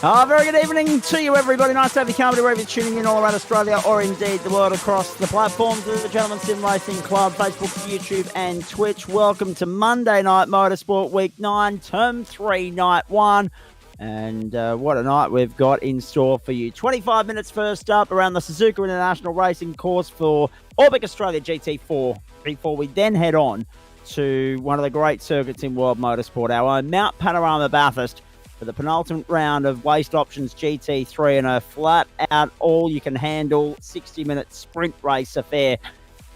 Very good evening to you, everybody. Nice to have you company wherever you're tuning in all around Australia or indeed the world across the platforms of the Gentleman Sim Racing Club, Facebook, YouTube and Twitch. Welcome to Monday Night Motorsport Week 9, Term 3, Night 1. And what a night we've got in store for you. 25 minutes first up around the Suzuka International Racing Course for Orbic Australia GT4. Before we then head on to one of the great circuits in world motorsport, our own Mount Panorama Bathurst, for the penultimate round of Waste Options GT3 and a flat-out, all-you-can-handle 60-minute sprint race affair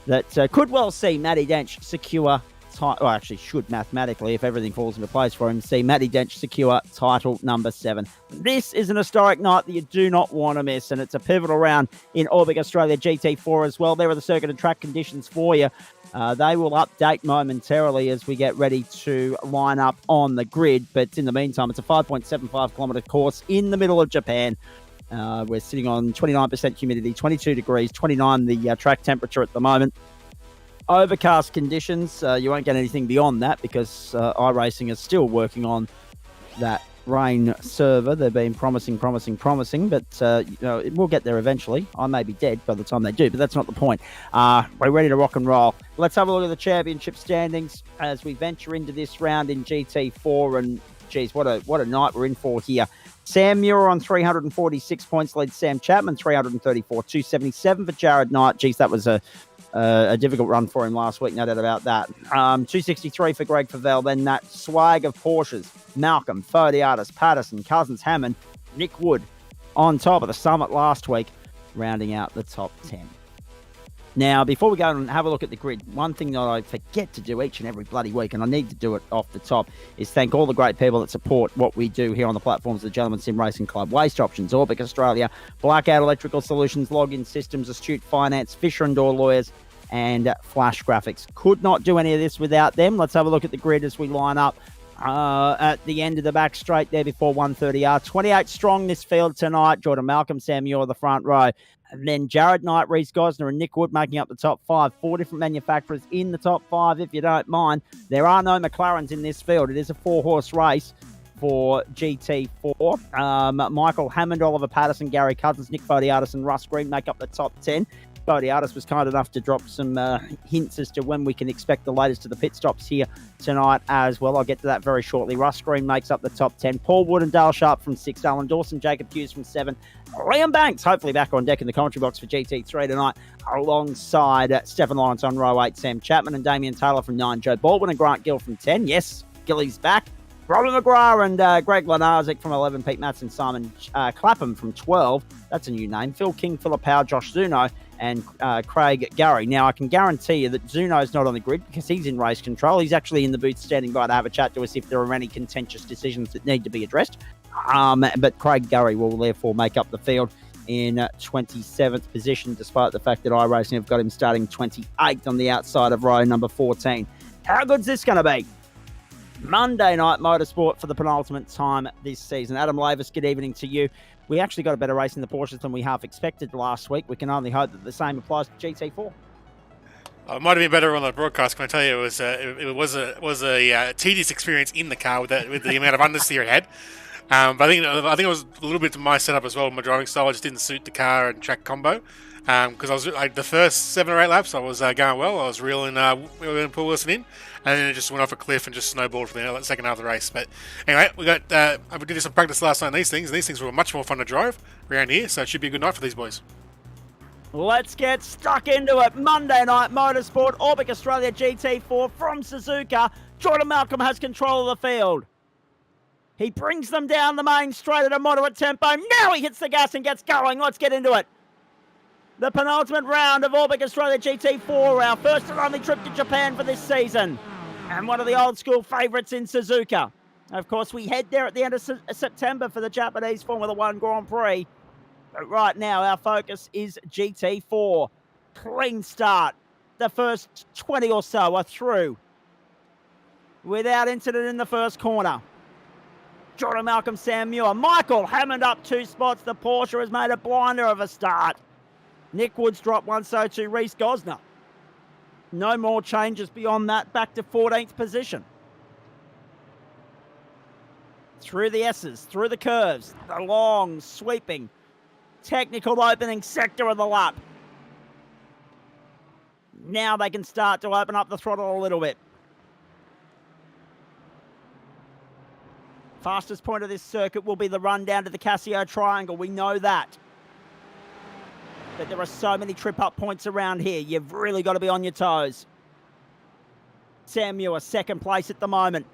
that could well see Matty Dench secure, actually should mathematically, if everything falls into place for him, see Matty Dench secure title number 7. This is an historic night that you do not want to miss, and it's a pivotal round in Orbic Australia GT4 as well. There are the circuit and track conditions for you. They will update momentarily as we get ready to line up on the grid. But in the meantime, it's a 5.75 kilometre course in the middle of Japan. We're sitting on 29% humidity, 22 degrees, 29 the track temperature at the moment. Overcast conditions. You won't get anything beyond that because iRacing is still working on that rain server. They've been promising, but we'll get there eventually. I may be dead by the time they do, but that's not the point. We're ready to rock and roll. Let's have a look at the championship standings as we venture into this round in GT4. And geez, what a night we're in for here. Sam Muir on 346 points leads Sam Chapman, 334, 277 for Jared Knight. Geez, that was a difficult run for him last week, no doubt about that. 263 for Greg Favell. Then that swag of Porsches. Malcolm, Fodiatis, Patterson, Cousins, Hammond, Nick Wood on top of the summit last week, rounding out the top 10. Now, before we go and have a look at the grid, one thing that I forget to do each and every bloody week, and I need to do it off the top, is thank all the great people that support what we do here on the platforms of the Gentleman Sim Racing Club. Waste Options, Orbic Australia, Blackout Electrical Solutions, Login Systems, Astute Finance, Fisher & Door Lawyers, and Flash Graphics. Could not do any of this without them. Let's have a look at the grid as we line up at the end of the back straight there before 130R. 28 strong this field tonight. Jordan Malcolm, Sam Muir, the front row. And then Jared Knight, Reece Gosner and Nick Wood making up the top 5. 4 different manufacturers in the top 5, if you don't mind. There are no McLarens in this field. It is a 4-horse race for GT4. Michael Hammond, Oliver Patterson, Gary Cousins, Nick Fodiatis and Russ Green make up the top 10. Fodiatis was kind enough to drop some hints as to when we can expect the latest of the pit stops here tonight as well. I'll get to that very shortly. Russ Green makes up the top 10. Paul Wood and Dale Sharp from 6. Alan Dawson, Jacob Hughes from 7. Liam Banks, hopefully back on deck in the commentary box for GT3 tonight, alongside Stephen Lawrence on row 8, Sam Chapman and Damien Taylor from 9. Joe Baldwin and Grant Gill from 10. Yes, Gilly's back. Robin McGrath and Greg Lenarzik from 11. Pete Matson, Simon Clapham from 12. That's a new name. Phil King, Philip Howe, Josh Zuno and Craig Gurry. Now, I can guarantee you that Zuno's not on the grid because he's in race control. He's actually in the booth standing by to have a chat to us if there are any contentious decisions that need to be addressed. But Craig Gurry will therefore make up the field in 27th position, despite the fact that iRacing have got him starting 28th on the outside of row number 14. How good's this going to be? Monday Night Motorsport for the penultimate time this season. Adam Lavis, good evening to you. We actually got a better race in the Porsches than we half expected last week. We can only hope that the same applies to GT4. It might have been better on the broadcast. Can I tell you, it was a tedious experience in the car with the amount of understeer it had. But I think it was a little bit to my setup as well. My driving style just didn't suit the car and track combo. Because I was the first 7 or 8 laps, I was going well. I was reeling Paul Wilson in, and then it just went off a cliff and just snowballed for the second half of the race. But anyway, we did some practice last night on these things. These things were much more fun to drive around here, so it should be a good night for these boys. Let's get stuck into it. Monday Night Motorsport, Orbic Australia GT4 from Suzuka. Jordan Malcolm has control of the field. He brings them down the main straight at a moderate tempo. Now he hits the gas and gets going. Let's get into it. The penultimate round of Orbic Australia GT4, our first and only trip to Japan for this season. And one of the old school favourites in Suzuka. Of course, we head there at the end of September for the Japanese Formula One Grand Prix. But right now, our focus is GT4. Clean start. The first 20 or so are through without incident in the first corner. Jordan Malcolm, Sam Muir. Michael Hammond up 2 spots. The Porsche has made a blinder of a start. Nick Woods dropped 1, so too Reece Gosner. No more changes beyond that, back to 14th position. through the S's, through the curves, the long, sweeping, technical opening sector of the lap. Now they can start to open up the throttle a little bit. Fastest point of this circuit will be the run down to the Casio Triangle. We know that. But there are so many trip-up points around here. You've really got to be on your toes. Sam Muir, second place at the moment.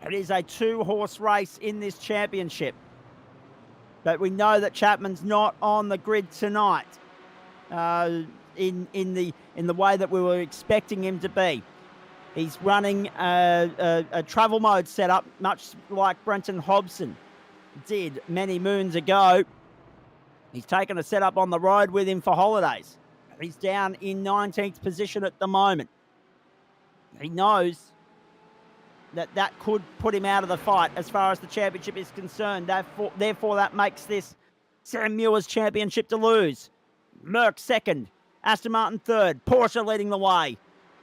It is a 2-horse race in this championship. But we know that Chapman's not on the grid tonight in the way that we were expecting him to be. He's running a travel mode setup, much like Brenton Hobson did many moons ago. He's taken a setup on the road with him for holidays. He's down in 19th position at the moment. He knows that could put him out of the fight as far as the championship is concerned. Therefore, that makes this Sam Muir's championship to lose. Merck second, Aston Martin third, Porsche leading the way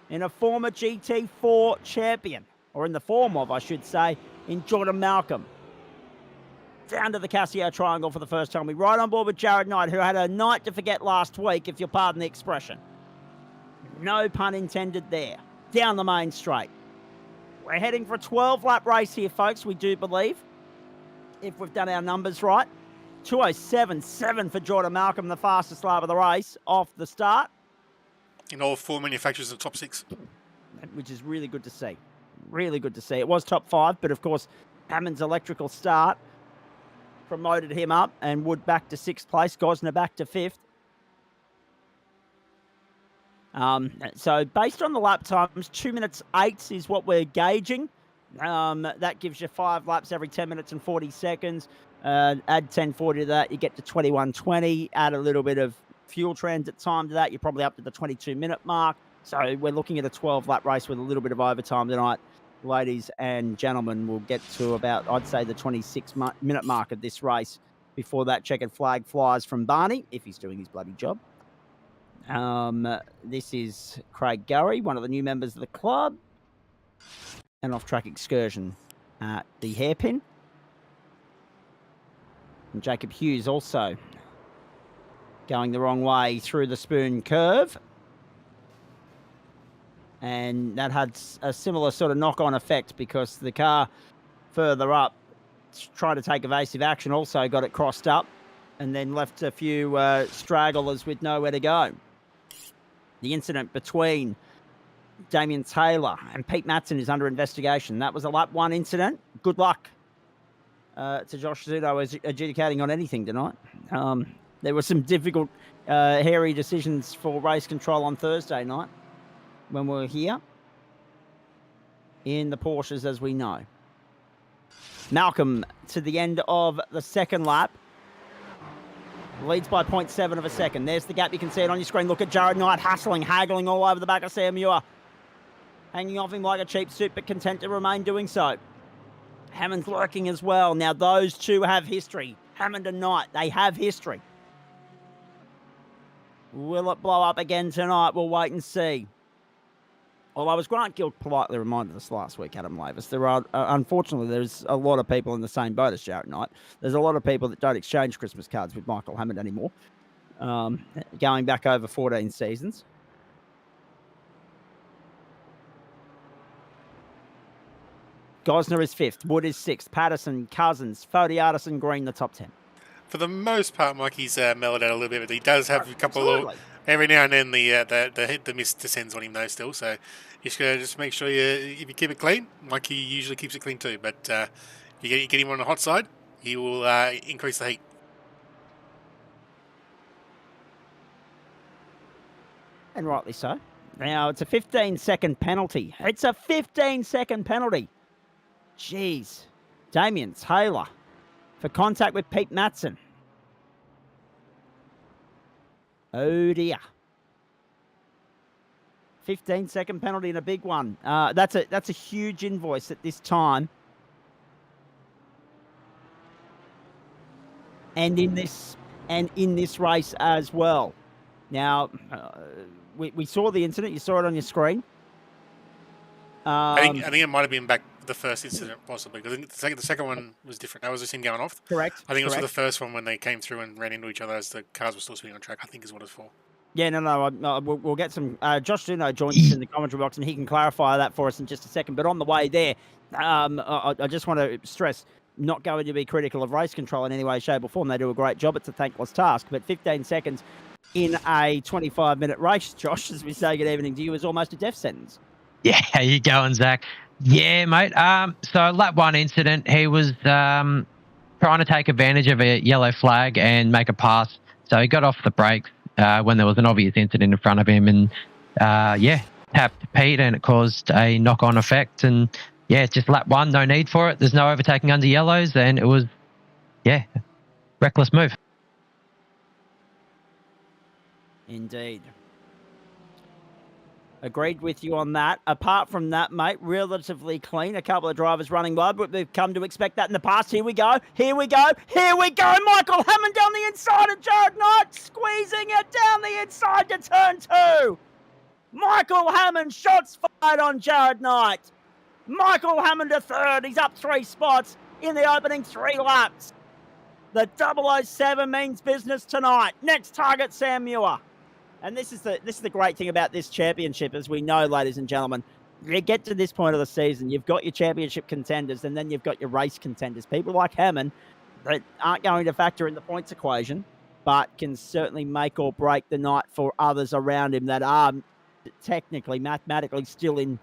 in a former GT4 champion, or in the form of, I should say, in Jordan Malcolm. Down to the Casio Triangle for the first time. We're right on board with Rd-9, who had a night to forget last week, if you'll pardon the expression. No pun intended there. Down the main straight. We're heading for a 12-lap race here, folks, we do believe, if we've done our numbers right. 2:07.7 for Jordan Malcolm, the fastest lap of the race, off the start. In all 4 manufacturers in the top 6. Which is really good to see. Really good to see. It was top 5, but of course, Hammond's electrical start promoted him up, and Wood back to 6th place, Gosner back to 5th. So based on the lap times, 2 minutes 8 is what we're gauging. That gives you 5 laps every 10 minutes and 40 seconds. Add 10:40 to that, you get to 21:20. Add a little bit of fuel transit time to that, you're probably up to the 22-minute mark. So we're looking at a 12-lap race with a little bit of overtime tonight. Ladies and gentlemen, we'll get to about, I'd say, the 26-minute mark of this race before that checkered flag flies from Barney, if he's doing his bloody job. This is Craig Gurry, one of the new members of the club. An off-track excursion at the hairpin. And Jacob Hughes also going the wrong way through the spoon curve. And that had a similar sort of knock-on effect because the car further up tried to take evasive action, also got it crossed up and then left a few stragglers with nowhere to go. The incident between Damien Taylor and Pete Matson is under investigation. That was a lap 1 incident. Good luck to Josh Zudo as adjudicating on anything tonight. There were some difficult, hairy decisions for race control on Thursday night when we were here in the Porsches, as we know. Malcolm to the end of the second lap. Leads by 0.7 of a second. There's the gap. You can see it on your screen. Look at Rd-9 haggling all over the back of Sam Muir. Hanging off him like a cheap suit, but content to remain doing so. Hammond's lurking as well. Now, those two have history. Hammond and Knight, they have history. Will it blow up again tonight? We'll wait and see. Although, as Grant Gill politely reminded us last week, Adam Lavis, there are, unfortunately, there's a lot of people in the same boat as Rd-9. There's a lot of people that don't exchange Christmas cards with Michael Hammond anymore, going back over 14 seasons. Gosner is 5th, Wood is 6th, Patterson, Cousins, Fodiatis and Green, the top 10. For the most part, Mikey's mellowed out a little bit, but he does have a couple of... Every now and then the mist descends on him though still, so you just gotta make sure if you keep it clean, Mikey usually keeps it clean too, but if you get him on the hot side, he will increase the heat. And rightly so. Now it's a 15-second penalty. It's a 15-second penalty. Jeez. Damien Taylor for contact with Pete Matson. Oh dear. 15-second penalty and a big one. That's a huge invoice at this time. And in this race as well. Now, we saw the incident. You saw it on your screen. I think it might have been back the first incident, possibly, because the second one was different. That was just him going off. Correct. I think it was for the first one when they came through and ran into each other as the cars were still sitting on track. I think is what it's for. Yeah, no. We'll get some. Josh Duno joins us in the commentary box, and he can clarify that for us in just a second. But on the way there, I just want to stress, not going to be critical of race control in any way, shape, or form. They do a great job. It's a thankless task. But 15 seconds in a 25-minute race, Josh, as we say good evening to you, is almost a death sentence. Yeah, how you going, Zach? Yeah, mate. So lap one incident, he was trying to take advantage of a yellow flag and make a pass. So he got off the brakes when there was an obvious incident in front of him, and tapped Pete, and it caused a knock-on effect. And yeah, it's just lap one, no need for it. There's no overtaking under yellows, and it was, reckless move. Indeed. Agreed with you on that. Apart from that, mate, relatively clean. A couple of drivers running wide, but we've come to expect that in the past. Here we go. Here we go. Here we go. Michael Hammond down the inside of Jared Knight, squeezing it down the inside to turn two. Michael Hammond, shots fired on Jared Knight. Michael Hammond to third. He's up 3 spots in the opening 3 laps. The 007 means business tonight. Next target, Sam Muir. And this is the great thing about this championship, as we know, ladies and gentlemen. You get to this point of the season, you've got your championship contenders, and then you've got your race contenders. People like Hammond that aren't going to factor in the points equation, but can certainly make or break the night for others around him that are technically, mathematically still in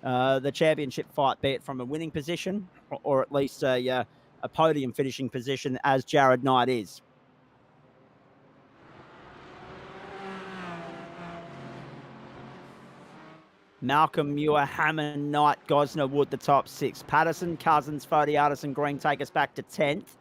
the championship fight, be it from a winning position or at least a podium finishing position, as Jared Knight is. Malcolm, Muir, Hammond, Knight, Gosner, Wood, the top 6. Patterson, Cousins, Fodiatis and Green take us back to 10th.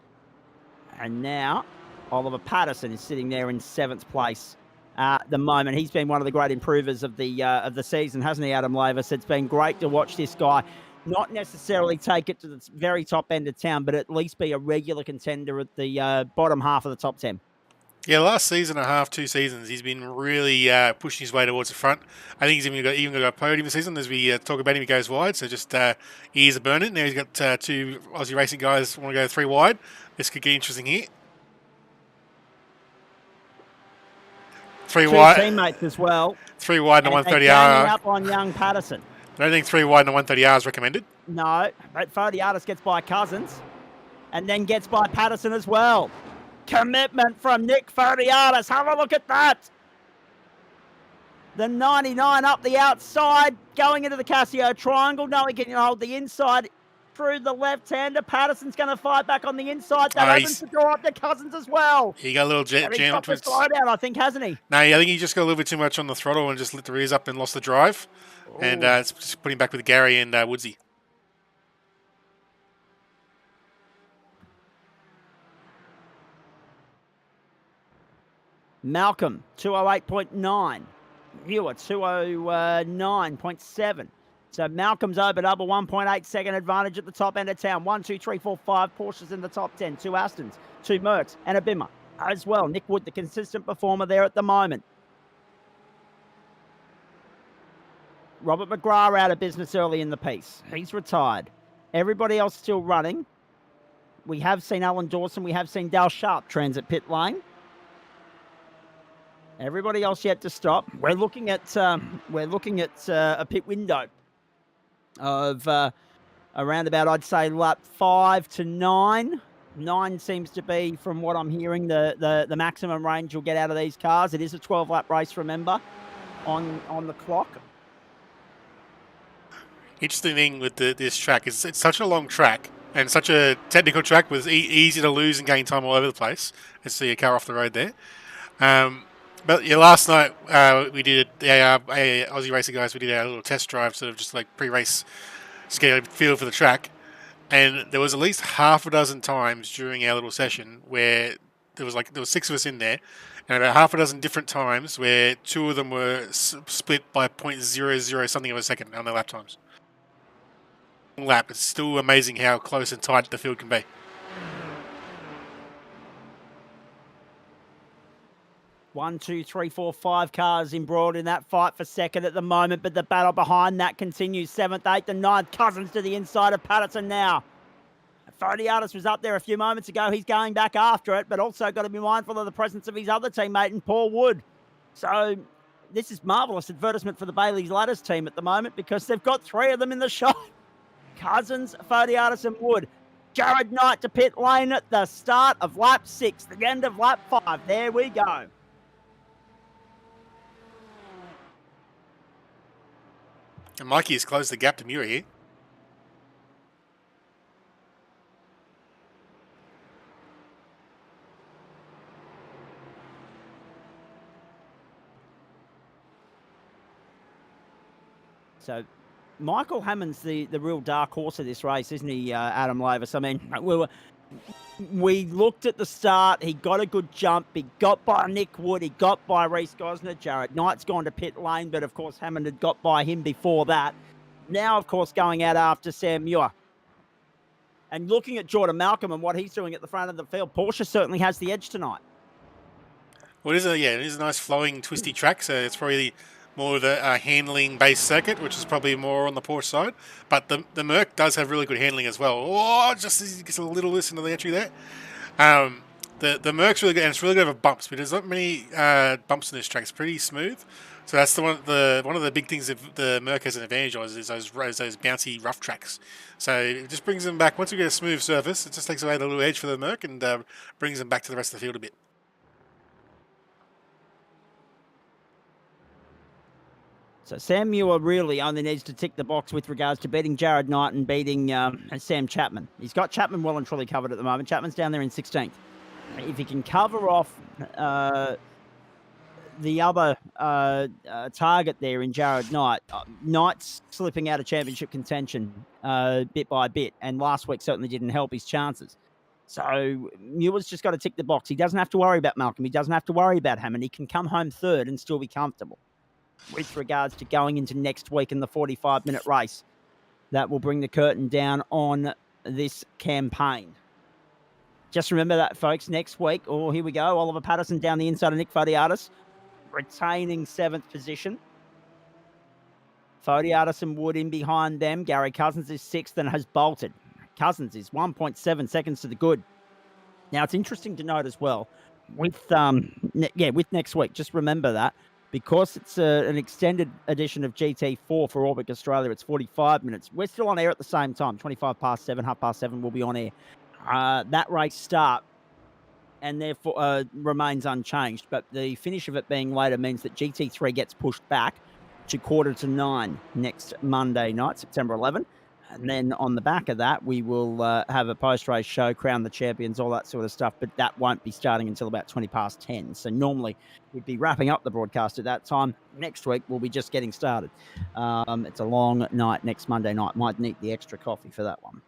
And now Oliver Patterson is sitting there in 7th place at the moment. He's been one of the great improvers of the season, hasn't he, Adam Lavis? It's been great to watch this guy not necessarily take it to the very top end of town, but at least be a regular contender at the bottom half of the top 10. Yeah, last season and a half, 2 seasons, he's been really pushing his way towards the front. I think he's even got a podium this season. As we talk about him, he goes wide, so just ears are burning. Now he's got 2 Aussie racing guys want to go 3 wide. This could get interesting here. 3 2 wide. Teammates as well. 3 wide and a 130R. Up on young Patterson. I don't think 3 wide and a 130R is recommended. No, but Fodiatis gets by Cousins and then gets by Patterson as well. Commitment from Nick Fodiatis. Have a look at that. The 99 up the outside, going into the Casio triangle. No, he can hold the inside through the left-hander. Patterson's going to fight back on the inside. That opens the door up to Cousins as well. He got a little jam to it. Slowdown, I think, hasn't he? No, I think he just got a little bit too much on the throttle and just lit the rears up and lost the drive. Ooh. And it's just putting back with Gary and Woodsy. Malcolm, 208.9. Muir, 209.7. So Malcolm's opened up a 1.8 second advantage at the top end of town. 1, 2, 3, 4, 5 Porsches in the top 10. 2 Astons, 2 Mercs, and a Bimmer as well. Nick Wood, the consistent performer there at the moment. Robert McGrath out of business early in the piece. He's retired. Everybody else still running. We have seen Alan Dawson. We have seen Dal Sharp transit pit lane. Everybody else yet to stop. We're looking at a pit window of around about, I'd say, lap 5 to 9. 9 seems to be, from what I'm hearing, the maximum range you'll get out of these cars. It is a 12-lap race, remember, on the clock. Interesting thing with this track is it's such a long track and such a technical track with easy to lose and gain time all over the place. Let's see a car off the road there. But yeah, last night we did the Aussie Racer guys. We did our little test drive, sort of just like pre-race, just get a feel for the track. And there was at least half a dozen times during our little session where there was 6 of us in there, and about half a dozen different times where 2 of them were split by 0.00 something of a second on their lap times. Lap, it's still amazing how close and tight the field can be. 1, 2, 3, 4, 5 cars embroiled in that fight for second at the moment, but the battle behind that continues. 7th, 8th, and 9th. Cousins to the inside of Patterson now. Fodiatis was up there a few moments ago. He's going back after it, but also got to be mindful of the presence of his other teammate in Paul Wood. So this is marvellous advertisement for the Bailey's Ladders team at the moment because they've got 3 of them in the shot. Cousins, Fodiatis and Wood. Jared Knight to pit lane at the start of lap 6, the end of lap 5. There we go. And Mikey has closed the gap to Muir here. So Michael Hammond's the real dark horse of this race, isn't he, Adam Lavis? I mean, we looked at the start. He got a good jump. He got by Nick Wood. He got by Reece Gosner. Jared Knight's gone to pit lane, but of course Hammond had got by him before that. Now, of course, going out after Sam Muir. And looking at Jordan Malcolm and what he's doing at the front of the field, Porsche certainly has the edge tonight. Well, it is a nice flowing, twisty track, so it's probably more of the handling-based circuit, which is probably more on the Porsche side. But the Merc does have really good handling as well. Oh, just gets a little listen to the entry there. The Merc's really good, and it's really good over bumps, but there's not many bumps in this track. It's pretty smooth. So that's one of the big things that the Merc has an advantage on is those bouncy rough tracks. So it just brings them back. Once you get a smooth surface, it just takes away the little edge for the Merc and brings them back to the rest of the field a bit. So Sam Muir really only needs to tick the box with regards to beating Jared Knight and beating Sam Chapman. He's got Chapman well and truly covered at the moment. Chapman's down there in 16th. If he can cover off the other target there in Jared Knight, Knight's slipping out of championship contention bit by bit, and last week certainly didn't help his chances. So Muir's just got to tick the box. He doesn't have to worry about Malcolm. He doesn't have to worry about Hammond. He can come home third and still be comfortable. With regards to going into next week in the 45-minute race, that will bring the curtain down on this campaign. Just remember that, folks. Next week, here we go. Oliver Patterson down the inside of Nick Fodiatis, retaining 7th position. Fodiatis and Wood in behind them. Gary Cousins is 6th and has bolted. Cousins is 1.7 seconds to the good. Now, it's interesting to note as well, with next week, just remember that, because it's an extended edition of GT4 for Orbic Australia, it's 45 minutes. We're still on air at the same time, 25 past 7, half past 7, we'll be on air. That race start and therefore remains unchanged, but the finish of it being later means that GT3 gets pushed back to 8:45 next Monday night, September 11. And then on the back of that, we will have a post-race show, crown the champions, all that sort of stuff. But that won't be starting until about 20 past 10. So normally we'd be wrapping up the broadcast at that time. Next week, we'll be just getting started. It's a long night next Monday night. Might need the extra coffee for that one.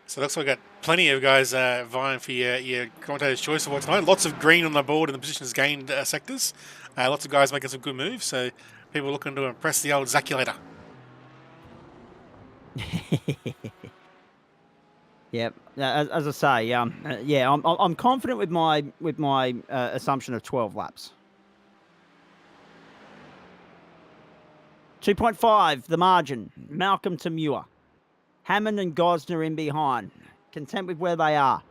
So it looks like we've got plenty of guys vying for your commentator's choice award tonight. Lots of green on the board in the positions gained sectors. Lots of guys making some good moves. So people looking to impress the old Zaculator. Yeah, as I say, I'm confident with my assumption of 12 laps. 2.5 the margin. Malcolm to Muir. Hammond and Gosner in behind. Content with where they are.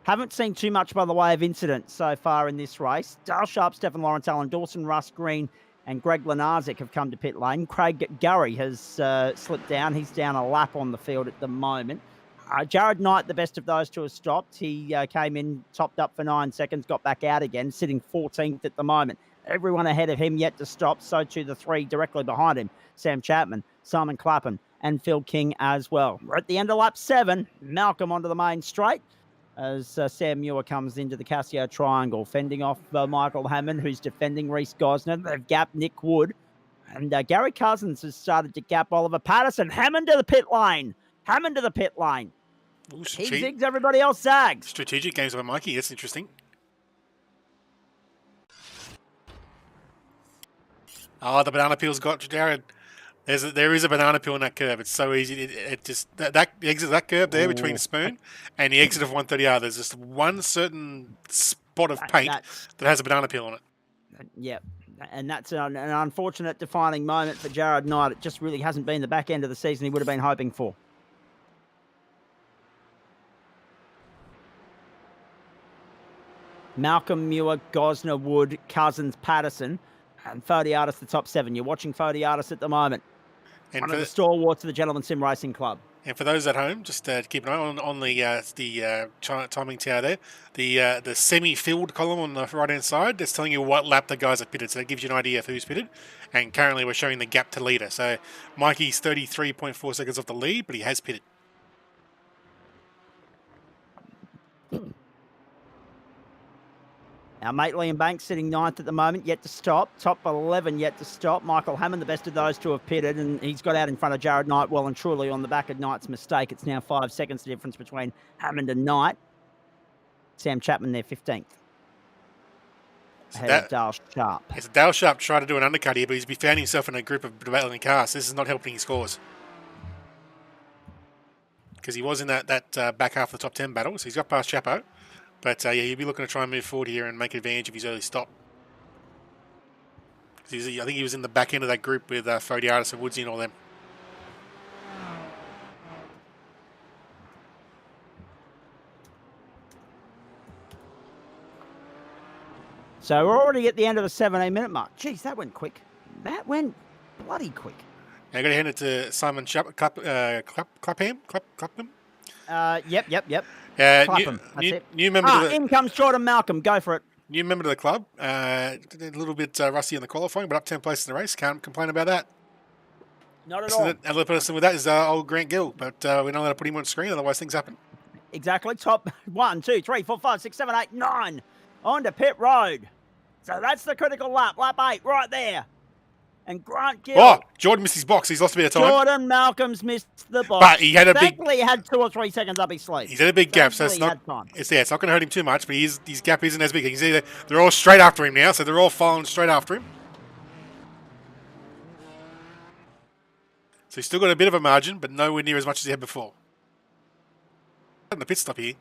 Haven't seen too much by the way of incident so far in this race. Dale Sharp, Stefan Lawrence, Alan Dawson, Russ Green, and Greg Lenarzik have come to pit lane. Craig Gurry has slipped down. He's down a lap on the field at the moment. Jared Knight, the best of those two, has stopped. He came in, topped up for 9 seconds, got back out again, sitting 14th at the moment. Everyone ahead of him yet to stop. So too the 3 directly behind him. Sam Chapman, Simon Clapham, and Phil King as well. We're at the end of lap 7. Malcolm onto the main straight as Sam Muir comes into the Casio triangle, fending off Michael Hammond, who's defending Reece Gosner. They've gapped Nick Wood. And Gary Cousins has started to gap Oliver Patterson. Hammond to the pit lane. Hammond to the pit lane. Ooh, he zigs, everybody else zags. Strategic games by Mikey. That's interesting. Oh, the banana peel's got Jared. There is a banana peel in that curve. It's so easy. It just that exit that curve there between the spoon and the exit of 130R. There's just one certain spot spot of paint that has a banana peel on it. Yep. And that's an unfortunate defining moment for Rd-9. It just really hasn't been the back end of the season he would have been hoping for. Malcolm, Muir, Gosner, Wood, Cousins, Patterson, and Fodiatis, the top 7. You're watching Fodiatis at the moment. And one of the stalwarts of the Gentleman Sim Racing Club. And for those at home, just keep an eye on the timing tower there. The semi-filled column on the right-hand side, that's telling you what lap the guys have pitted. So that gives you an idea of who's pitted. And currently we're showing the gap to leader. So Mikey's 33.4 seconds off the lead, but he has pitted. Our mate Liam Banks sitting 9th at the moment, yet to stop. Top 11 yet to stop. Michael Hammond, the best of those two, have pitted, and he's got out in front of Rd-9 well and truly on the back of Knight's mistake. It's now 5 seconds the difference between Hammond and Knight. Sam Chapman there, 15th. Ahead of Dale Sharp. It's Dale Sharp tried to do an undercut here, but he's found himself in a group of battling cars. This is not helping his scores. Because he was in that back half of the top 10 battle, so he's got past Chapo. But yeah, he'll be looking to try and move forward here and make advantage of his early stop. I think he was in the back end of that group with Fodiatis and Woodsy and all them. So we're already at the end of the 17-minute mark. Jeez, that went quick. That went bloody quick. Now I'm going to hand it to Simon Clapham. Yep. New member. In comes Jordan Malcolm. Go for it. New member to the club. A little bit rusty in the qualifying, but up 10 places in the race. Can't complain about that. Not at all. Another person with that is old Grant Gill, but we're not allowed to put him on screen, otherwise things happen. Exactly. Top 1, 2, 3, 4, 5, 6, 7, 8, 9 on to pit road. So that's the critical lap. Lap 8 right there. And Grant Gill. Oh, Jordan missed his box. He's lost a bit of time. Jordan Malcolm's missed the box. But he had a Thankfully, he had 2 or 3 seconds up his sleeve. He's had a big gap, so it's not going to hurt him too much, but his gap isn't as big. You can see they're all straight after him now, so they're all following straight after him. So he's still got a bit of a margin, but nowhere near as much as he had before. In the pit stop here.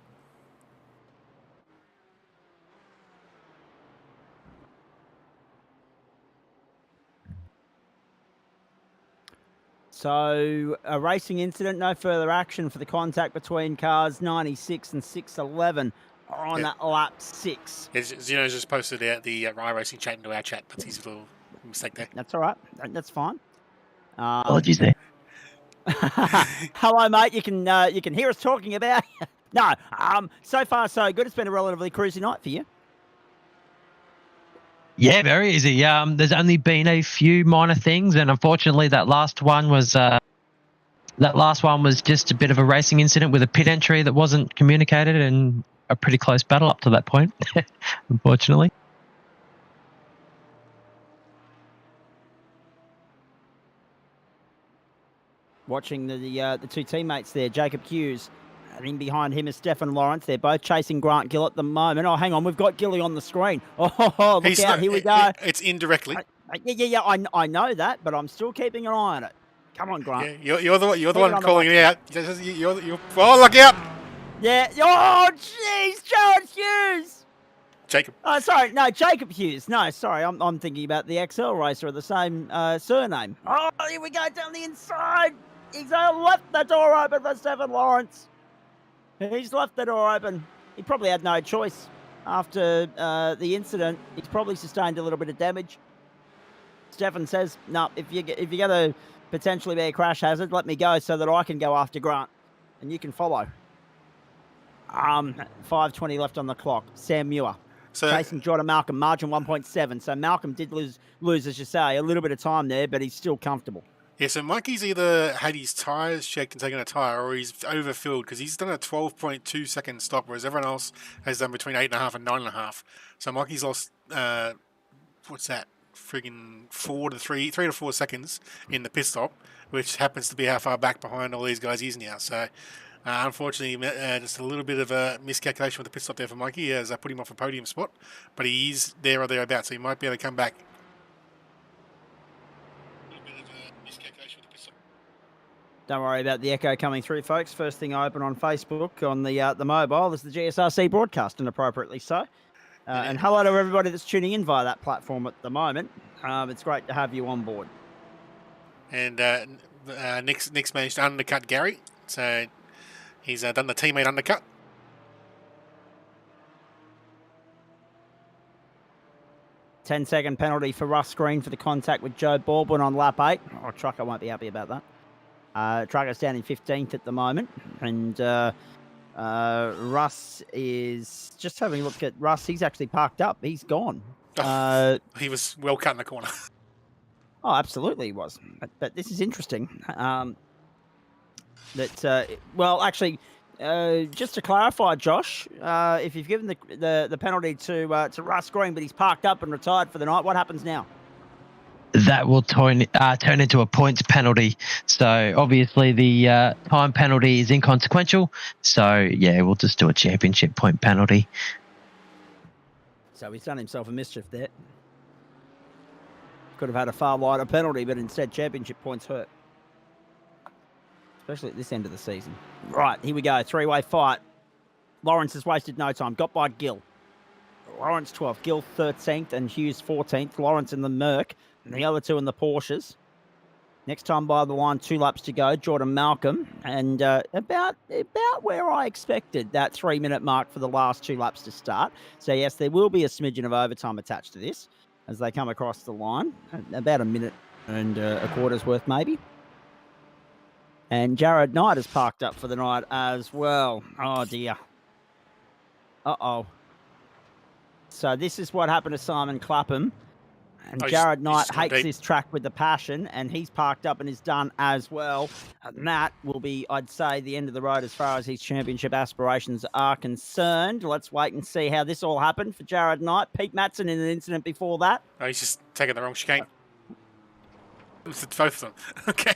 So, a racing incident, no further action for the contact between cars 96 and 611 on lap 6. Zeno's just posted out the iRacing chat into our chat. That's his little mistake there. That's all right. That's fine. Apologies there. Hello, mate. You can hear us talking about. No. So far, so good. It's been a relatively cruisy night for you. Yeah, very easy. There's only been a few minor things, and unfortunately, that last one was just a bit of a racing incident with a pit entry that wasn't communicated, and a pretty close battle up to that point. Unfortunately. Watching the 2 teammates there, Jacob Hughes, and in behind him is Stefan Lawrence. They're both chasing Grant Gill at the moment. Oh, hang on, we've got Gilly on the screen. Oh, look out, here we go. It's indirectly. Yeah, I know that, but I'm still keeping an eye on it. Come on, Grant. Yeah, you're the one calling it out. Oh, look out! Yeah. Oh, jeez, Jared Hughes. Jacob. Oh, sorry, no, Jacob Hughes. No, sorry, I'm thinking about the XL racer of the same surname. Oh, here we go down the inside. He's left the door open for Stefan Lawrence. He's left the door open. He probably had no choice after the incident. He's probably sustained a little bit of damage. Stefan says, "No, if you're going to potentially be a crash hazard, let me go so that I can go after Grant, and you can follow." 5:20 left on the clock. Sam Muir chasing Jordan Malcolm, margin 1.7. So Malcolm did lose, as you say, a little bit of time there, but he's still comfortable. Yeah, so Mikey's either had his tyres checked and taken a tyre, or he's overfilled, because he's done a 12.2 second stop, whereas everyone else has done between 8.5 and 9.5. So Mikey's lost, what's that? Friggin' 3 to 4 seconds in the pit stop, which happens to be how far back behind all these guys he is now. So unfortunately, just a little bit of a miscalculation with the pit stop there for Mikey, as I put him off a podium spot, but he is there or thereabouts, so he might be able to come back. Don't worry about the echo coming through, folks. First thing I open on Facebook on the mobile is the GSRC broadcast, and appropriately so. And hello to everybody that's tuning in via that platform at the moment. It's great to have you on board. And Nick's managed to undercut Gary, so he's done the teammate undercut. Ten-second penalty for Russ Green for the contact with Joe Baldwin on lap 8. Oh, Trucker won't be happy about that. Trucker's down in 15th at the moment, and Russ is just having a look at Russ. He's actually parked up. He's gone. He was well cut in the corner. Oh, absolutely he was. But this is interesting. Just to clarify, Josh, if you've given the penalty to Russ Green, but he's parked up and retired for the night, what happens now? That will turn into a points penalty. So obviously the time penalty is inconsequential. So yeah, we'll just do a championship point penalty. So he's done himself a mischief there. Could have had a far lighter penalty, but instead championship points hurt. Especially at this end of the season. Right, here we go. Three-way fight. Lawrence has wasted no time. Got by Gill. Lawrence 12th, Gill 13th, and Hughes 14th. Lawrence in the Merc, and the other two in the Porsches. Next time by the line, 2 laps to go. Jordan Malcolm, and about where I expected, that 3-minute mark for the last 2 laps to start. So yes, there will be a smidgen of overtime attached to this as they come across the line. About a minute and a quarter's worth, maybe. And Jared Knight is parked up for the night as well. Oh, dear. Uh-oh. So this is what happened to Simon Clapham. And Jared Knight hates this track with a passion, and he's parked up and is done as well. And that will be, I'd say, the end of the road as far as his championship aspirations are concerned. Let's wait and see how this all happened for Jared Knight. Pete Matson in an incident before that. Oh, he's just taking the wrong chicane. It's both of them. Okay.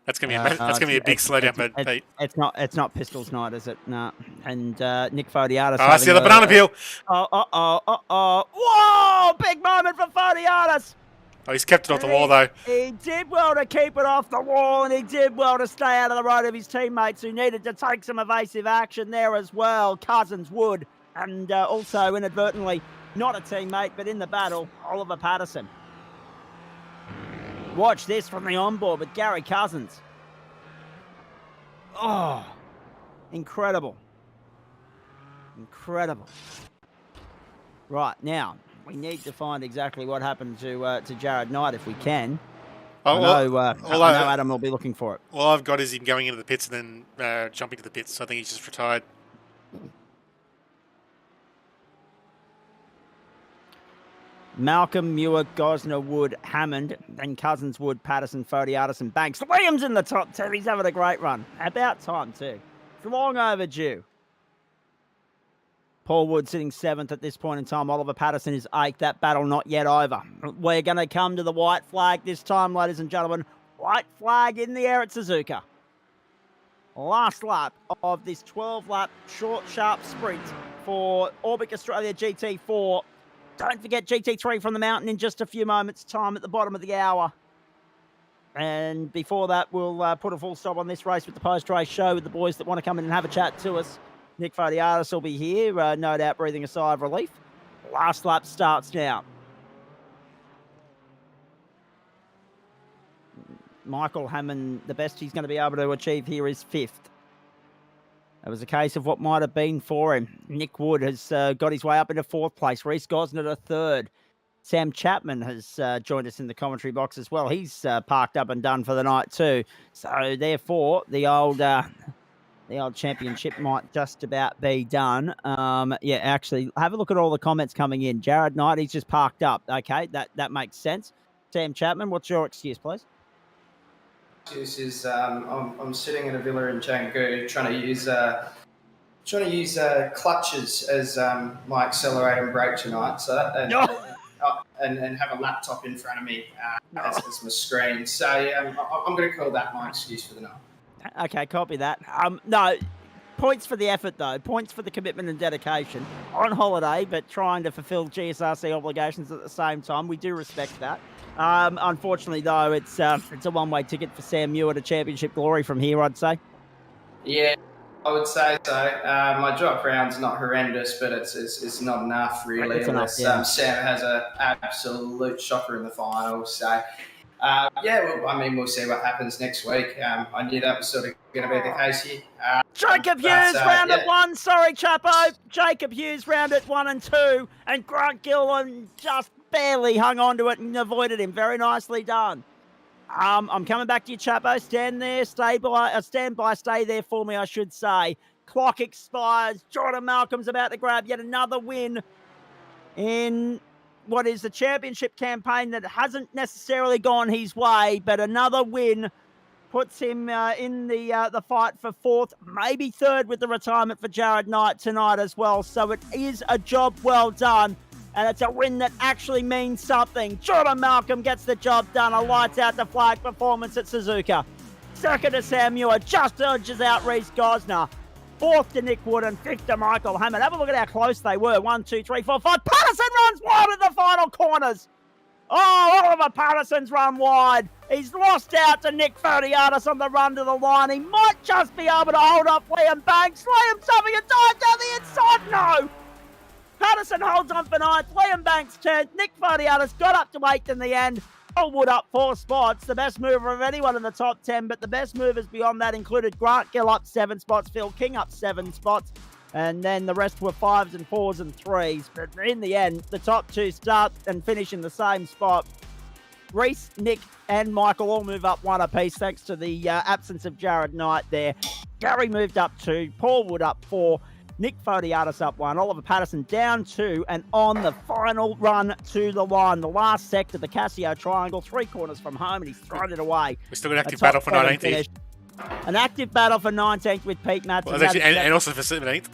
That's gonna be a big slowdown, but Pete. It's not Pistols Night, is it? No. And Nick Fodiatis. Oh, I see the banana peel. Whoa! Big moment for Fodiatis. Oh, he's kept it off the wall though. He did well to keep it off the wall, and he did well to stay out of the road of his teammates who needed to take some evasive action there as well. Cousins Wood, and also inadvertently not a teammate, but in the battle, Oliver Patterson. Watch this from the onboard with Gary Cousins. Oh, incredible. Incredible. Right, now, we need to find exactly what happened to Jared Knight if we can. I know Adam will be looking for it. All I've got is him going into the pits and then jumping to the pits. So I think he's just retired. Malcolm, Muir, Gosner, Wood, Hammond, then Cousins, Wood, Patterson, Fodiatis, and Banks. Williams in the top 10. He's having a great run. About time, too. It's long overdue. Paul Wood sitting 7th at this point in time. Oliver Patterson is 8th. That battle not yet over. We're going to come to the white flag this time, ladies and gentlemen. White flag in the air at Suzuka. Last lap of this 12-lap short, sharp sprint for Orbic Australia GT4. Don't forget GT3 from the mountain in just a few moments' time at the bottom of the hour. And before that, we'll put a full stop on this race with the post-race show with the boys that want to come in and have a chat to us. Nick Fodiatis will be here, no doubt breathing a sigh of relief. Last lap starts now. Michael Hammond, the best he's going to be able to achieve here is 5th. It was a case of what might have been for him. Nick Wood has got his way up into 4th place. Reece Gosner to 3rd. Sam Chapman has joined us in the commentary box as well. He's parked up and done for the night too. So therefore, the old championship might just about be done. Yeah, actually, have a look at all the comments coming in. Jared Knight, he's just parked up. Okay, that makes sense. Sam Chapman, what's your excuse, please? This is I'm sitting in a villa in Canggu trying to use clutches as my accelerator and brake tonight. So and have a laptop in front of me as my screen. So I'm going to call that my excuse for the night. Okay, copy that. No, points for the effort though. Points for the commitment and dedication. On holiday, but trying to fulfil GSRC obligations at the same time. We do respect that. Unfortunately, though, it's a one-way ticket for Sam Muir to championship glory from here, I'd say. Yeah, I would say so. My drop round's not horrendous, but it's not enough really. It's enough, Unless yeah. Sam has an absolute shocker in the final. So we'll see what happens next week. I knew that was sort of going to be the case here. Jacob Hughes round at 1. Sorry, Chapo. Jacob Hughes round at 1 and 2, and Grant Gillen just barely hung on to it and avoided him. Very nicely done. I'm coming back to you, Chapo. Stand there, stay there for me, I should say. Clock expires. Jordan Malcolm's about to grab yet another win in what is the championship campaign that hasn't necessarily gone his way, but another win puts him in the fight for 4th, maybe 3rd with the retirement for Jared Knight tonight as well. So it is a job well done. And it's a win that actually means something. Jordan Malcolm gets the job done. A lights-out the flag performance at Suzuka. 2nd to Sam Muir, just urges out Reece Gosner. 4th to Nick Wood and 5th to Michael Hammond. Have a look at how close they were. 1, 2, 3, 4, 5. Patterson runs wide in the final corners. Oh, Oliver Patterson's run wide. He's lost out to Nick Ferdiatis on the run to the line. He might just be able to hold up Liam Banks. Liam's having a dive down the inside. No! Patterson holds on for 9th. Liam Banks 10th. Nick Ferdiatis got up to 8th in the end. Wood up 4 spots. The best mover of anyone in the top 10, but the best movers beyond that included Grant Gill up 7 spots, Phil King up 7 spots, and then the rest were 5s and 4s and 3s. But in the end, the top 2 start and finish in the same spot. Reece, Nick, and Michael all move up 1 apiece thanks to the absence of Jared Knight there. Gary moved up 2, Paul Wood up 4, Nick Ferdiatis up 1, Oliver Patterson down 2, and on the final run to the line, the last sector, the Casio Triangle, 3 corners from home, and he's thrown it away. We still got an active battle for 19th here. An active battle for 19th with Pete Matson. Well, and also for 17th.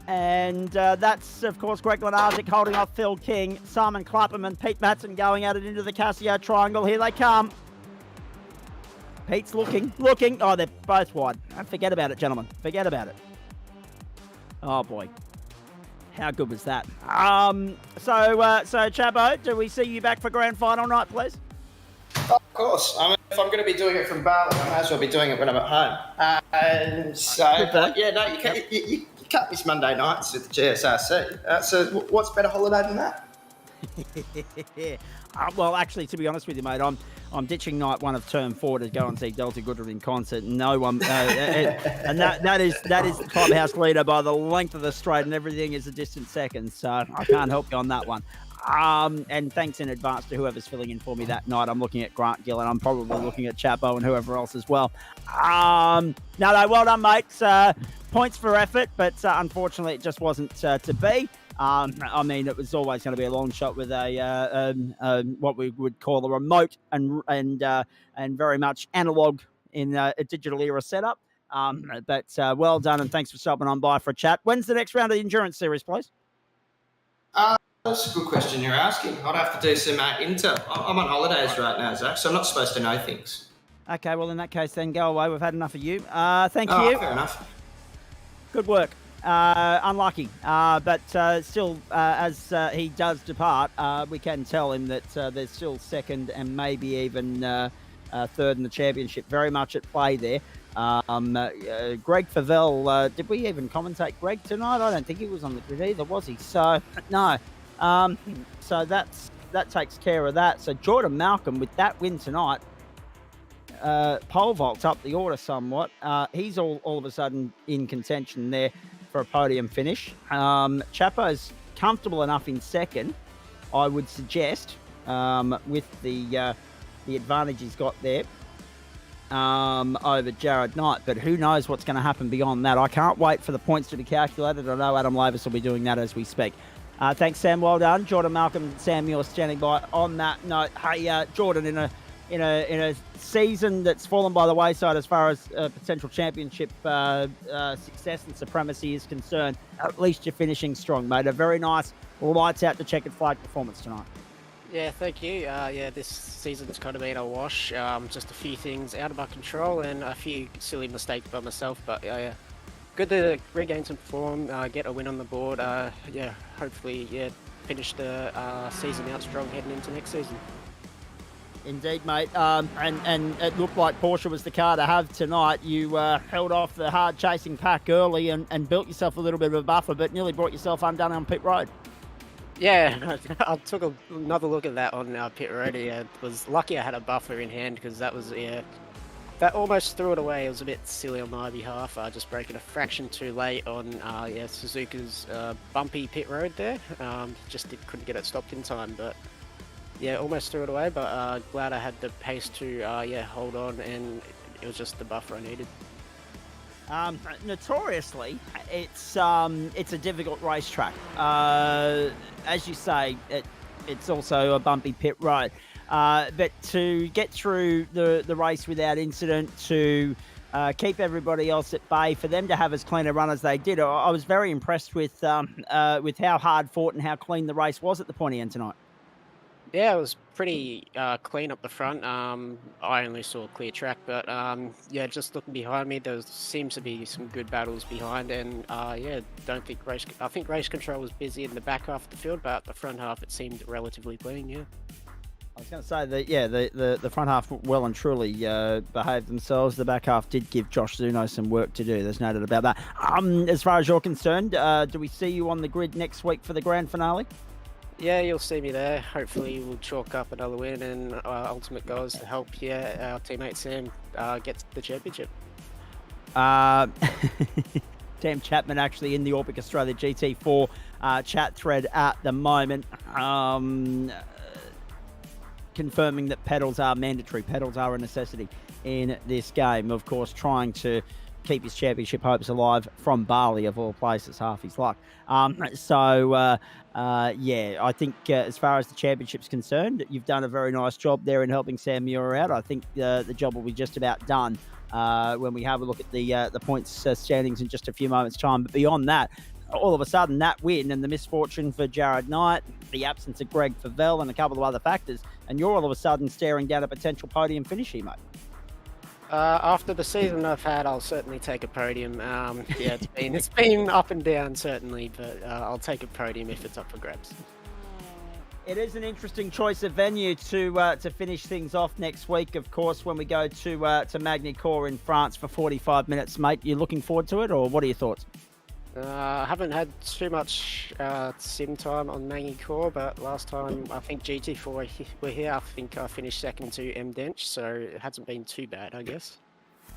And that's, of course, Greg Lenarzik holding off Phil King, Simon Clapperman, Pete Matson going at it into the Casio Triangle. Here they come. Pete's looking. Oh, they're both wide. Forget about it, gentlemen. Forget about it. Oh, boy. How good was that? So Chabo, do we see you back for grand final night, please? Of course. I mean, if I'm going to be doing it from Bali, I might as well be doing it when I'm at home. You can't miss Monday nights with the GSRC. So what's a better holiday than that? Well, actually, to be honest with you, mate, I'm ditching night 1 of term 4 to go and see Delta Goodrich in concert. No one, and that is the clubhouse leader by the length of the straight, and everything is a distant second. So I can't help you on that one. And thanks in advance to whoever's filling in for me that night. I'm looking at Grant Gill, and I'm probably looking at Chapo and whoever else as well. No, well done, mates. Points for effort, but unfortunately, it just wasn't to be. I mean, it was always going to be a long shot with a what we would call a remote and very much analog in a digital era setup. But well done, and thanks for stopping on by for a chat. When's the next round of the endurance series, please? That's a good question you're asking. I'd have to do some intel. I'm on holidays right now, Zach, so I'm not supposed to know things. Okay, well, in that case, then go away. We've had enough of you. Thank you. Fair enough. Good work. Unlucky, but still, as he does depart, we can tell him that there's still 2nd and maybe even 3rd in the championship. Very much at play there. Greg Favell, did we even commentate Greg tonight? I don't think he was on the grid either, was he? So, no. So that takes care of that. So Jordan Malcolm, with that win tonight, pole vaults up the order somewhat. He's all of a sudden in contention there for a podium finish. Chapo's comfortable enough in 2nd, I would suggest, with the advantage he's got there over Jared Knight. But who knows what's going to happen beyond that. I can't wait for the points to be calculated. I know Adam Lavis will be doing that as we speak. Thanks, Sam. Well done. Jordan Malcolm, Sam Muir standing by on that note. Hey, Jordan, in a season that's fallen by the wayside as far as potential championship success and supremacy is concerned, at least you're finishing strong, mate. A very nice lights out to checkered flag performance tonight. Yeah, thank you. This season's kind of been a wash. Just a few things out of my control and a few silly mistakes by myself. But good to regain some form, get a win on the board. Hopefully, finish the season out strong heading into next season. Indeed, mate. And it looked like Porsche was the car to have tonight. You held off the hard chasing pack early and built yourself a little bit of a buffer, but nearly brought yourself undone on pit road. Yeah, I took another look at that on pit road. Yeah, was lucky I had a buffer in hand because that was that almost threw it away. It was a bit silly on my behalf. Just braking a fraction too late on Suzuka's bumpy pit road there. Couldn't get it stopped in time, but yeah, almost threw it away. But glad I had the pace to hold on, and it was just the buffer I needed. Notoriously, it's a difficult racetrack. As you say, it's also a bumpy pit road. But to get through the race without incident, to keep everybody else at bay, for them to have as clean a run as they did, I was very impressed with how hard fought and how clean the race was at the pointy end tonight. Yeah, it was pretty clean up the front. I only saw a clear track, but just looking behind me, there seems to be some good battles behind, and I think race control was busy in the back half of the field, but the front half it seemed relatively clean. Yeah. I was going to say that the front half well and truly behaved themselves. The back half did give Josh Zuno some work to do. There's no doubt about that. As far as you're concerned, do we see you on the grid next week for the grand finale? Yeah, you'll see me there. Hopefully we'll chalk up another win, and our ultimate goal is to help our teammate Sam get the championship. Sam Chapman actually in the Orbic Australia GT4 chat thread at the moment, confirming that pedals are mandatory. Pedals are a necessity in this game. Of course, trying to keep his championship hopes alive from Bali, of all places, half his luck. I think as far as the championship's concerned, you've done a very nice job there in helping Sam Muir out. I think the job will be just about done when we have a look at the points standings in just a few moments' time. But beyond that, all of a sudden, that win and the misfortune for Rd-9, the absence of Greg Favell and a couple of other factors, and you're all of a sudden staring down a potential podium finish here, mate. After the season I've had, I'll certainly take a podium. It's been up and down certainly, but I'll take a podium if it's up for grabs. It is an interesting choice of venue to finish things off next week. Of course, when we go to Magny-Cours in France for 45 minutes, mate. You looking forward to it, or what are your thoughts? I haven't had too much sim time on Magny-Cours, but last time I think GT4 were here, I think I finished second to M Dench, so it hasn't been too bad, I guess.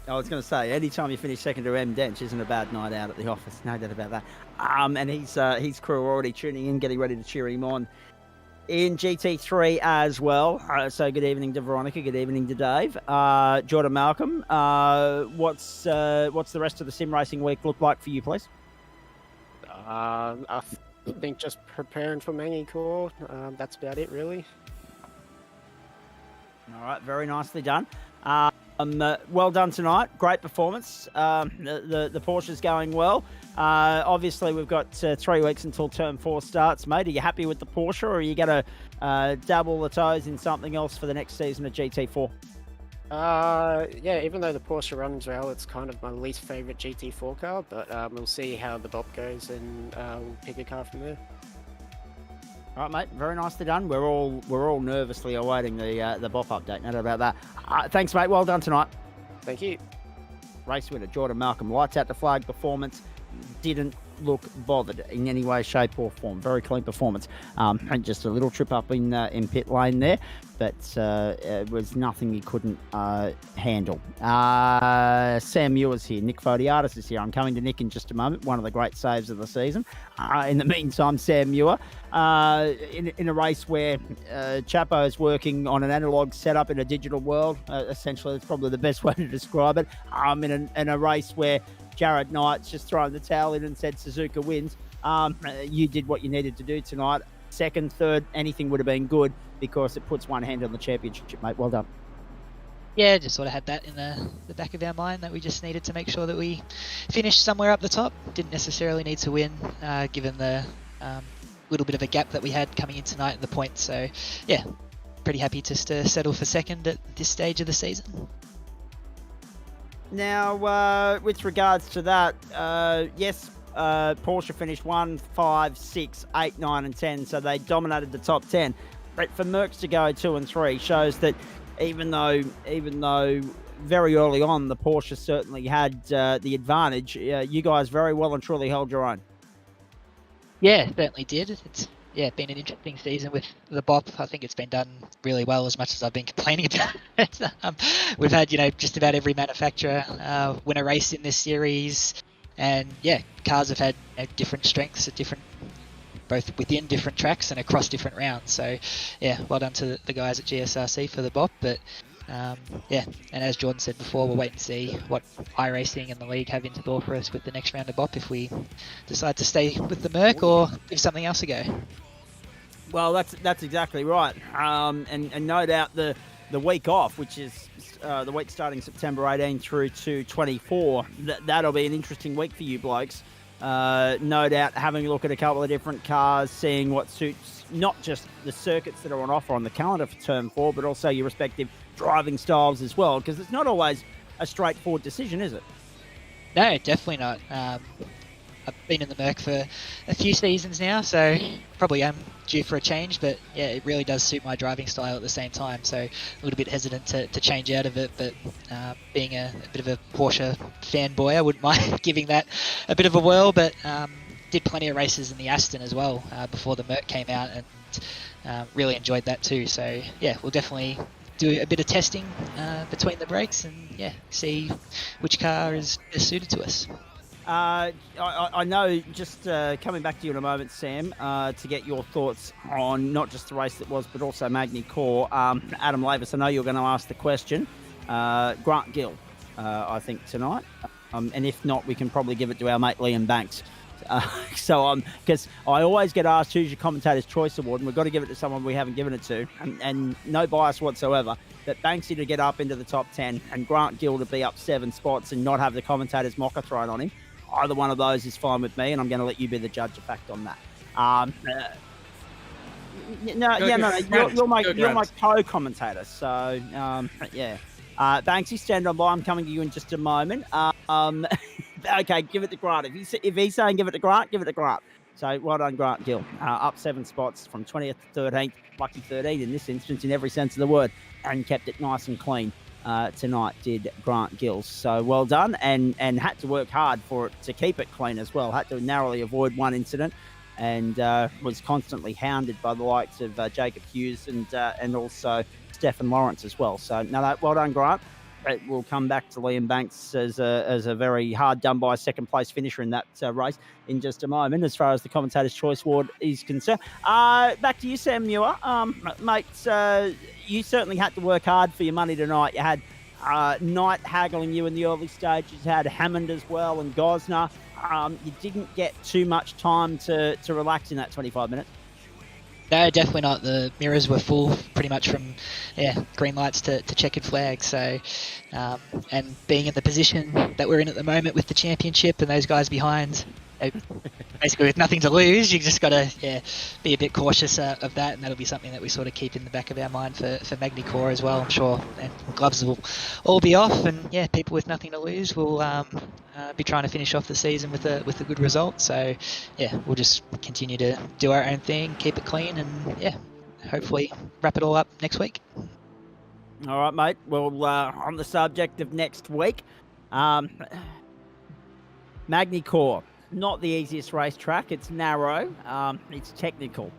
I was going to say, anytime you finish second to M Dench isn't a bad night out at the office, no doubt about that. And his crew are already tuning in, getting ready to cheer him on in GT3 as well. So good evening to Veronica, good evening to Dave. Jordan Malcolm, what's the rest of the sim racing week look like for you, please? I think just preparing for Magny-Cours. That's about it, really. All right, very nicely done. Well done tonight. Great performance. The Porsche's going well. Obviously, we've got 3 weeks until Term 4 starts, mate. Are you happy with the Porsche, or are you going to dabble the toes in something else for the next season of GT4? Even though the Porsche runs well, it's kind of my least favourite GT4 car, but we'll see how the BOP goes, and we'll pick a car from there. All right, mate. Very nicely done. We're all nervously awaiting the BOP update. No doubt about that. Thanks, mate. Well done tonight. Thank you. Race winner Jordan Malcolm. Lights out the flag performance. Didn't look bothered in any way, shape or form. Very clean performance. And just a little trip up in pit lane there, but it was nothing he couldn't handle. Sam Muir's here. Nick Fodiatis is here. I'm coming to Nick in just a moment. One of the great saves of the season. In the meantime, Sam Muir, in a race where Chapo is working on an analog setup in a digital world, essentially, it's probably the best way to describe it. In a race where Jared Knight's just thrown the towel in and said Suzuka wins. You did what you needed to do tonight. Second, third, anything would have been good because it puts one hand on the championship, mate. Well done. Yeah, just sort of had that in the back of our mind that we just needed to make sure that we finished somewhere up the top. Didn't necessarily need to win, given the little bit of a gap that we had coming in tonight in the points. So, yeah, pretty happy just to settle for second at this stage of the season. Now, with regards to that, yes, Porsche finished 1, 5, 6, 8, 9 and 10, so they dominated the top 10. But for Mercs to go 2 and 3 shows that even though very early on the Porsche certainly had the advantage, you guys very well and truly held your own. Yeah, certainly did. It's been an interesting season with the BOP. I think it's been done really well, as much as I've been complaining about it. We've had, just about every manufacturer win a race in this series, and cars have had different strengths at both within different tracks and across different rounds. So well done to the guys at GSRC for the BOP. But and as Jordan said before, we'll wait and see what iRacing and the league have in store for us with the next round of BOP, if we decide to stay with the Merc or give something else a go. Well, that's exactly right. And no doubt the week off, which is the week starting September 18 through to 24, that'll be an interesting week for you blokes. No doubt having a look at a couple of different cars, seeing what suits not just the circuits that are on offer on the calendar for Term 4, but also your respective driving styles as well, because it's not always a straightforward decision, is it? No, definitely not. I've been in the Merc for a few seasons now, so probably am due for a change, but it really does suit my driving style at the same time, so a little bit hesitant to change out of it, but being a bit of a Porsche fanboy, I wouldn't mind giving that a bit of a whirl, but did plenty of races in the Aston as well before the Merc came out, and really enjoyed that too, so we'll definitely do a bit of testing between the breaks and see which car is best suited to us. I know, just coming back to you in a moment, Sam, to get your thoughts on not just the race that was, but also Magny Core. Adam Lavis, I know you're going to ask the question. Grant Gill, I think, tonight. And if not, we can probably give it to our mate Liam Banks. Because I always get asked who's your commentator's choice award, and we've got to give it to someone we haven't given it to, and no bias whatsoever. But Banksy to get up into the top 10 and Grant Gill to be up 7 spots and not have the commentator's mocker thrown on him. Either one of those is fine with me, and I'm going to let you be the judge of fact on that. You're my co-commentator, so Banksy, stand on by. I'm coming to you in just a moment. Okay, give it to Grant. If he's saying give it to Grant, give it to Grant. So well done, Grant Gill. Up 7 spots from 20th to 13th, lucky 13 in this instance, in every sense of the word, and kept it nice and clean. Tonight did Grant Gill. So well done, and had to work hard for it to keep it clean as well. Had to narrowly avoid one incident, and was constantly hounded by the likes of Jacob Hughes and also Stefan Lawrence as well. So no, well done, Grant. We'll come back to Liam Banks as a very hard done by second place finisher in that race in just a moment, as far as the commentator's choice award is concerned. Back to you, Sam Muir. Mate, you certainly had to work hard for your money tonight. You had Knight haggling you in the early stages, you had Hammond as well and Gosner. You didn't get too much time to relax in that 25 minutes. No, definitely not. The mirrors were full pretty much from green lights to checkered flags. So, and being in the position that we're in at the moment with the championship and those guys behind, basically with nothing to lose, you just got to be a bit cautious of that, and that'll be something that we sort of keep in the back of our mind for Magny Core as well, I'm sure. And gloves will all be off, and people with nothing to lose will be trying to finish off the season with a good result. So we'll just continue to do our own thing, keep it clean, and hopefully wrap it all up next week. All right, mate. Well, on the subject of next week, Magny Core, not the easiest racetrack. It's narrow. It's technical.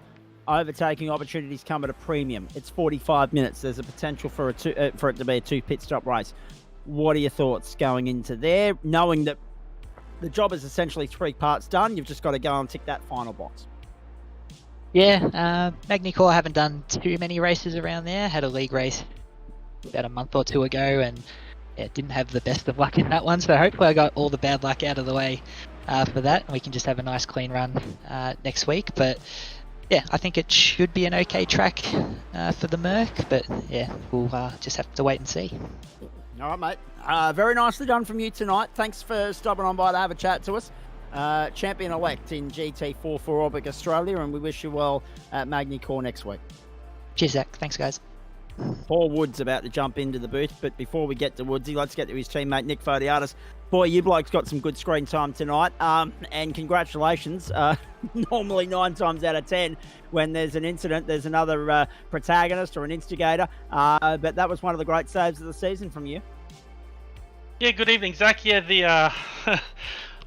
Overtaking opportunities come at a premium. It's 45 minutes. There's a potential for it to be a 2 pit stop race. What are your thoughts going into there, knowing that the job is essentially 3 parts done? You've just got to go and tick that final box. Magny Core, I haven't done too many races around there. Had a league race about a month or 2 ago, and didn't have the best of luck in that one. So hopefully I got all the bad luck out of the way for that, and we can just have a nice clean run next week. But I think it should be an okay track for the Merc, but we'll just have to wait and see. All right, mate. Very nicely done from you tonight. Thanks for stopping on by to have a chat to us. Champion-elect in GT4 for Orbic Australia, and we wish you well at Magny Core next week. Cheers, Zach. Thanks, guys. Paul Wood's about to jump into the booth, but before we get to Woodsy, let's get to his teammate Nick Fodiatis Boy, you blokes got some good screen time tonight, and congratulations. Normally 9 times out of 10, when there's an incident, there's another protagonist or an instigator, but that was one of the great saves of the season from you. Yeah, good evening, Zach. Yeah, the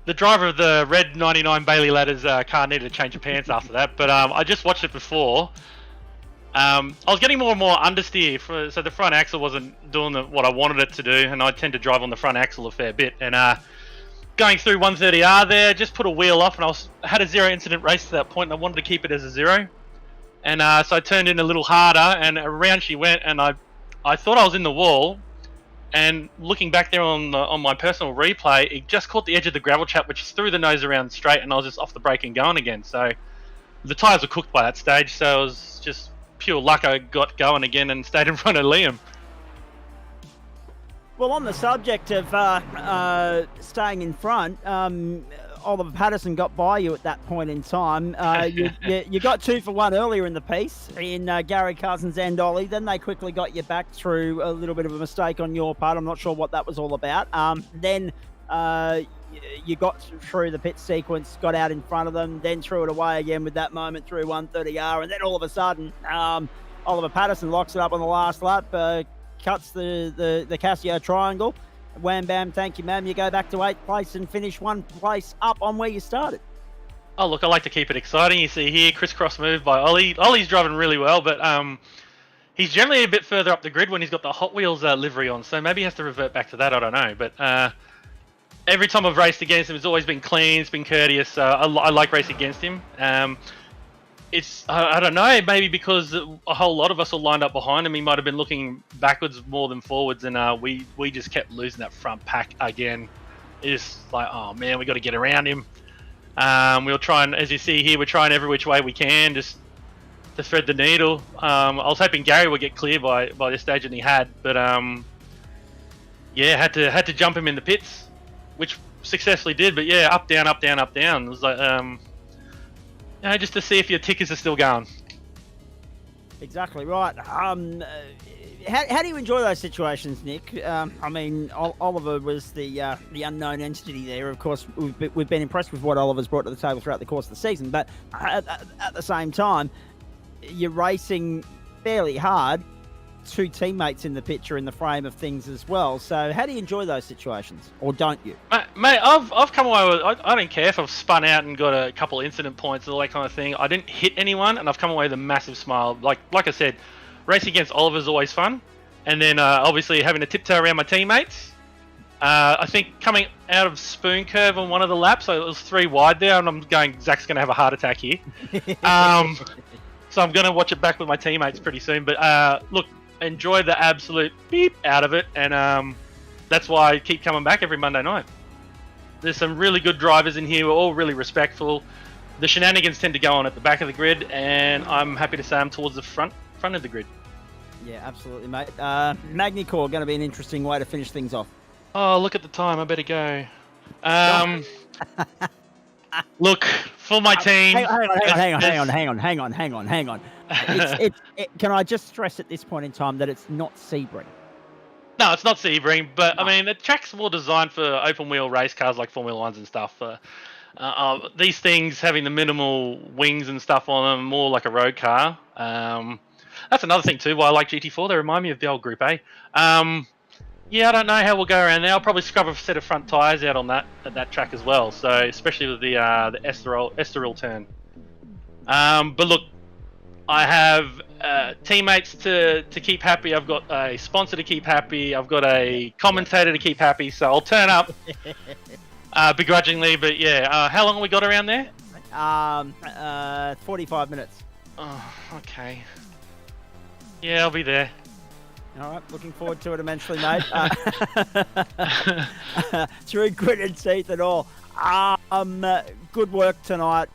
the driver of the Rd-9 Bailey Ladders car needed to change of pants after that, but I just watched it before. I was getting more and more understeer, so the front axle wasn't doing what I wanted it to do, and I tend to drive on the front axle a fair bit. And going through 130R there, just put a wheel off, and I had a 0 incident race to that point, and I wanted to keep it as a 0. And so I turned in a little harder, and around she went, and I thought I was in the wall. And looking back there on my personal replay, it just caught the edge of the gravel trap, which threw the nose around straight, and I was just off the brake and going again. So the tyres were cooked by that stage, so it was just pure luck I got going again and stayed in front of Liam. Well, on the subject of staying in front, Oliver Patterson got by you at that point in time. You got 2 for 1 earlier in the piece in Gary Cousins and Ollie. Then they quickly got you back through a little bit of a mistake on your part. I'm not sure what that was all about. Then you got through the pit sequence, got out in front of them, then threw it away again with that moment through 130R. And then all of a sudden, Oliver Patterson locks it up on the last lap, cuts the Casio triangle. Wham bam, thank you, ma'am. You go back to 8th place and finish 1 place up on where you started. Oh, look, I like to keep it exciting. You see here, crisscross move by Ollie. Ollie's driving really well, but he's generally a bit further up the grid when he's got the Hot Wheels livery on, so maybe he has to revert back to that, I don't know. But every time I've raced against him, it's always been clean, it's been courteous. I like racing against him. It's, I don't know, maybe because a whole lot of us are lined up behind him, he might have been looking backwards more than forwards, and we just kept losing that front pack again. It's like, oh man, we got to get around him. We'll try and, as you see here, we're trying every which way we can just to thread the needle. I was hoping Gary would get clear by this stage, and he had, but yeah, had to jump him in the pits, which successfully did. But yeah, up, down, up, down, up, down. It was like, you know, just to see if your tickers are still going. Exactly right. How do you enjoy those situations, Nick? I mean, Oliver was the unknown entity there. Of course, we've been impressed with what Oliver's brought to the table throughout the course of the season, but at the same time, you're racing fairly hard. 2 teammates in the picture in the frame of things as well. So how do you enjoy those situations, or don't you? Mate, I've come away with, I don't care if I've spun out and got a couple incident points and all that kind of thing. I didn't hit anyone, and I've come away with a massive smile. Like I said, racing against Oliver is always fun, and then obviously having to tiptoe around my teammates. I think coming out of Spoon Curve on one of the laps, so it was 3 wide there, and I'm going, Zach's going to have a heart attack here. So I'm going to watch it back with my teammates pretty soon. But look, enjoy the absolute beep out of it, and that's why I keep coming back every Monday night. There's some really good drivers in here. We're all really respectful. The shenanigans tend to go on at the back of the grid, and I'm happy to say I'm towards the front of the grid. Yeah, absolutely, mate. Magny-Core going to be an interesting way to finish things off. Oh, look at the time. I better go. Look, for my team... Hang on. Can I just stress at this point in time that it's not Sebring? No, it's not Sebring, but I mean, the track's more designed for open wheel race cars like Formula 1s and stuff. These things having the minimal wings and stuff on them, more like a road car. That's another thing too, why I like GT4. They remind me of the old Group A. Yeah, I don't know how we'll go around there. I'll probably scrub a set of front tyres out on that track as well. So especially with the Estoril turn. But look, I have teammates to keep happy. I've got a sponsor to keep happy. I've got a commentator to keep happy. So I'll turn up begrudgingly. But yeah, how long have we got around there? 45 minutes. Oh, okay. Yeah, I'll be there. All right, looking forward to it immensely, mate. Through grit and teeth and all. Good work tonight.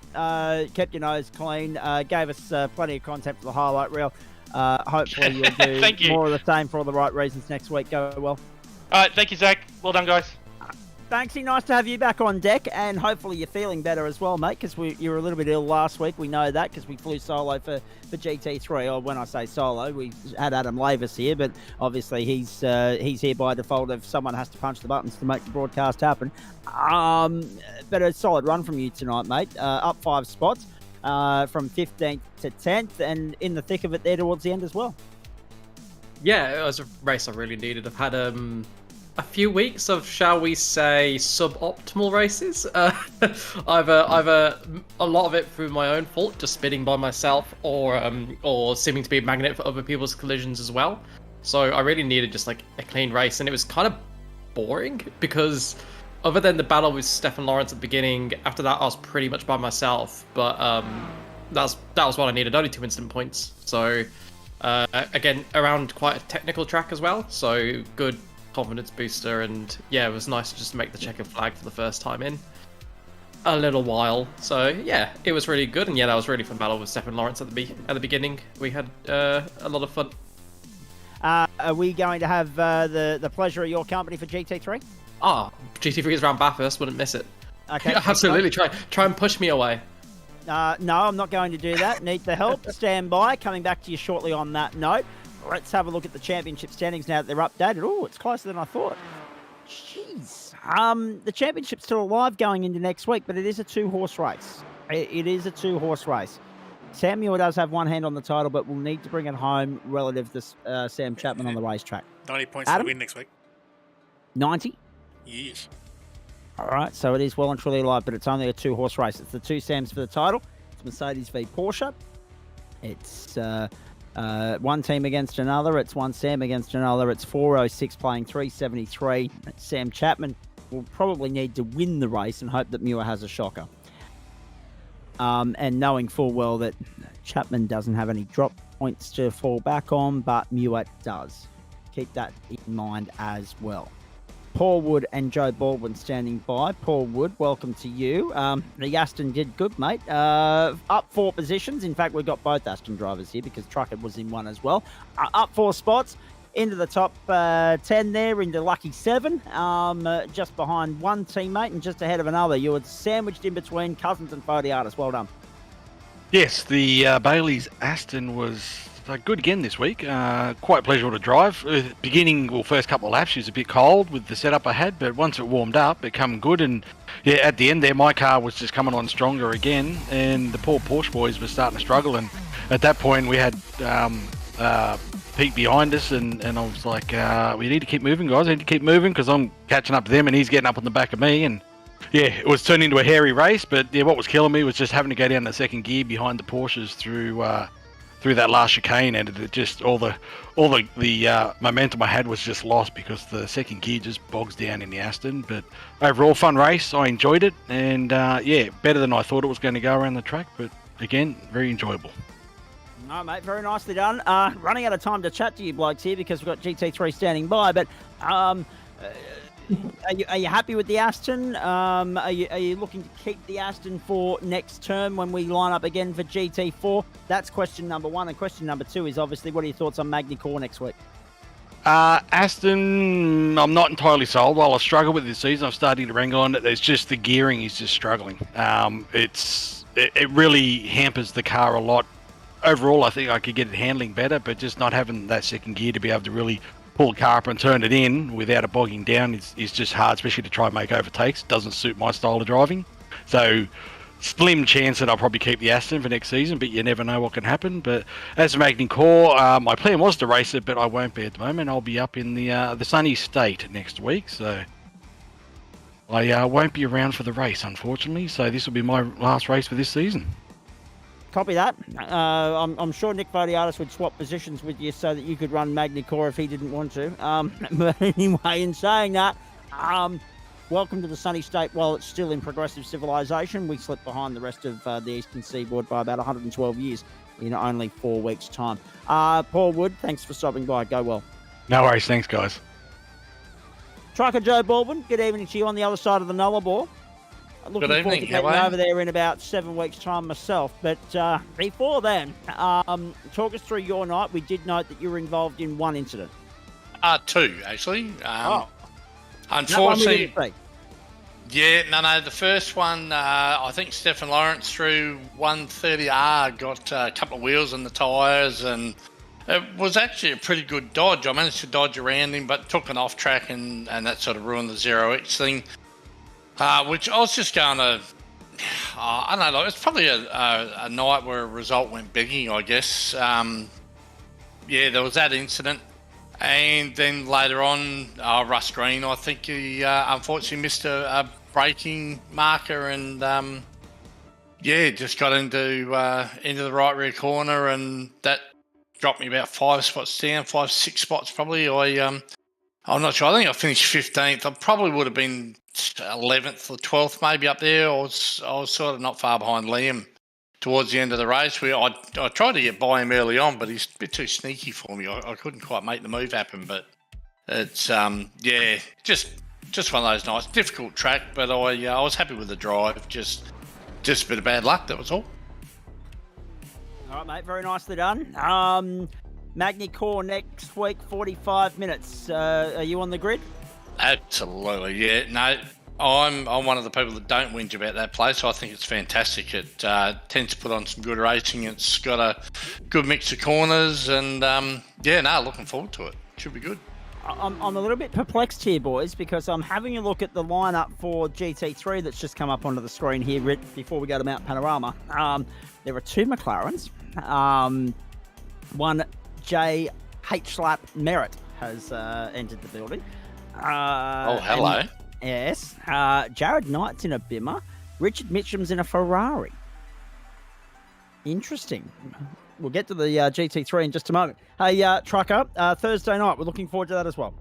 Kept your nose clean. Gave us plenty of content for the highlight reel. Hopefully you'll do Thank you. more of the same for all the right reasons next week. Go well. All right, thank you, Zach. Well done, guys. Banksy, nice to have you back on deck, and hopefully you're feeling better as well, mate, because you were a little bit ill last week. We know that because we flew solo for GT3, or when I say solo, we had Adam Lavis here, but obviously he's here by default if someone has to punch the buttons to make the broadcast happen. But a solid run from you tonight, mate. Up 5 spots from 15th to 10th, and in the thick of it there towards the end as well. Yeah, it was a race I really needed. I've had a few weeks of, shall we say, suboptimal races. Either a lot of it through my own fault, just spinning by myself, or seeming to be a magnet for other people's collisions as well. So I really needed just like a clean race, and it was kind of boring because other than the battle with Stefan Lawrence at the beginning, after that I was pretty much by myself. But that was what I needed, only 2 instant points. So again, around quite a technical track as well, so good confidence booster, and yeah, it was nice to just make the checkered flag for the first time in a little while. So yeah, it was really good, and yeah, that was really fun battle with Stefan Lawrence at the beginning. We had a lot of fun. Are we going to have the pleasure of your company for GT3? GT3 is around Bathurst, wouldn't miss it. Okay, absolutely. Try and push me away. No, I'm not going to do that. Need the help. Stand by. Coming back to you shortly on that note. Let's have a look at the championship standings now that they're updated. Oh, it's closer than I thought. Jeez. The championship's still alive going into next week, but it is a 2-horse race. It is a 2-horse race. Sam Muir does have one hand on the title, but will need to bring it home relative to Sam Chapman on the racetrack. 90 points for the win next week. 90? Yes. All right, so it is well and truly alive, but it's only a 2-horse race. It's the 2 Sams for the title. It's Mercedes v Porsche. It's one team against another. It's one Sam against another. It's 406 playing 373. Sam Chapman will probably need to win the race and hope that Muir has a shocker. And knowing full well that Chapman doesn't have any drop points to fall back on, but Muir does. Keep that in mind as well. Paul Wood and Joe Baldwin standing by. Paul Wood, welcome to you. The Aston did good, mate. Up 4 positions. In fact, we've got both Aston drivers here because Truckett was in one as well. Up 4 spots into the top 10 there, into lucky 7. Just behind one teammate and just ahead of another. You were sandwiched in between Cousins and Fodiatis. Well done. Yes, the Bailey's Aston was good again this week. Quite pleasurable to drive. First couple of laps, she was a bit cold with the setup I had, but once it warmed up, it come good. And yeah, at the end there, my car was just coming on stronger again, and the poor Porsche boys were starting to struggle. And at that point, we had Pete behind us, and I was like, we need to keep moving, guys. I need to keep moving because I'm catching up to them, and he's getting up on the back of me. And yeah, it was turning into a hairy race. But yeah, what was killing me was just having to go down the second gear behind the Porsches through that last chicane, and it just all the momentum I had was just lost because the second gear just bogs down in the Aston. But overall, fun race. I enjoyed it, and yeah, better than I thought it was going to go around the track. But again, very enjoyable. No, mate, very nicely done. Running out of time to chat to you blokes here because we've got GT3 standing by, but are you happy with the Aston? Are you looking to keep the Aston for next term when we line up again for GT4? That's question number 1. And question number 2 is obviously, what are your thoughts on Magny-Cours next week? Aston, I'm not entirely sold. While I struggle with this season, I'm starting to wrangle on it. It's just the gearing is just struggling. It really hampers the car a lot. Overall, I think I could get it handling better, but just not having that second gear to be able to really pull the car up and turn it in without it bogging down is just hard, especially to try and make overtakes. Doesn't suit my style of driving. So slim chance that I'll probably keep the Aston for next season, but you never know what can happen. But as for Magny-Cours, my plan was to race it, but I won't be at the moment. I'll be up in the sunny state next week, so I won't be around for the race, unfortunately. So this will be my last race for this season. Copy that. I'm sure Nick Fodiatis would swap positions with you so that you could run Magny-Cours if he didn't want to. But anyway, in saying that, welcome to the sunny state while it's still in progressive civilization. We slipped behind the rest of the eastern seaboard by about 112 years in only 4 weeks' time. Paul Wood, thanks for stopping by. Go well. No worries. Thanks, guys. Trucker Joe Baldwin, good evening to you on the other side of the Nullarbor. Looking Good forward evening. to getting over there in about 7 weeks' time myself. But before then, talk us through your night. We did note that you were involved in one incident. 2, actually. Unfortunately, Yeah, no. The first one, I think Stefan Lawrence through 130R got a couple of wheels in the tyres, and it was actually a pretty good dodge. I managed to dodge around him, but took an off track, and that sort of ruined the 0X thing. Which I was just going to, I don't know, it's probably a night where a result went begging, I guess. There was that incident. And then later on, Russ Green, I think he unfortunately missed a braking marker, and just got into the right rear corner, and that dropped me about 5 spots down, 6 spots probably. I'm not sure. I think I finished 15th. I probably would have been 11th or 12th, maybe up there. I was sort of not far behind Liam towards the end of the race. I tried to get by him early on, but he's a bit too sneaky for me. I couldn't quite make the move happen, but it's just one of those nights. Difficult track, but I was happy with the drive. Just a bit of bad luck, that was all. All right, mate. Very nicely done. Magny Core next week, 45 minutes. Are you on the grid? Absolutely, yeah. No, I'm one of the people that don't whinge about that place. I think it's fantastic. It tends to put on some good racing. It's got a good mix of corners, and looking forward to it. Should be good. I'm a little bit perplexed here, boys, because I'm having a look at the lineup for GT3 that's just come up onto the screen here before we go to Mount Panorama. There are 2 McLarens. One J. H-Slap Merritt has entered the building. Hello. Yes. Jared Knight's in a Bimmer. Richard Mitchum's in a Ferrari. Interesting. We'll get to the GT3 in just a moment. Hey, Trucker, Thursday night, we're looking forward to that as well.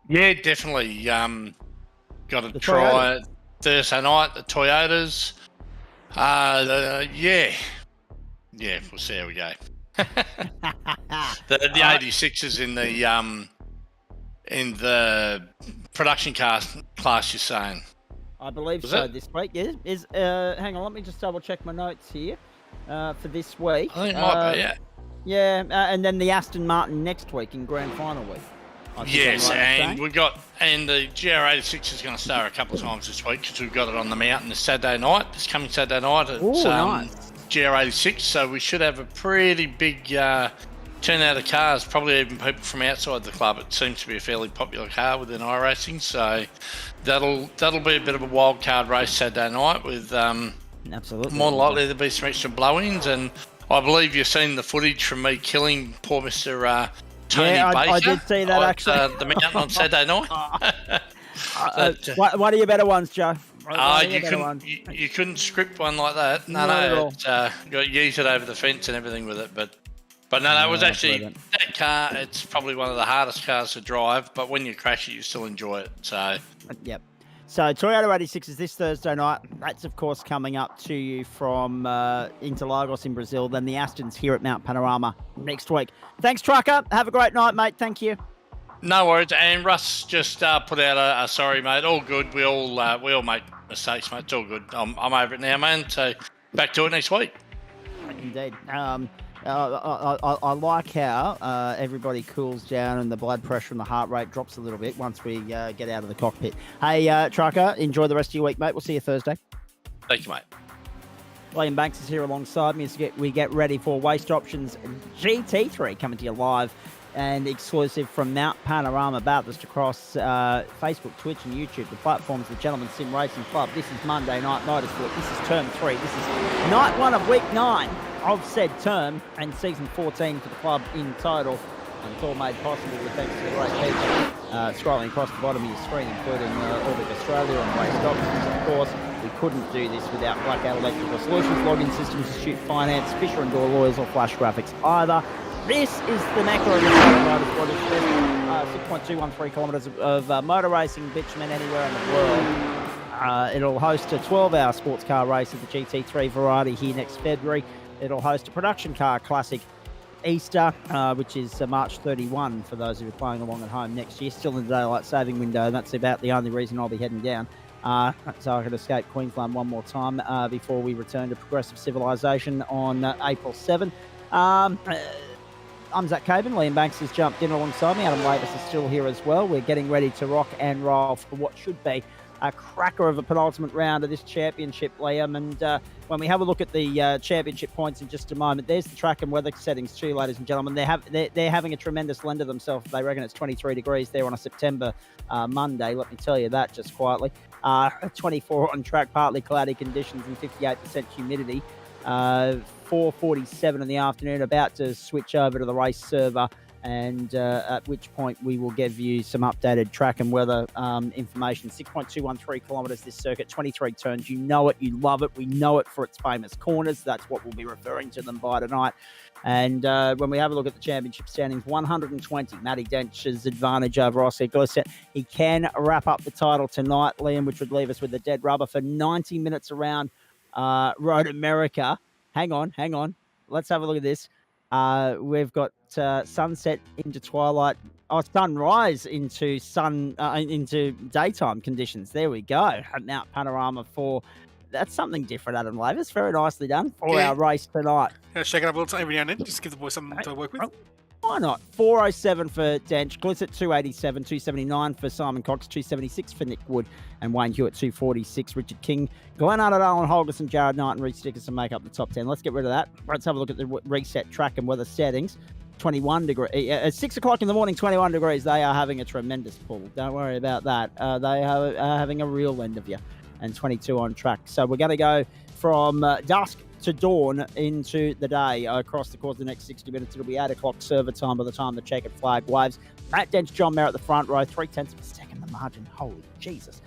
Yeah, definitely. Got to The try Thursday night, the Toyotas. We'll see how we go. The 86s in the production class, you're saying? I believe so this week. Hang on, let me just double check my notes here for this week. I think it might be, yeah. Yeah, and then the Aston Martin next week in Grand Final week. Yes, and the GR86 is going to start a couple of times this week because we've got it on the mountain this coming Saturday night. It's nice. GR86, so we should have a pretty big turnout of cars, probably even people from outside the club. It seems to be a fairly popular car within iRacing, so that'll be a bit of a wild card race Saturday night with absolutely more likely there'll be some extra blow-ins, and I believe you've seen the footage from me killing poor Mr. Tony Baker. I did see that actually. The mountain on Saturday night. What are your better ones, Joe? You couldn't script one like that. No, got yeeted over the fence and everything with it, but no, it was actually that car. It's probably one of the hardest cars to drive, but when you crash it, you still enjoy it. So, yep. So Toyota 86 is this Thursday night. That's of course coming up to you from Interlagos in Brazil. Then the Astons here at Mount Panorama next week. Thanks, Trucker. Have a great night, mate. Thank you. No worries. And Russ just put out a sorry, mate. All good. We all make mistakes, mate. It's all good. I'm over it now, man. So back to it next week. Indeed. I like how everybody cools down and the blood pressure and the heart rate drops a little bit once we get out of the cockpit. Hey, Trucker, enjoy the rest of your week, mate. We'll see you Thursday. Thank you, mate. Liam Banks is here alongside me as we get ready for Waste Options GT3 coming to you live and exclusive from Mount Panorama, Bathurst, across Facebook, Twitch and YouTube, the platforms of the Gentleman Sim Racing Club. This is Monday Night Motorsport. This is Term 3. This is Night 1 of Week 9 of said term and Season 14 for the club in total. And it's all made possible with thanks to the great people scrolling across the bottom of your screen, including Orbic Australia and Waste Options, of course. We couldn't do this without Blackout Electrical Solutions, Login Systems, Institute Finance, Fisher & Door Lawyers, or Flash Graphics either. This is the Mecca of the Motorsport. It's 6.213 kilometres of motor racing bitumen anywhere in the world. It'll host a 12-hour sports car race of the GT3 variety here next February. It'll host a production car classic Easter, which is March 31 for those who are playing along at home next year. Still in the daylight saving window, and that's about the only reason I'll be heading down. So I can escape Queensland one more time before we return to progressive civilization on April 7. I'm Zach Caven. Liam Banks has jumped in alongside me. Adam Davis is still here as well. We're getting ready to rock and roll for what should be a cracker of a penultimate round of this championship, Liam. And when we have a look at the championship points in just a moment, there's the track and weather settings too, ladies and gentlemen. They're having a tremendous lend of themselves. They reckon it's 23 degrees there on a September Monday. Let me tell you that just quietly. 24 on track, partly cloudy conditions and 58% humidity. 4:47 in the afternoon, about to switch over to the race server, and at which point we will give you some updated track and weather information. 6.213 kilometres this circuit, 23 turns. You know it, you love it. We know it for its famous corners. That's what we'll be referring to them by tonight. And when we have a look at the championship standings, 120, Matty Dench's advantage over Oscar Glissett. He can wrap up the title tonight, Liam, which would leave us with a dead rubber for 90 minutes around Road America. Hang on. Let's have a look at this. We've got sunset into twilight, sunrise into into daytime conditions. There we go. At Mount Panorama for that's something different, Adam Lavis. Very nicely done for our race tonight. Yeah, shake it up a little every now and then. Just give the boys something to work with. Why not? 407 for Dench, Glissett 287, 279 for Simon Cox, 276 for Nick Wood, and Wayne Hewitt 246. Richard King, Glenn Arnott, Alan Holgerson, Jared Knight, and Reece Dickerson make up the top 10. Let's get rid of that. Let's have a look at the reset track and weather settings. 21 degrees. At 6 o'clock in the morning, 21 degrees. They are having a tremendous pull. Don't worry about that. They are having a real end of you. And 22 on track. So we're going to go from dusk to dawn into the day across the course of the next 60 minutes. It'll be 8 o'clock server time by the time the checkered flag waves. Matt Dench, John Merritt the front row, 0.3 of a second the margin. Holy Jesus.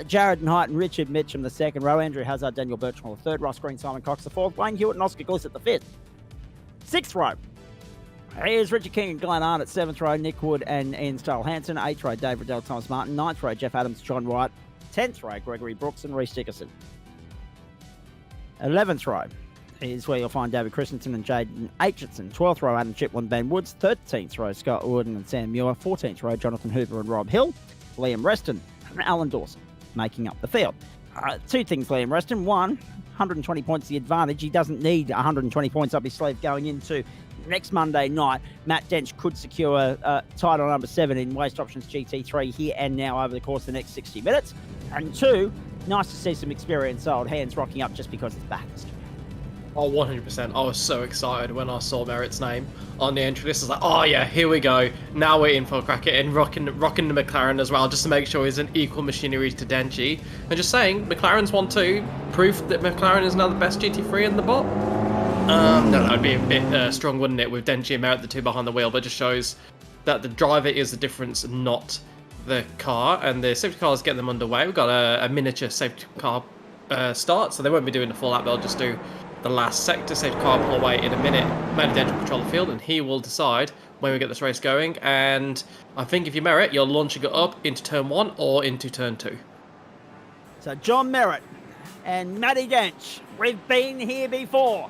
Jared Knight and Richard Mitchum the second row. Andrew Hazard, Daniel Birchmore the third. Ross Green, Simon Cox the fourth. Wayne Hewitt and Oscar Glissett the fifth. Sixth row. Here's Richard King and Glenn Arnott, 7th row, Nick Wood and Ian Starl Hansen. 8th row, Dave Riddell, Thomas Martin. 9th row, Jeff Adams, John Wright. 10th row, Gregory Brooks and Reece Dickerson. 11th row is where you'll find David Christensen and Jaden Aitchison. 12th row, Adam Chipland, Ben Woods. 13th row, Scott Woodden and Sam Muir. 14th row, Jonathan Hooper and Rob Hill. Liam Reston and Alan Dawson making up the field. Two things, Liam Reston. One, 120 points the advantage. He doesn't need 120 points up his sleeve going into next Monday night. Matt Dench could secure title number 7 in Waste Options GT3 here and now over the course of the next 60 minutes. And two, nice to see some experienced old hands rocking up just because it's Bathurst. Oh, 100%. I was so excited when I saw Merritt's name on the entry list. I was like, oh yeah, here we go. Now we're in for a crack at it, and rocking the McLaren as well, just to make sure he's an equal machinery to Denchy. And just saying, McLaren's 1-2, proof that McLaren is now the best GT3 in the bot. No, that would be a bit strong, wouldn't it, with Denchy and Merritt, the two behind the wheel, but it just shows that the driver is the difference, not the car, and the safety car is getting them underway. We've got a miniature safety car start, so they won't be doing the full lap, they'll just do the last sector. Safety car pull away in a minute. Matty Dench will control the field, and he will decide when we get this race going. And I think if you Merritt, you're launching it up into turn 1 or into turn 2. So John Merritt and Matty Dench, we've been here before,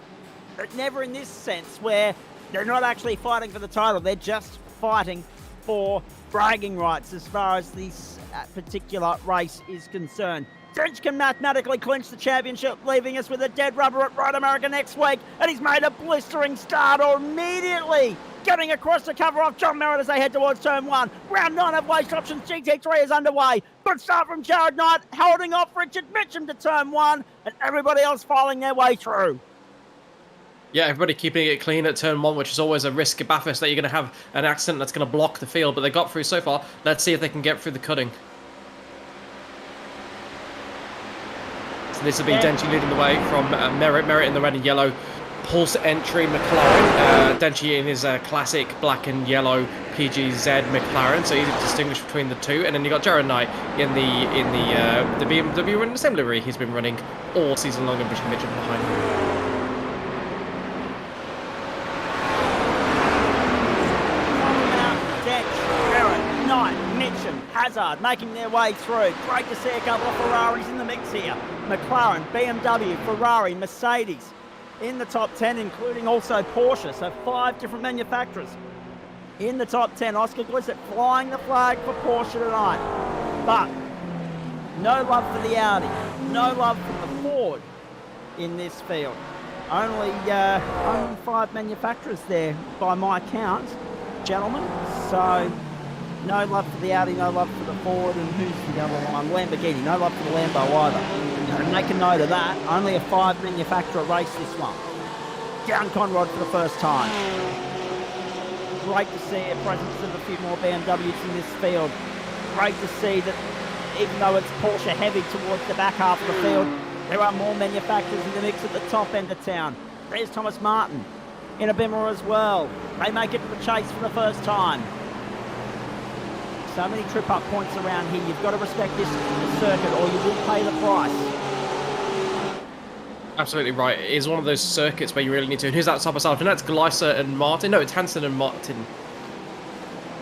but never in this sense where they're not actually fighting for the title. They're just fighting for bragging rights as far as this particular race is concerned. Dench can mathematically clinch the championship, leaving us with a dead rubber at Road America next week, and he's made a blistering start immediately, getting across to cover off John Merritt as they head towards turn 1. Round 9 of Waste Options GT3 is underway. Good start from Jared Knight, holding off Richard Mitchum to turn 1, and everybody else filing their way through. Yeah, everybody keeping it clean at turn 1, which is always a risk at Bathurst that you're going to have an accident that's going to block the field, but they got through so far. Let's see if they can get through the cutting. So this will be Denchy leading the way from Merritt in the red and yellow pulse entry McLaren. Denchy in his classic black and yellow PGZ McLaren, so easy to distinguish between the two. And then you got Jared Knight in the BMW running assembly livery he's been running all season long, and Richard Mitchum behind him. Hazard making their way through. Great to see a couple of Ferraris in the mix here. McLaren, BMW, Ferrari, Mercedes in the top 10, including also Porsche. So 5 different manufacturers in the top 10. Oscar Glissett flying the flag for Porsche tonight. But no love for the Audi. No love for the Ford in this field. Only 5 manufacturers there by my count, gentlemen. So No love for the Audi, no love for the Ford, and who's the other one? Lamborghini, no love for the Lambo either. And make a note of that. Only a 5 manufacturer race this one. Down Conrad for the first time. Great to see a presence of a few more BMWs in this field. Great to see that even though it's Porsche heavy towards the back half of the field, there are more manufacturers in the mix at the top end of town. There's Thomas Martin in a Bimmer as well. They make it to the chase for the first time. So many trip-up points around here. You've got to respect this circuit or you will pay the price. Absolutely right. It is one of those circuits where you really need to. And who's that side by side? And that's Gleiser and Martin. No, it's Hansen and Martin.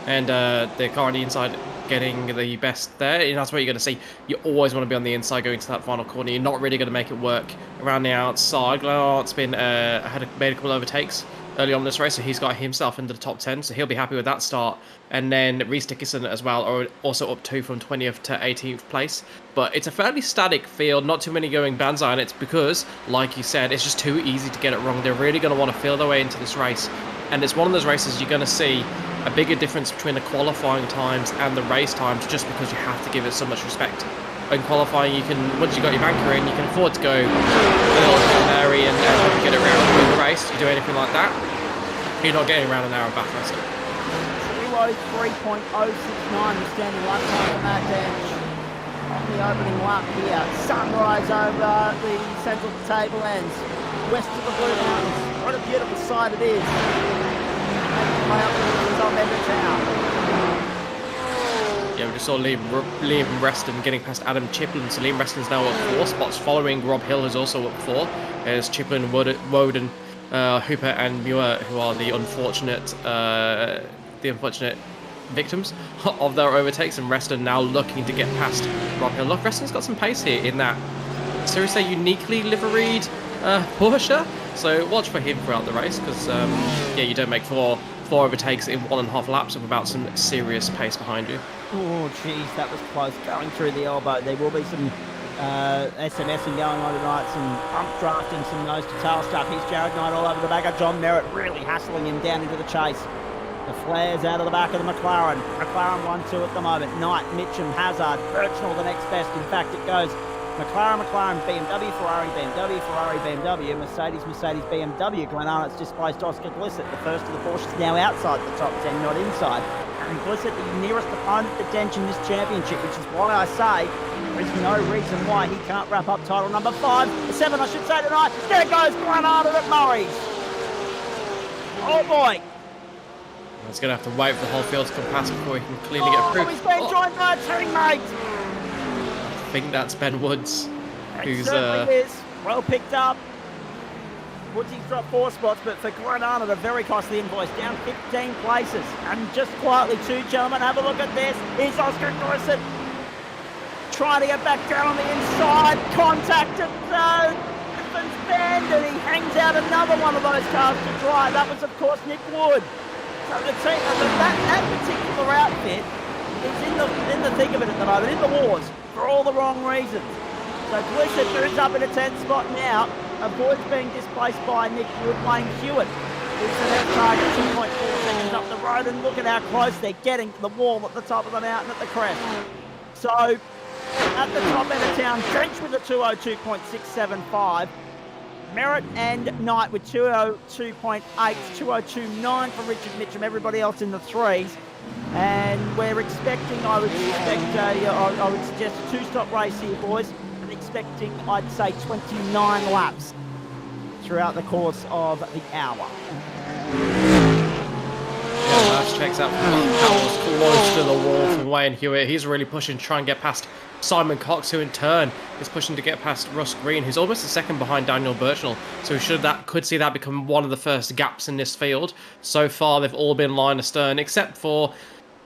And they're currently inside getting the best there. And that's what you're going to see. You always want to be on the inside going to that final corner. You're not really going to make it work around the outside. Glenart's been made a couple of overtakes early on in this race, so he's got himself into the top 10, so he'll be happy with that start. And then Reece Dickinson as well, are also up 2 from 20th to 18th place. But it's a fairly static field, not too many going banzai, and it's because, like you said, it's just too easy to get it wrong. They're really going to want to feel their way into this race. And it's one of those races you're going to see a bigger difference between the qualifying times and the race times, just because you have to give it so much respect. In qualifying, you can, once you've got your banker in, you can afford to go a little Hail Mary and get it around with the race. You do anything like that, you're not getting around an hour of Bathurst. 3:03.069, the standing lap time for Matt Dench on the opening lap here. Sunrise over the central table ends, west of the Blue Mountains. What a beautiful sight it is. Making way up to the top end of town. Yeah, we just saw Liam Reston getting past Adam Chiplin, so Liam Reston's now up 4 spots, following Rob Hill, who's also up 4. There's Chiplin, Woden, Hooper and Muir, who are the unfortunate victims of their overtakes, and Reston now looking to get past Rob Hill. Look, Reston's got some pace here in that seriously uniquely liveried Porsche, so watch for him throughout the race, because yeah, you don't make four overtakes in 1.5 laps of about some serious pace behind you. Oh, geez, that was close. Going through the elbow. There will be some SMSing going on tonight, some pump drafting, some nose-to-tail stuff. Here's Jared Knight all over the back of John Merritt, really hassling him down into the chase. The flares out of the back of the McLaren. McLaren 1-2 at the moment. Knight, Mitchum, Hazard, Birchnell the next best. In fact, it goes McLaren, BMW, Ferrari, BMW, Mercedes, BMW. Glenn Arnott's displaced Oscar Glissett. The first of the Porsches now outside the top 10, not inside. And Glissett, the nearest opponent to Dench in this championship, which is why I say there is no reason why he can't wrap up title number 7, I should say, tonight. There goes Glenn Arnott at Murray's. Oh boy. He's going to have to wait for the whole field to come past before he can clearly get through. He's being joined by a teammate. I think that's Ben Woods, It certainly is. Well picked up. Woodsy's dropped 4 spots, but for Glenn Arnott, a very costly invoice, down 15 places. And just quietly, 2 gentlemen, have a look at this. Here's Oscar Glissett trying to get back down on the inside. Contacted Griffin's bend, and he hangs out another one of those cars to dry. That was, of course, Nick Wood. So the team, that particular outfit is in the thick of it at the moment, in the wars, for all the wrong reasons. So Glissett moves up in a 10th spot now, avoids being displaced by Nick Wood. Wayne Hewitt is the next target, 2.4 seconds up the road, and look at how close they're getting to the wall at the top of the mountain at the crest. So at the top end of town, Dench with a 202.675. Merritt and Knight with 202.8, 202.9 for Richard Mitchum, everybody else in the 3s. And we're expecting, I would suggest a 2-stop race here, boys. I'm expecting, I'd say, 29 laps throughout the course of the hour. Yeah, Lash checks out Powell's close to the wall from Wayne Hewitt. He's really pushing to try and get past Simon Cox, who in turn is pushing to get past Russ Green, who's almost a second behind Daniel Birchnell. So could see that become one of the first gaps in this field. So far, they've all been line astern, except for,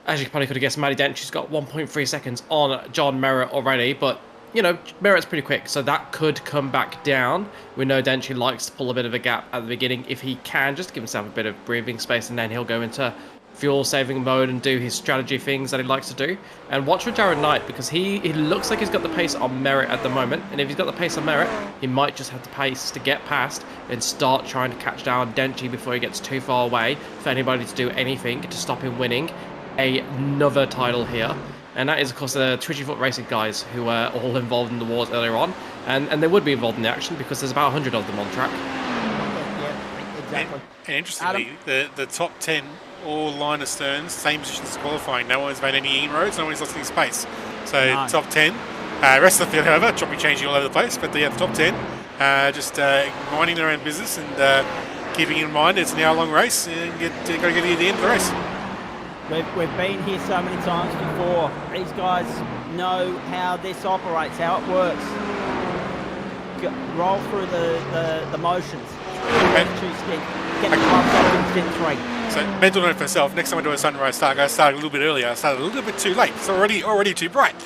as you probably could have guessed, Matty Dench, who's got 1.3 seconds on John Merritt already. But, you know, Merritt's pretty quick, so that could come back down. We know Dench likes to pull a bit of a gap at the beginning if he can, just to give himself a bit of breathing space, and then he'll go into fuel-saving mode and do his strategy things that he likes to do. And watch for Jared Knight, because he looks like he's got the pace on Merritt at the moment, and if he's got the pace on Merritt, he might just have the pace to get past and start trying to catch down Denchi before he gets too far away for anybody to do anything to stop him winning. another title here. And that is, of course, the Twitchy Foot Racing guys who were all involved in the wars earlier on. And they would be involved in the action because there's about 100 of them on track. Yeah, exactly. And interestingly, the top 10 all line asterns, same positions as qualifying. No one's made any inroads, no one's lost any space. So No. top 10. Rest of the field, however, chopping changing all over the place. But the top 10, just minding their own business and keeping in mind it's an hour-long race and got to get to the end of the race. We've been here so many times before. These guys know how this operates, how it works. Roll through the motions. Okay. Get the clubs off in stint 3. So mental note for myself, next time I do a sunrise start, I'm going to start a little bit earlier. I started a little bit too late. It's already too bright.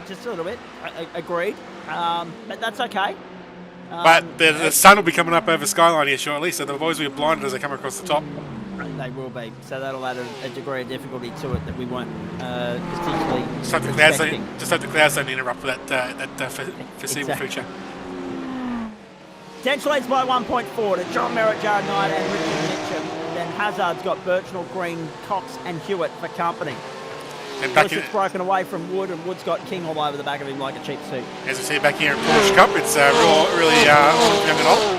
Just a little bit. Agreed. But that's okay. But the sun will be coming up over Skyline here shortly, so the boys will be blinded as they come across the top. They will be. So that'll add a degree of difficulty to it that we weren't particularly Just hope the clouds don't interrupt that foreseeable future. Dench leads by 1.4 to John Merritt, Rd-9 and Richard Mitchell. Then Hazard's got Birchnell, Green, Cox and Hewitt for company. And back It's broken away from Wood, and Wood's got King all over the back of him like a cheap suit. as we see back here in Porsche Cup, it's really young and old.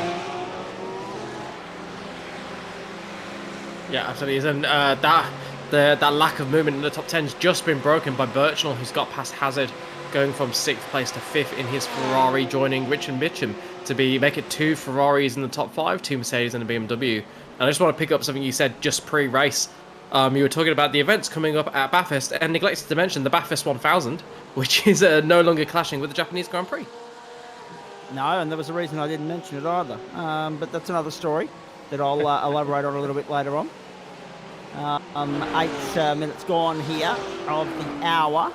Yeah, absolutely. And that lack of movement in the top 10's just been broken by Birchnell, who's got past Hazard, going from 6th place to 5th in his Ferrari, joining Richard Mitchum to make it 2 Ferraris in the top 5, 2 Mercedes and a BMW. And I just want to pick up something you said just pre-race. You were talking about the events coming up at Bathurst and neglected to mention the Bathurst 1000, which is no longer clashing with the Japanese Grand Prix. No, and there was a reason I didn't mention it either. But that's another story that I'll elaborate on a little bit later on. 8 minutes gone here of the hour.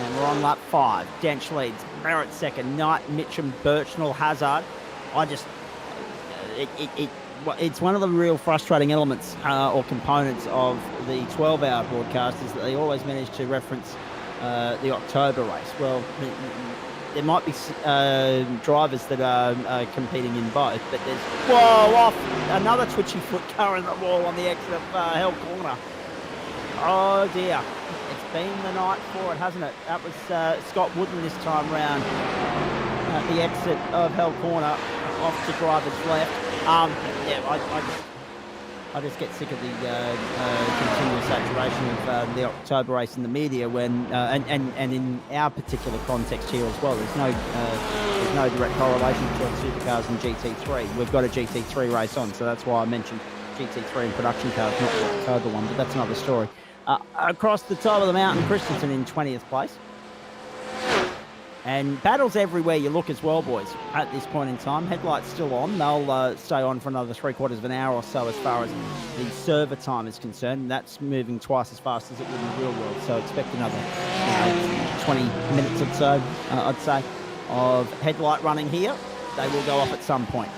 And we're on lap 5. Dench leads. Merritt second. Knight, Mitchum, Birchnell, Hazard. It's one of the real frustrating elements or components of the 12-hour broadcast is that they always manage to reference the October race. Well, there might be drivers that are competing in both, but there's off another twitchy foot car in the wall on the exit of Hell Corner. Oh dear, it's been the night for it, hasn't it? That was Scott Wooden this time round at the exit of Hell Corner, off to driver's left. I just get sick of the continuous saturation of the October race in the media when, and in our particular context here as well, there's no direct correlation between supercars and GT3. We've got a GT3 race on, so that's why I mentioned GT3 and production cars, not the October one, but that's another story. Across the top of the mountain, Christensen in 20th place. And battles everywhere you look as well, boys, at this point in time. Headlights still on. They'll stay on for another 3/4 of an hour or so as far as the server time is concerned. And that's moving twice as fast as it would in the real world. So expect another 20 minutes or so, I'd say, of headlight running here. They will go off at some point.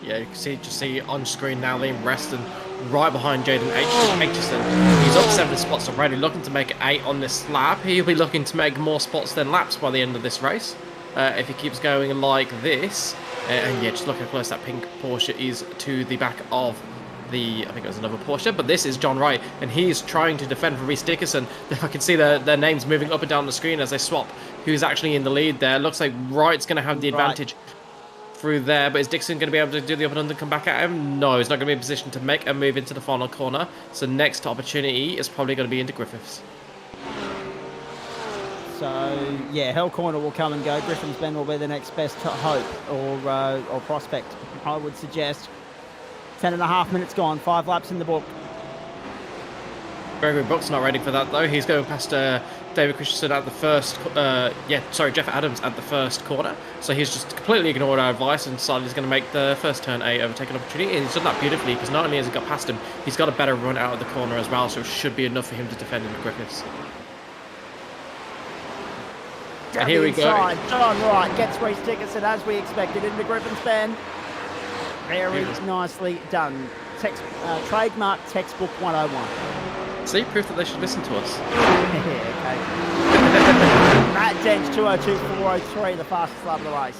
Yeah, you can see on screen now Liam Reston right behind Jaden Aitchison. He's up 7 spots already, looking to make 8 on this lap. He'll be looking to make more spots than laps by the end of this race if he keeps going like this. And yeah, just look how close that pink Porsche is to the back of I think it was another Porsche, but this is John Wright, and he's trying to defend for Reece Dickerson. I can see their names moving up and down the screen as they swap who's actually in the lead there. Looks like Wright's going to have the advantage through there, but is Dixon going to be able to do the up and under and come back at him? No, he's not going to be in position to make a move into the final corner. So next opportunity is probably going to be into Griffiths. So yeah, Hell Corner will come and go. Griffin's Bend will be the next best hope or prospect, I would suggest. 10.5 minutes gone, 5 laps in the book. Gregory Brooks not ready for that though. He's going past David Christensen at the first, Jeff Adams at the first corner. So he's just completely ignored our advice and decided he's going to make the first turn A overtaking opportunity. And he's done that beautifully because not only has he got past him, he's got a better run out of the corner as well. So it should be enough for him to defend into Griffiths. And here we go. John Wright gets Reece Dickerson as we expected into Griffin's Bend. Very nicely done. Trademark textbook 101. See, proof that they should listen to us. Okay. Matt Dench 202.403, the fastest lap of the race.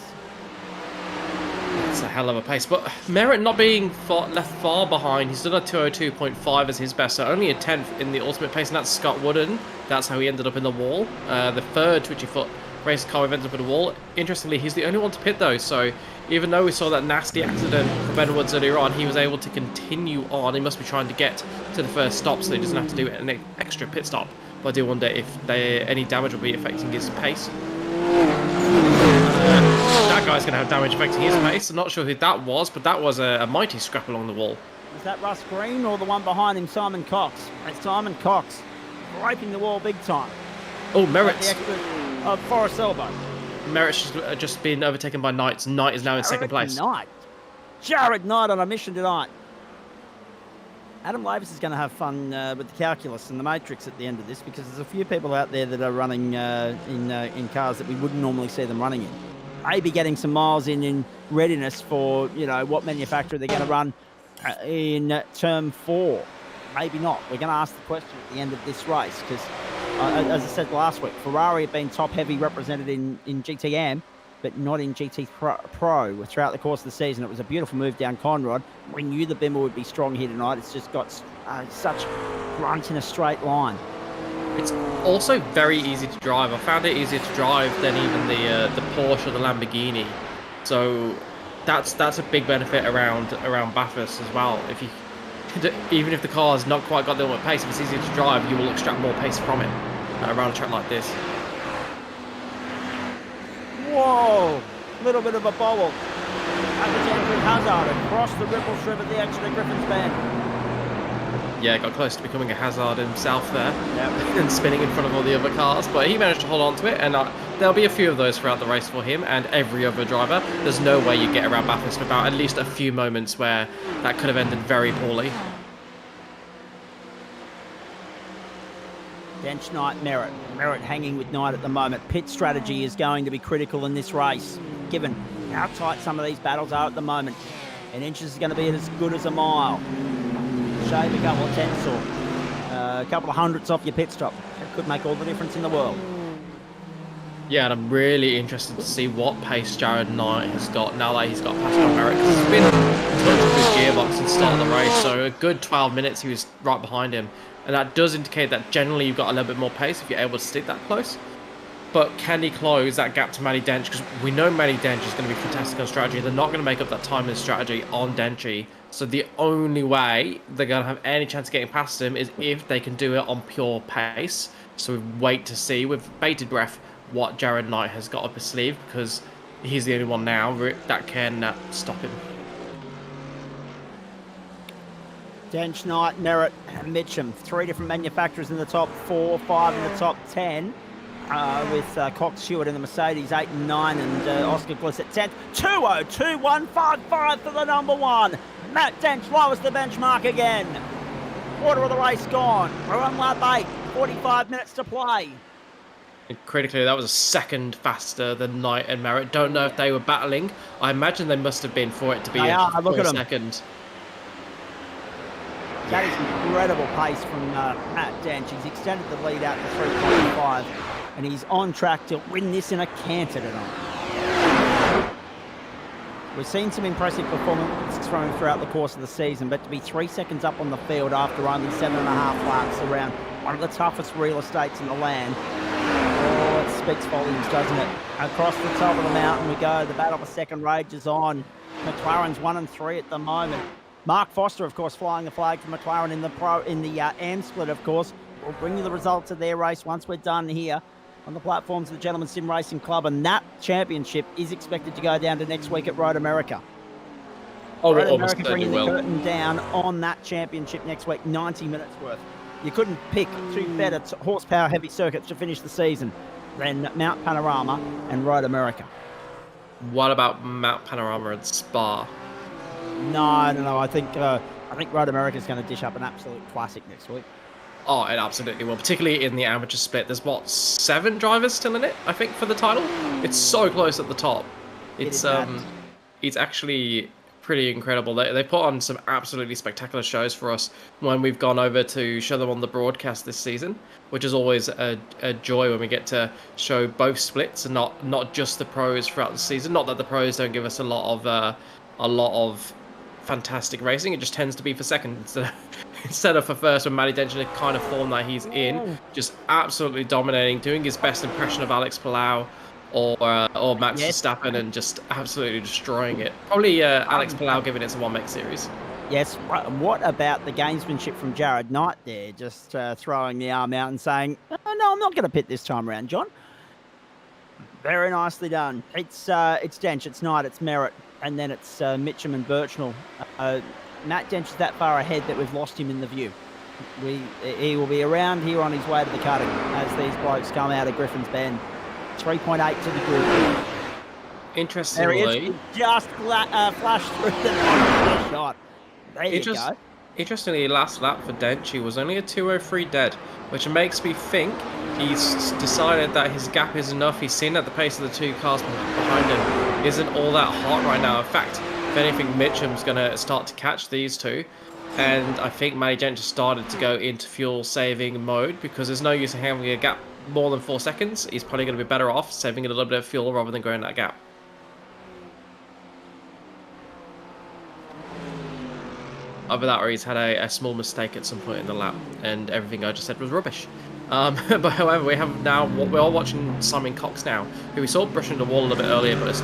That's a hell of a pace. But Merritt not being left far behind, he's done a 202.5 as his best, so only a 10th in the ultimate pace, and that's Scott Wooden. That's how he ended up in the wall. The third Twitchy Foot race car ended up in the wall. Interestingly, he's the only one to pit though, so even though we saw that nasty accident for Ben Woods earlier on, he was able to continue on. He must be trying to get to the first stop so he doesn't have to do an extra pit stop. But I do wonder if any damage will be affecting his pace. That guy's going to have damage affecting his pace. I'm not sure who that was, but that was a mighty scrap along the wall. Is that Russ Green or the one behind him, Simon Cox? It's Simon Cox, raping the wall big time. Oh, Merritt's. Forest Elbow. Merritt's just been overtaken by Knight. Knight is now in second place. Jared Knight on a mission tonight. Adam Lavis is going to have fun with the calculus and the matrix at the end of this, because there's a few people out there that are running in cars that we wouldn't normally see them running in. Maybe getting some miles in readiness for, what manufacturer they're going to run in term 4. Maybe not. We're going to ask the question at the end of this race, because as I said last week, Ferrari have been top-heavy represented in GTM, but not in GT Pro. Throughout the course of the season, it was a beautiful move down Conrad. We knew the Bimmer would be strong here tonight. It's just got such grunt in a straight line. It's also very easy to drive. I found it easier to drive than even the Porsche or the Lamborghini. So that's a big benefit around Bathurst as well. Even if the car's not quite got the ultimate pace, if it's easier to drive, you will extract more pace from it around a track like this. Whoa! Little bit of a bobble. Alexander Hazard across the ripple strip at the extra Griffin's Bend. Yeah, got close to becoming a hazard himself there. Yep. And spinning in front of all the other cars, but he managed to hold on to it, and there'll be a few of those throughout the race for him and every other driver. There's no way you get around Bathurst without at least a few moments where that could have ended very poorly. Dench, Knight, Merritt. Merritt hanging with Knight at the moment. Pit strategy is going to be critical in this race, given how tight some of these battles are at the moment. An inch is going to be as good as a mile. Shave a couple of tenths or a couple of hundredths off your pit stop. It could make all the difference in the world. Yeah, and I'm really interested to see what pace Jared Knight has got now that he's got past Merritt, because he's been touched with his gearbox since the start of the race, so a good 12 minutes he was right behind him. And that does indicate that generally you've got a little bit more pace if you're able to stick that close. But can he close that gap to Matty Dench? Because we know Matty Dench is going to be fantastic on strategy. They're not going to make up that time in strategy on Denchy. So the only way they're going to have any chance of getting past him is if they can do it on pure pace. So we wait to see with bated breath what Jared Knight has got up his sleeve, because he's the only one now that can stop him. Dench, Knight, Merritt, Mitchum. 3 different manufacturers in the top 4, 5 in the top 10. With Cox Stewart in the Mercedes 8 and 9, and Oscar Gliss at 10th. 2:02.155 for the number 1. Matt Dench lowers the benchmark again. Quarter of the race gone. We're on lap 8. 45 minutes to play. And critically, that was a second faster than Knight and Merritt. Don't know if they were battling. I imagine they must have been for it to be a second. That is incredible pace from Matt Dench. He's extended the lead out to 3.5, and he's on track to win this in a canter tonight. We've seen some impressive performances from him throughout the course of the season, but to be 3 seconds up on the field after only 7.5 laps around one of the toughest real estates in the land, it speaks volumes, doesn't it? Across the top of the mountain we go. The battle for second rages on. McLaren's 1 and 3 at the moment. Mark Foster, of course, flying the flag for McLaren in the AM split, of course. We'll bring you the results of their race once we're done here on the platforms of the Gentlemen's Sim Racing Club, and that championship is expected to go down to next week at Road America. Oh, Road America bringing the curtain down on that championship next week, 90 minutes worth. You couldn't pick 2 better horsepower-heavy circuits to finish the season than Mount Panorama and Road America. What about Mount Panorama and Spa? No. I think Road America is going to dish up an absolute classic next week. Oh, it absolutely will, particularly in the amateur split. There's, 7 drivers still in it, I think, for the title? It's so close at the top. It's actually pretty incredible. They put on some absolutely spectacular shows for us when we've gone over to show them on the broadcast this season, which is always a joy when we get to show both splits and not just the pros throughout the season. Not that the pros don't give us a lot of a lot of fantastic racing. It just tends to be for second instead of for first, when Matty Dench in the kind of form that he's in, just absolutely dominating, doing his best impression of Alex Palau or Max Verstappen, and just absolutely destroying it. Probably Alex Palau giving it to 1 series. Yes. What about the gamesmanship from Jared Knight there, just throwing the arm out and saying, "Oh, no, I'm not going to pit this time around, John." Very nicely done. It's Dench, it's Knight, it's Merritt, and then it's Mitchum and Birchnell. Matt Dench is that far ahead that we've lost him in the view. He will be around here on his way to the cutting as these blokes come out of Griffin's Bend. 3.8 to the group. Interestingly, just flashed through the shot. There you go. Interestingly, last lap for Dench, he was only a 2:03 dead, which makes me think he's decided that his gap is enough. He's seen that the pace of the 2 cars behind him isn't all that hot right now. In fact, if anything, Mitchum's going to start to catch these 2. And I think Matty Dench has started to go into fuel-saving mode, because there's no use in having a gap more than 4 seconds. He's probably going to be better off saving a little bit of fuel rather than growing that gap. Either that, or he's had a small mistake at some point in the lap, and everything I just said was rubbish. But however, we're all watching Simon Cox now, who we saw brushing the wall a little bit earlier, but there's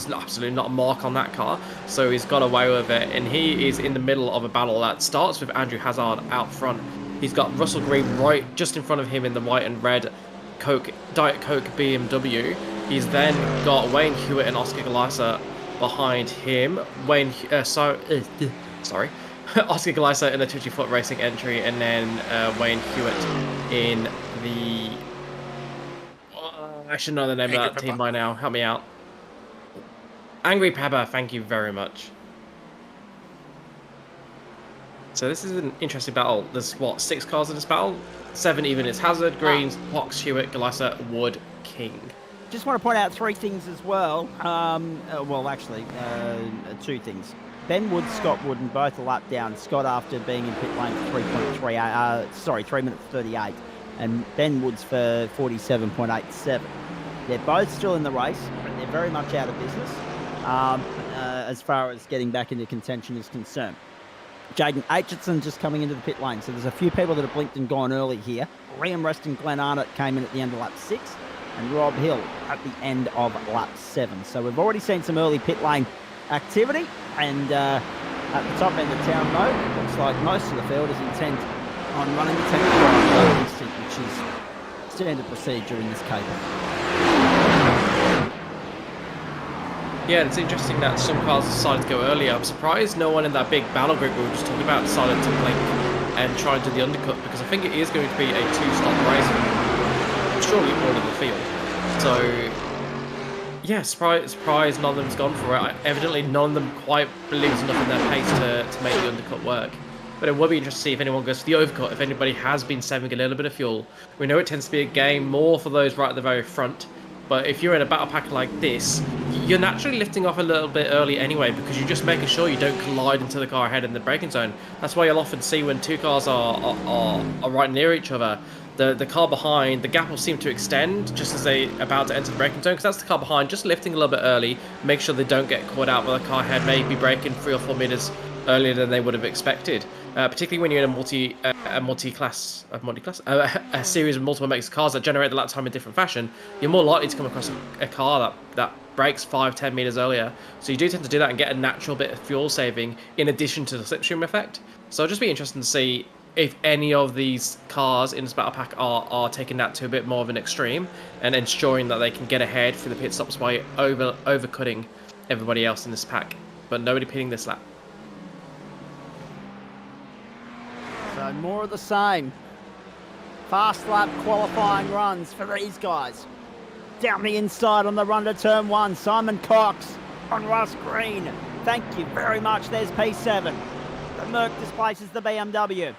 absolutely not a mark on that car, so he's got away with it, and he is in the middle of a battle that starts with Andrew Hazard out front. He's got Russell Green right just in front of him in the white and red Diet Coke BMW. He's then got Wayne Hewitt and Oscar Gleiser behind him. Oscar Gleiser in the 2G4 Racing entry, and then Wayne Hewitt in the... I should know the name of that team by now. Help me out. Angry Pepper, thank you very much. So this is an interesting battle. There's, 6 cars in this battle? 7 even. It's Hazard, Greens, Fox, Hewitt, Gleiser, Wood, King. Just want to point out 3 things as well. Well, actually, 2 things. Ben Wood, Scott Wooden, both a lap down. Scott after being in pit lane for 3 minutes 38. And Ben Woods for 47.87. They're both still in the race, but they're very much out of business as far as getting back into contention is concerned. Jaden Aitchison just coming into the pit lane. So there's a few people that have blinked and gone early here. Liam Reston, Glenn Arnott came in at the end of lap 6. And Rob Hill at the end of lap 7. So we've already seen some early pit lane activity, and at the top end of town mode, looks like most of the field is intent on running the technical instinct, which is standard procedure in this case. Yeah, it's interesting that some cars decided to go earlier. I'm surprised no one in that big battle group we were just talking about decided to blink and try and do the undercut, because I think it is going to be a 2-stop race, surely all in the field. So yeah, surprise none of them's gone for it. Evidently none of them quite believes enough in their pace to make the undercut work. But it will be interesting to see if anyone goes for the overcut, if anybody has been saving a little bit of fuel. We know it tends to be a game more for those right at the very front, but if you're in a battle pack like this, you're naturally lifting off a little bit early anyway, because you're just making sure you don't collide into the car ahead in the braking zone. That's why you'll often see when 2 cars are right near each other, the car behind, the gap will seem to extend just as they're about to enter the braking zone, because that's the car behind just lifting a little bit early, make sure they don't get caught out by the car ahead, maybe braking 3 or 4 meters earlier than they would have expected. Particularly when you're in a series of multiple makes of cars that generate the lap time in different fashion, you're more likely to come across a car that brakes 5-10 meters earlier. So you do tend to do that and get a natural bit of fuel saving in addition to the slipstream effect. So it'll just be interesting to see if any of these cars in this battle pack are taking that to a bit more of an extreme and ensuring that they can get ahead through the pit stops by overcutting everybody else in this pack. But nobody pitting this lap. So more of the same. Fast lap qualifying runs for these guys. Down the inside on the run to turn 1, Simon Cox on Russ Green. Thank you very much. There's P7. The Merc displaces the BMW.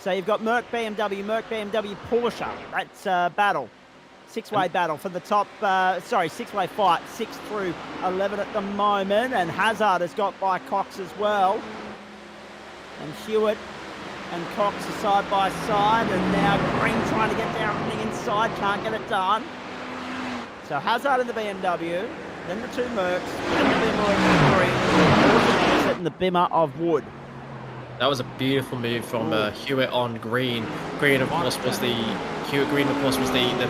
So you've got Merc BMW, Porsche. That's battle. 6-way battle for the top, 6-way fight. 6 through 11 at the moment. And Hazard has got by Cox as well. And Hewitt and Cox are side by side. And now Green trying to get down on the inside. Can't get it done. So Hazard in the BMW. Then the 2 Mercs. Then the Green. hitting the bimmer of wood. That was a beautiful move from Hewitt on Green. Green, of course, was the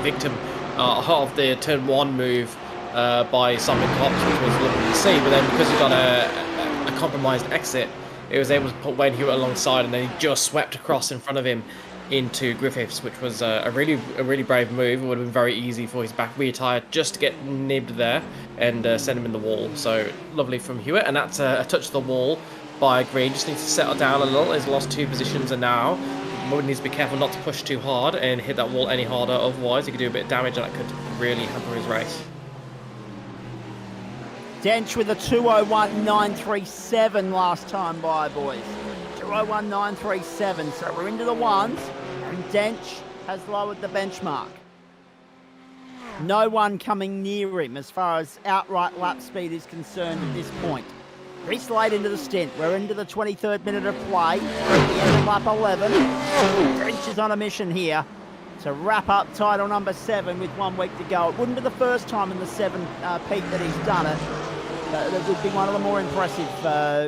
victim of the turn 1 move by Simon Cox, which was lovely to see. But then because he got a compromised exit, it was able to put Wayne Hewitt alongside, and then he just swept across in front of him into Griffiths, which was a really brave move. It would have been very easy for his back rear tyre just to get nibbed there and send him in the wall. So lovely from Hewitt, and that's a touch of the wall by Green. Just needs to settle down a little. He's lost 2 positions, and now needs to be careful not to push too hard and hit that wall any harder. Otherwise, he could do a bit of damage, and that could really hamper his race. Dench with a 201.937 last time by, boys. 201.937. So we're into the ones, and Dench has lowered the benchmark. No one coming near him as far as outright lap speed is concerned at this point. Reese late into the stint. We're into the 23rd minute of play. At the end of lap 11. Dench is on a mission here to wrap up title number 7 with 1 week to go. It wouldn't be the first time in the 7 peak that he's done it. It would be one of the more impressive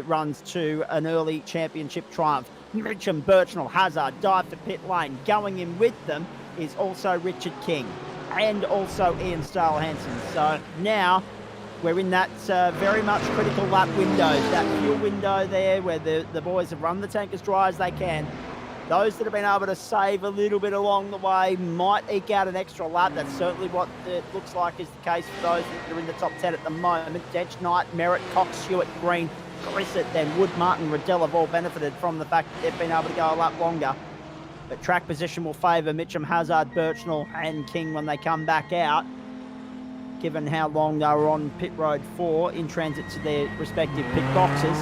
runs to an early championship triumph. Mitchum, Birchnell, Hazard dive for pit lane. Going in with them is also Richard King and also Ian Stahl-Hansen. So now we're in that very much critical lap window, that fuel window there where the boys have run the tank as dry as they can. Those that have been able to save a little bit along the way might eke out an extra lap. That's certainly what it looks like is the case for those that are in the top 10 at the moment. Dench, Knight, Merritt, Cox, Hewitt, Green, Grissett, then Wood, Martin, Riddell have all benefited from the fact that they've been able to go a lap longer. But track position will favour Mitchum, Hazard, Birchnell and King when they come back out, given how long they were on pit road for in transit to their respective pit boxes.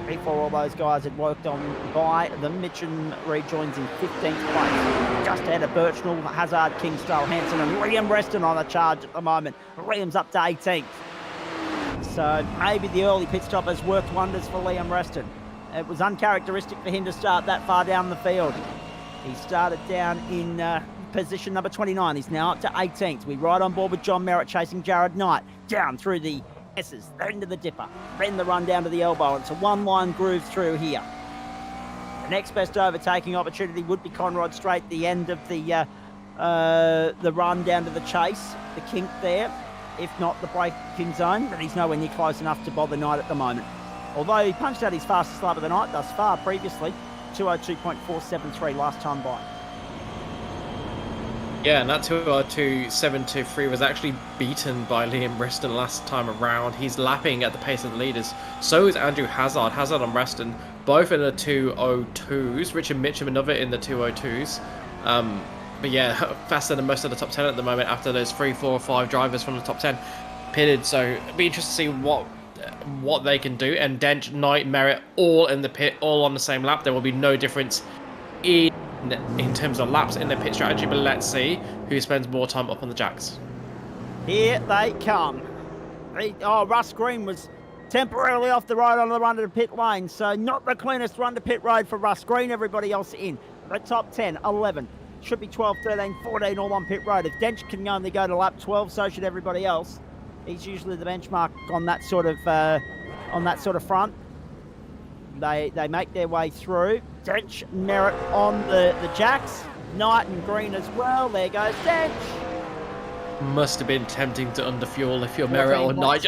Before all those guys had worked on by them, Mitchum rejoins in 15th place. Just ahead of Birchnell, Hazard, King, Stahl-Hansen and Liam Reston on the charge at the moment. Liam's up to 18th. So maybe the early pit stop has worked wonders for Liam Reston. It was uncharacteristic for him to start that far down the field. He started down in position number 29. He's now up to 18th. We ride on board with John Merritt chasing Jared Knight. Down through the S's, then to the dipper, then the run down to the elbow. It's a one-line groove through here. The next best overtaking opportunity would be Conrod Straight, the end of the run down to the chase, the kink there, if not the braking zone, but he's nowhere near close enough to bother Knight at the moment. Although he punched out his fastest lap of the night thus far previously, 202.473 last time by. Yeah, and that 202.723 was actually beaten by Liam Reston last time around. He's lapping at the pace of the leaders. So is Andrew Hazard. Hazard and Reston, both in the 202s. Richard Mitchum, another in the 202s. But yeah, faster than most of the top 10 at the moment after those 3, 4, 5 drivers from the top 10 pitted. So it'd be interesting to see what they can do. And Dench, Knight, Merritt, all in the pit, all on the same lap. There will be no difference in terms of laps in the pit strategy, but let's see who spends more time up on the jacks. Here they come. Russ Green was temporarily off the road on the run to the pit lane, so not the cleanest run to pit road for Russ Green. Everybody else in. The top 10, 11, should be 12, 13, 14 all on pit road. If Dench can only go to lap 12, so should everybody else. He's usually the benchmark on that sort of front. They make their way through. Dench, Merritt on the jacks. Knight and Green as well. There goes Dench. Must have been tempting to underfuel if you're Merritt or Knight.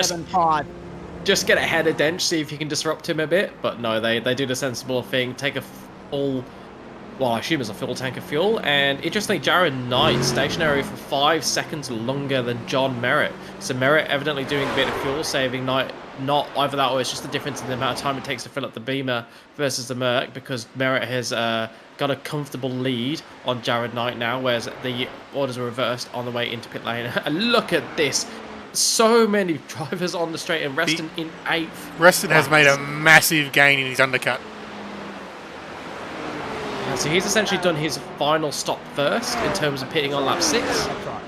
Just get ahead of Dench, see if you can disrupt him a bit. But no, they do the sensible thing. Take a full, well, I assume it's a full tank of fuel. And interestingly, Jared Knight stationary for 5 seconds longer than John Merritt. So Merritt evidently doing a bit of fuel saving. Knight not either that, or it's just the difference in the amount of time it takes to fill up the Beamer versus the Merc, because Merritt has got a comfortable lead on Jared Knight now, whereas the orders are reversed on the way into pit lane. And look at this. So many drivers on the straight, and Reston in 8th. Reston has made a massive gain in his undercut. Yeah, so he's essentially done his final stop first in terms of pitting on lap 6. That's right.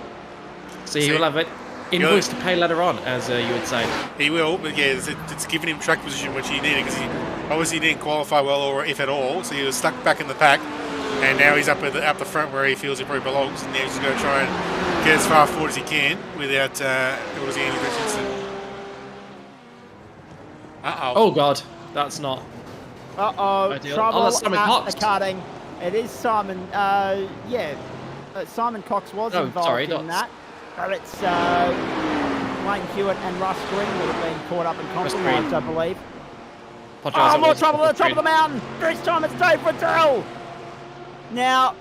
So he will have it invoice to pay later on, as you would say. He will, but yeah, it's given him track position which he needed, because he obviously didn't qualify well, or if at all, so he was stuck back in the pack, and now he's up the front where he feels he probably belongs, and now he's going to try and get as far forward as he can without causing any resistance. Oh god. That's not. Uh-oh, Ideal. trouble Oh, that's Simon at Cox. the cutting. It is Simon, Simon Cox was involved in that. But it's Wayne Hewitt and Russ Green would have been caught up and compromised, I believe. Oh, more trouble at the top of the mountain. This time it's Dave Riddell. Now,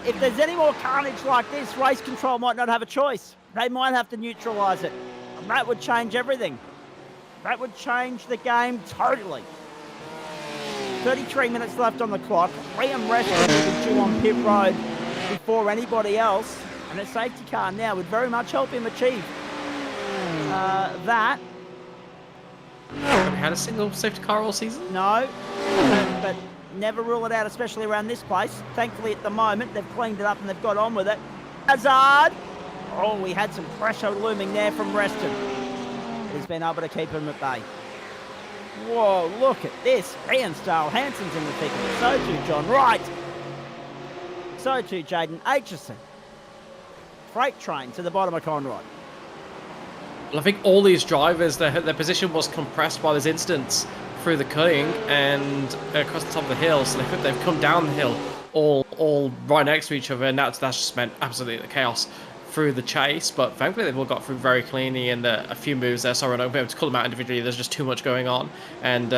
if there's any more carnage like this, race control might not have a choice. They might have to neutralise it. And that would change everything. That would change the game totally. 33 minutes left on the clock. Liam Reston will be due on pit road before anybody else. And a safety car now would very much help him achieve that. Have we had a single safety car all season? No, but never rule it out, especially around this place. Thankfully, at the moment, they've cleaned it up and they've got on with it. Hazard! Oh, we had some pressure looming there from Reston. He's been able to keep him at bay. Whoa, look at this. Ian Stahl Hansen's in the thick of it. So too John Wright. So too Jaden Aitchison. Freight train to the bottom of Conroy. Well, I think all these drivers, their position was compressed by this instance through the cutting and across the top of the hill. So they've come down the hill all right next to each other, and that's just meant absolutely chaos through the chase. But thankfully they've all got through very cleanly, and a few moves there. Sorry, I won't be able to call them out individually. There's just too much going on. And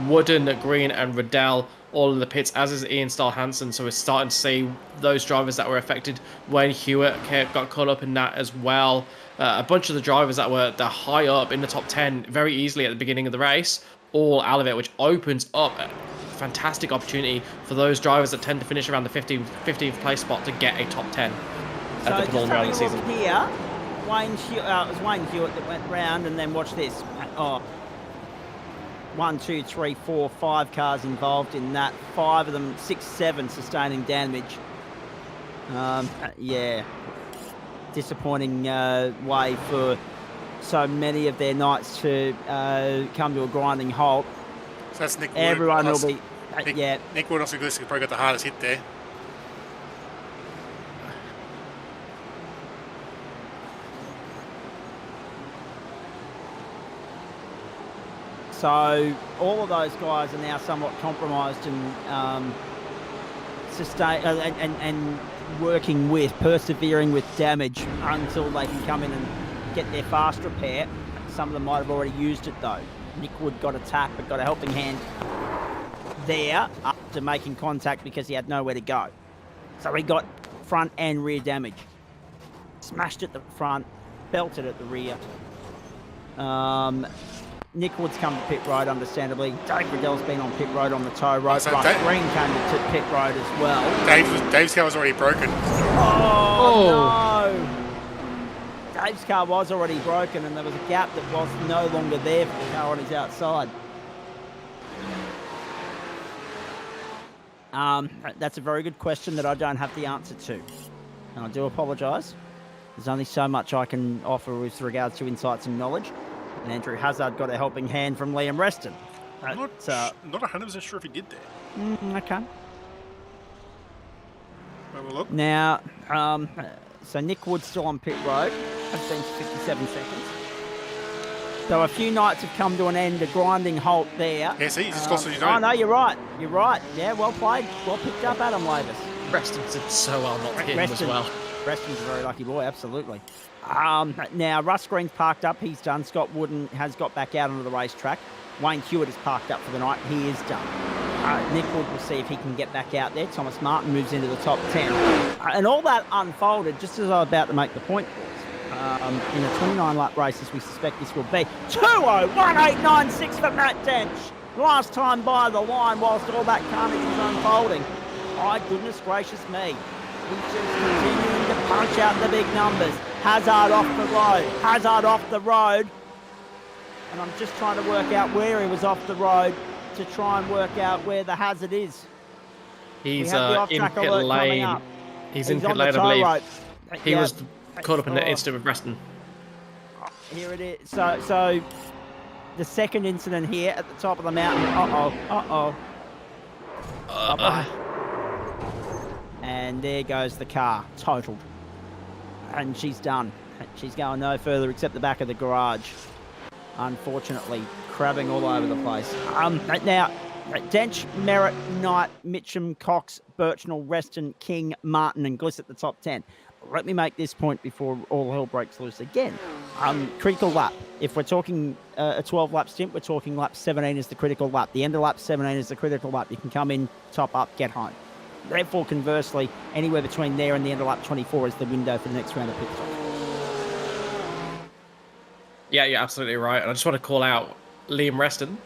Wooden, Green, and Riddell all in the pits, as is Ian Stahl Hansen. So we're starting to see those drivers that were affected when Hewitt got caught up in that as well. A bunch of the drivers that were high up in the top 10 very easily at the beginning of the race, all out of it, which opens up a fantastic opportunity for those drivers that tend to finish around the 15th place spot to get a top 10 at the Panorama round of the season. Here, it was Wayne Hewitt that went round, and then watch this. Oh, 1, 2, 3, 4, 5 cars involved in that. 5 of them, 6, 7 sustaining damage. Yeah. Disappointing way for so many of their nights to come to a grinding halt. So that's Nick Wood. Everyone will be... Nick Wood also probably got the hardest hit there. So all of those guys are now somewhat compromised and and working with, persevering with damage until they can come in and get their fast repair. Some of them might have already used it though. Nick Wood got a tap, but got a helping hand there after making contact because he had nowhere to go. So he got front and rear damage. Smashed at the front, belted at the rear. Nick Wood's come to pit road, understandably. Dave Riddell's been on pit road on the tow road. So Russ Green came to pit road as well. Dave's car was already broken. Oh, no! Dave's car was already broken, and there was a gap that was no longer there for the car on his outside. That's a very good question that I don't have the answer to. And I do apologise. There's only so much I can offer with regards to insights and knowledge. And Andrew Hazard got a helping hand from Liam Reston. I'm not 100% sure if he did there. Okay. Have a look. Now, so Nick Wood's still on pit road. I've been 57 seconds. So a few nights have come to an end, a grinding halt there. Yeah, see, he's just lost what he's Oh, no, you're right. You're right. Yeah, well played. Well picked up, Adam Lavis. Reston did so well not to hit him as well. Reston's a very lucky boy, absolutely. Now, Russ Green's parked up. He's done. Scott Wooden has got back out onto the racetrack. Wayne Hewitt is parked up for the night. He is done. Nick Wood will see if he can get back out there. Thomas Martin moves into the top 10. And all that unfolded just as I was about to make the point. In a 29-lap race, as we suspect this will be. 2:01.896 for Matt Dench. Last time by the line whilst all that carnage is unfolding. My goodness gracious me. He's just continuing to punch out the big numbers. Hazard off the road. Hazard off the road. And I'm just trying to work out where he was off the road to try and work out where the hazard is. He's in pit lane. He's in pit lane, I believe. He was caught up in the incident with Reston. Here it is. So the second incident here at the top of the mountain. And there goes the car, totaled. And she's done. She's going no further except the back of the garage. Unfortunately, crabbing all over the place. Now, Dench, Merritt, Knight, Mitchum, Cox, Birchnell, Reston, King, Martin, and Gliss at the top 10. Let me make this point before all hell breaks loose again. Critical lap. If we're talking a 12-lap stint, we're talking lap 17 is the critical lap. The end of lap 17 is the critical lap. You can come in, top up, get home. Therefore, conversely, anywhere between there and the end of lap 24 is the window for the next round of pit stops. Yeah, you're absolutely right. And I just want to call out Liam Reston,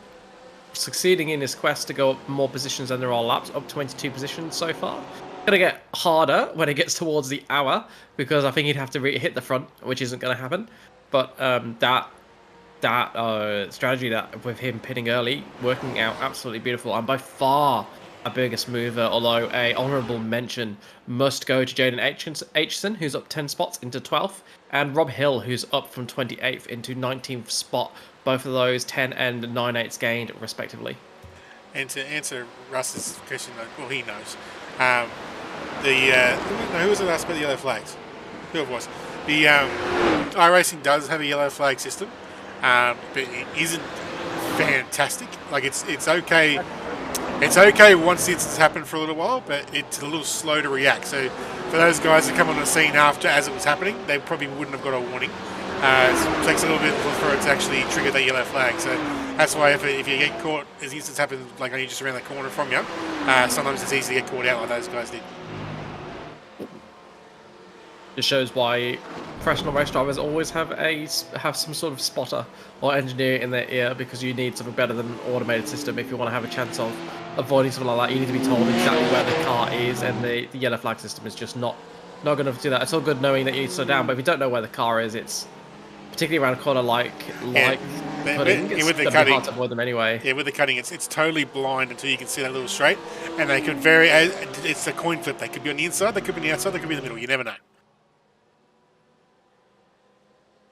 succeeding in his quest to go up more positions than there are laps, up 22 positions so far. Gonna get harder when it gets towards the hour, because I think he'd have to hit the front, which isn't going to happen. But that strategy that with him pitting early, working out absolutely beautiful, and by far our biggest mover, although a honourable mention must go to Jaden Aitchison, who's up 10 spots into 12th, and Rob Hill, who's up from 28th into 19th spot. Both of those 10 and 9/8 gained, respectively. And to answer Russ's question, well, he knows. Who was the last about the yellow flags? Who it was? The iRacing does have a yellow flag system, but it isn't fantastic. Like it's okay. It's okay once the incident's happened for a little while, but it's a little slow to react. So for those guys that come on the scene after as it was happening, they probably wouldn't have got a warning. It takes a little bit for it to actually trigger that yellow flag. So that's why if you get caught, as the instance happens, like only just around the corner from you, sometimes it's easy to get caught out like those guys did. It shows why professional race drivers always have some sort of spotter or engineer in their ear, because you need something better than an automated system if you want to have a chance of avoiding something like that. You need to be told exactly where the car is, and the yellow flag system is just not good enough to do that. It's all good knowing that you need to slow down, but if you don't know where the car is, it's particularly around a corner like cutting, it's going to be hard to avoid them anyway. Yeah, with the cutting, it's totally blind until you can see that little straight, and they could vary. It's a coin flip. They could be on the inside, they could be on the outside, they could be in the middle. You never know.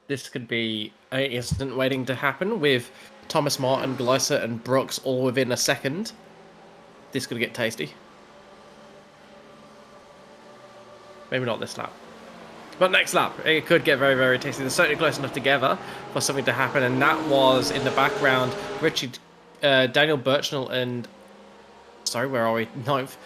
This could be an incident waiting to happen with Thomas Martin, Gleiser, and Brooks all within a second. This could get tasty. Maybe not this lap. But next lap, it could get very, very tasty. They're certainly close enough together for something to happen, and that was in the background. Daniel Birchnell and... Sorry, where are we? 9th.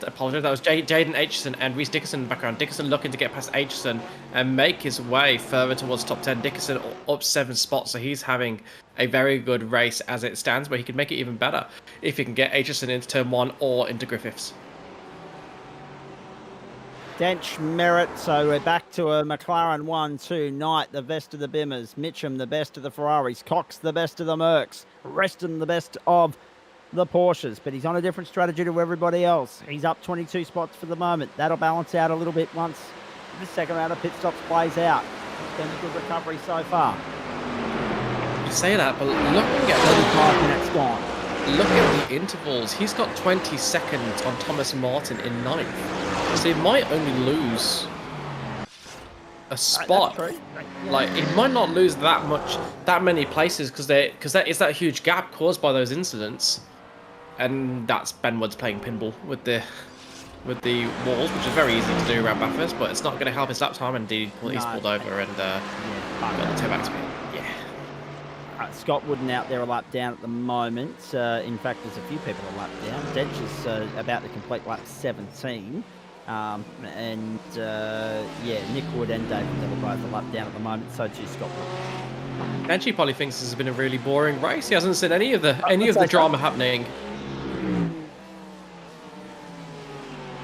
I apologize. That was Jaden Aitchison and Reese Dickerson in the background. Dickerson looking to get past Aitchison and make his way further towards top 10. Dickerson up 7 spots, so he's having a very good race as it stands, but he can make it even better if he can get Aitchison into turn 1 or into Griffiths. Dench, Merritt, so we're back to a McLaren 1-2. Knight, the best of the Bimmers. Mitchum, the best of the Ferraris. Cox, the best of the Mercs. Reston, the best of the Porsches, but he's on a different strategy to everybody else. He's up 22 spots for the moment. That'll balance out a little bit once the second round of pit stops plays out. It's been a good recovery so far. You say that, but looking at 35 minutes gone. Look at the intervals. He's got 20 seconds on Thomas Martin in 9th, so he might only lose a spot. Like, he might not lose that many places because that is that huge gap caused by those incidents. And that's Ben Woods playing pinball with the walls, which is very easy to do around Bathurst, but it's not going to help his lap time. Indeed, he's pulled over and got the toe back speed. Yeah. Scott Wooden out there a lap down at the moment. In fact, there's a few people a lap down. Dench is about to complete lap 17. Nick Wood and David Little both a lap down at the moment. So too Scott Wood. And she probably thinks this has been a really boring race. He hasn't seen any of the drama happening.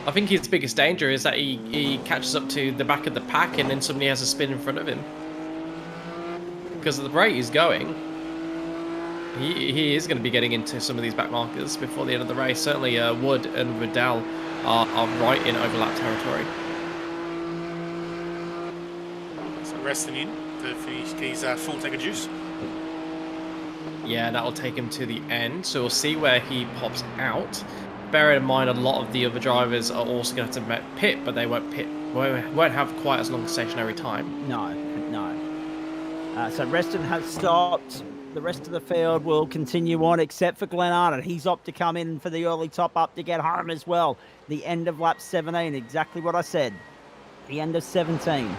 I think his biggest danger is that he catches up to the back of the pack and then somebody has a spin in front of him. Because of the rate he's going, he is going to be getting into some of these back markers before the end of the race. Certainly Wood and Riddell are right in overlap territory. So resting in to finish his full tank of juice. Yeah, that'll take him to the end. So we'll see where he pops out. Bear in mind, a lot of the other drivers are also going to have to pit, but they won't have quite as long a stationary time. No. So Reston has stopped. The rest of the field will continue on, except for Glenn Arnott. He's opted to come in for the early top up to get home as well. The end of lap 17, exactly what I said. The end of 17.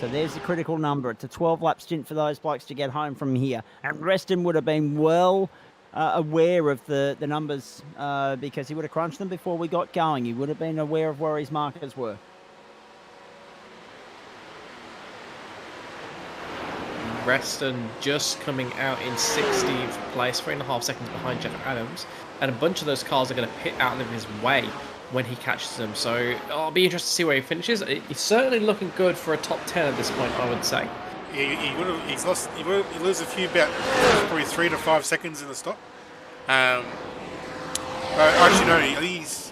So there's the critical number. It's a 12-lap stint for those blokes to get home from here. And Reston would have been well aware of the numbers because he would have crunched them before we got going. He would have been aware of where his markers were. Reston just coming out in 16th place, 3.5 seconds behind Jeff Adams, and a bunch of those cars are going to pit out of his way when he catches them. So I'll be interested to see where he finishes. He's certainly looking good for a top 10 at this point, I would say. Yeah, he loses a few, about probably 3 to 5 seconds in the stop. Actually, no, he's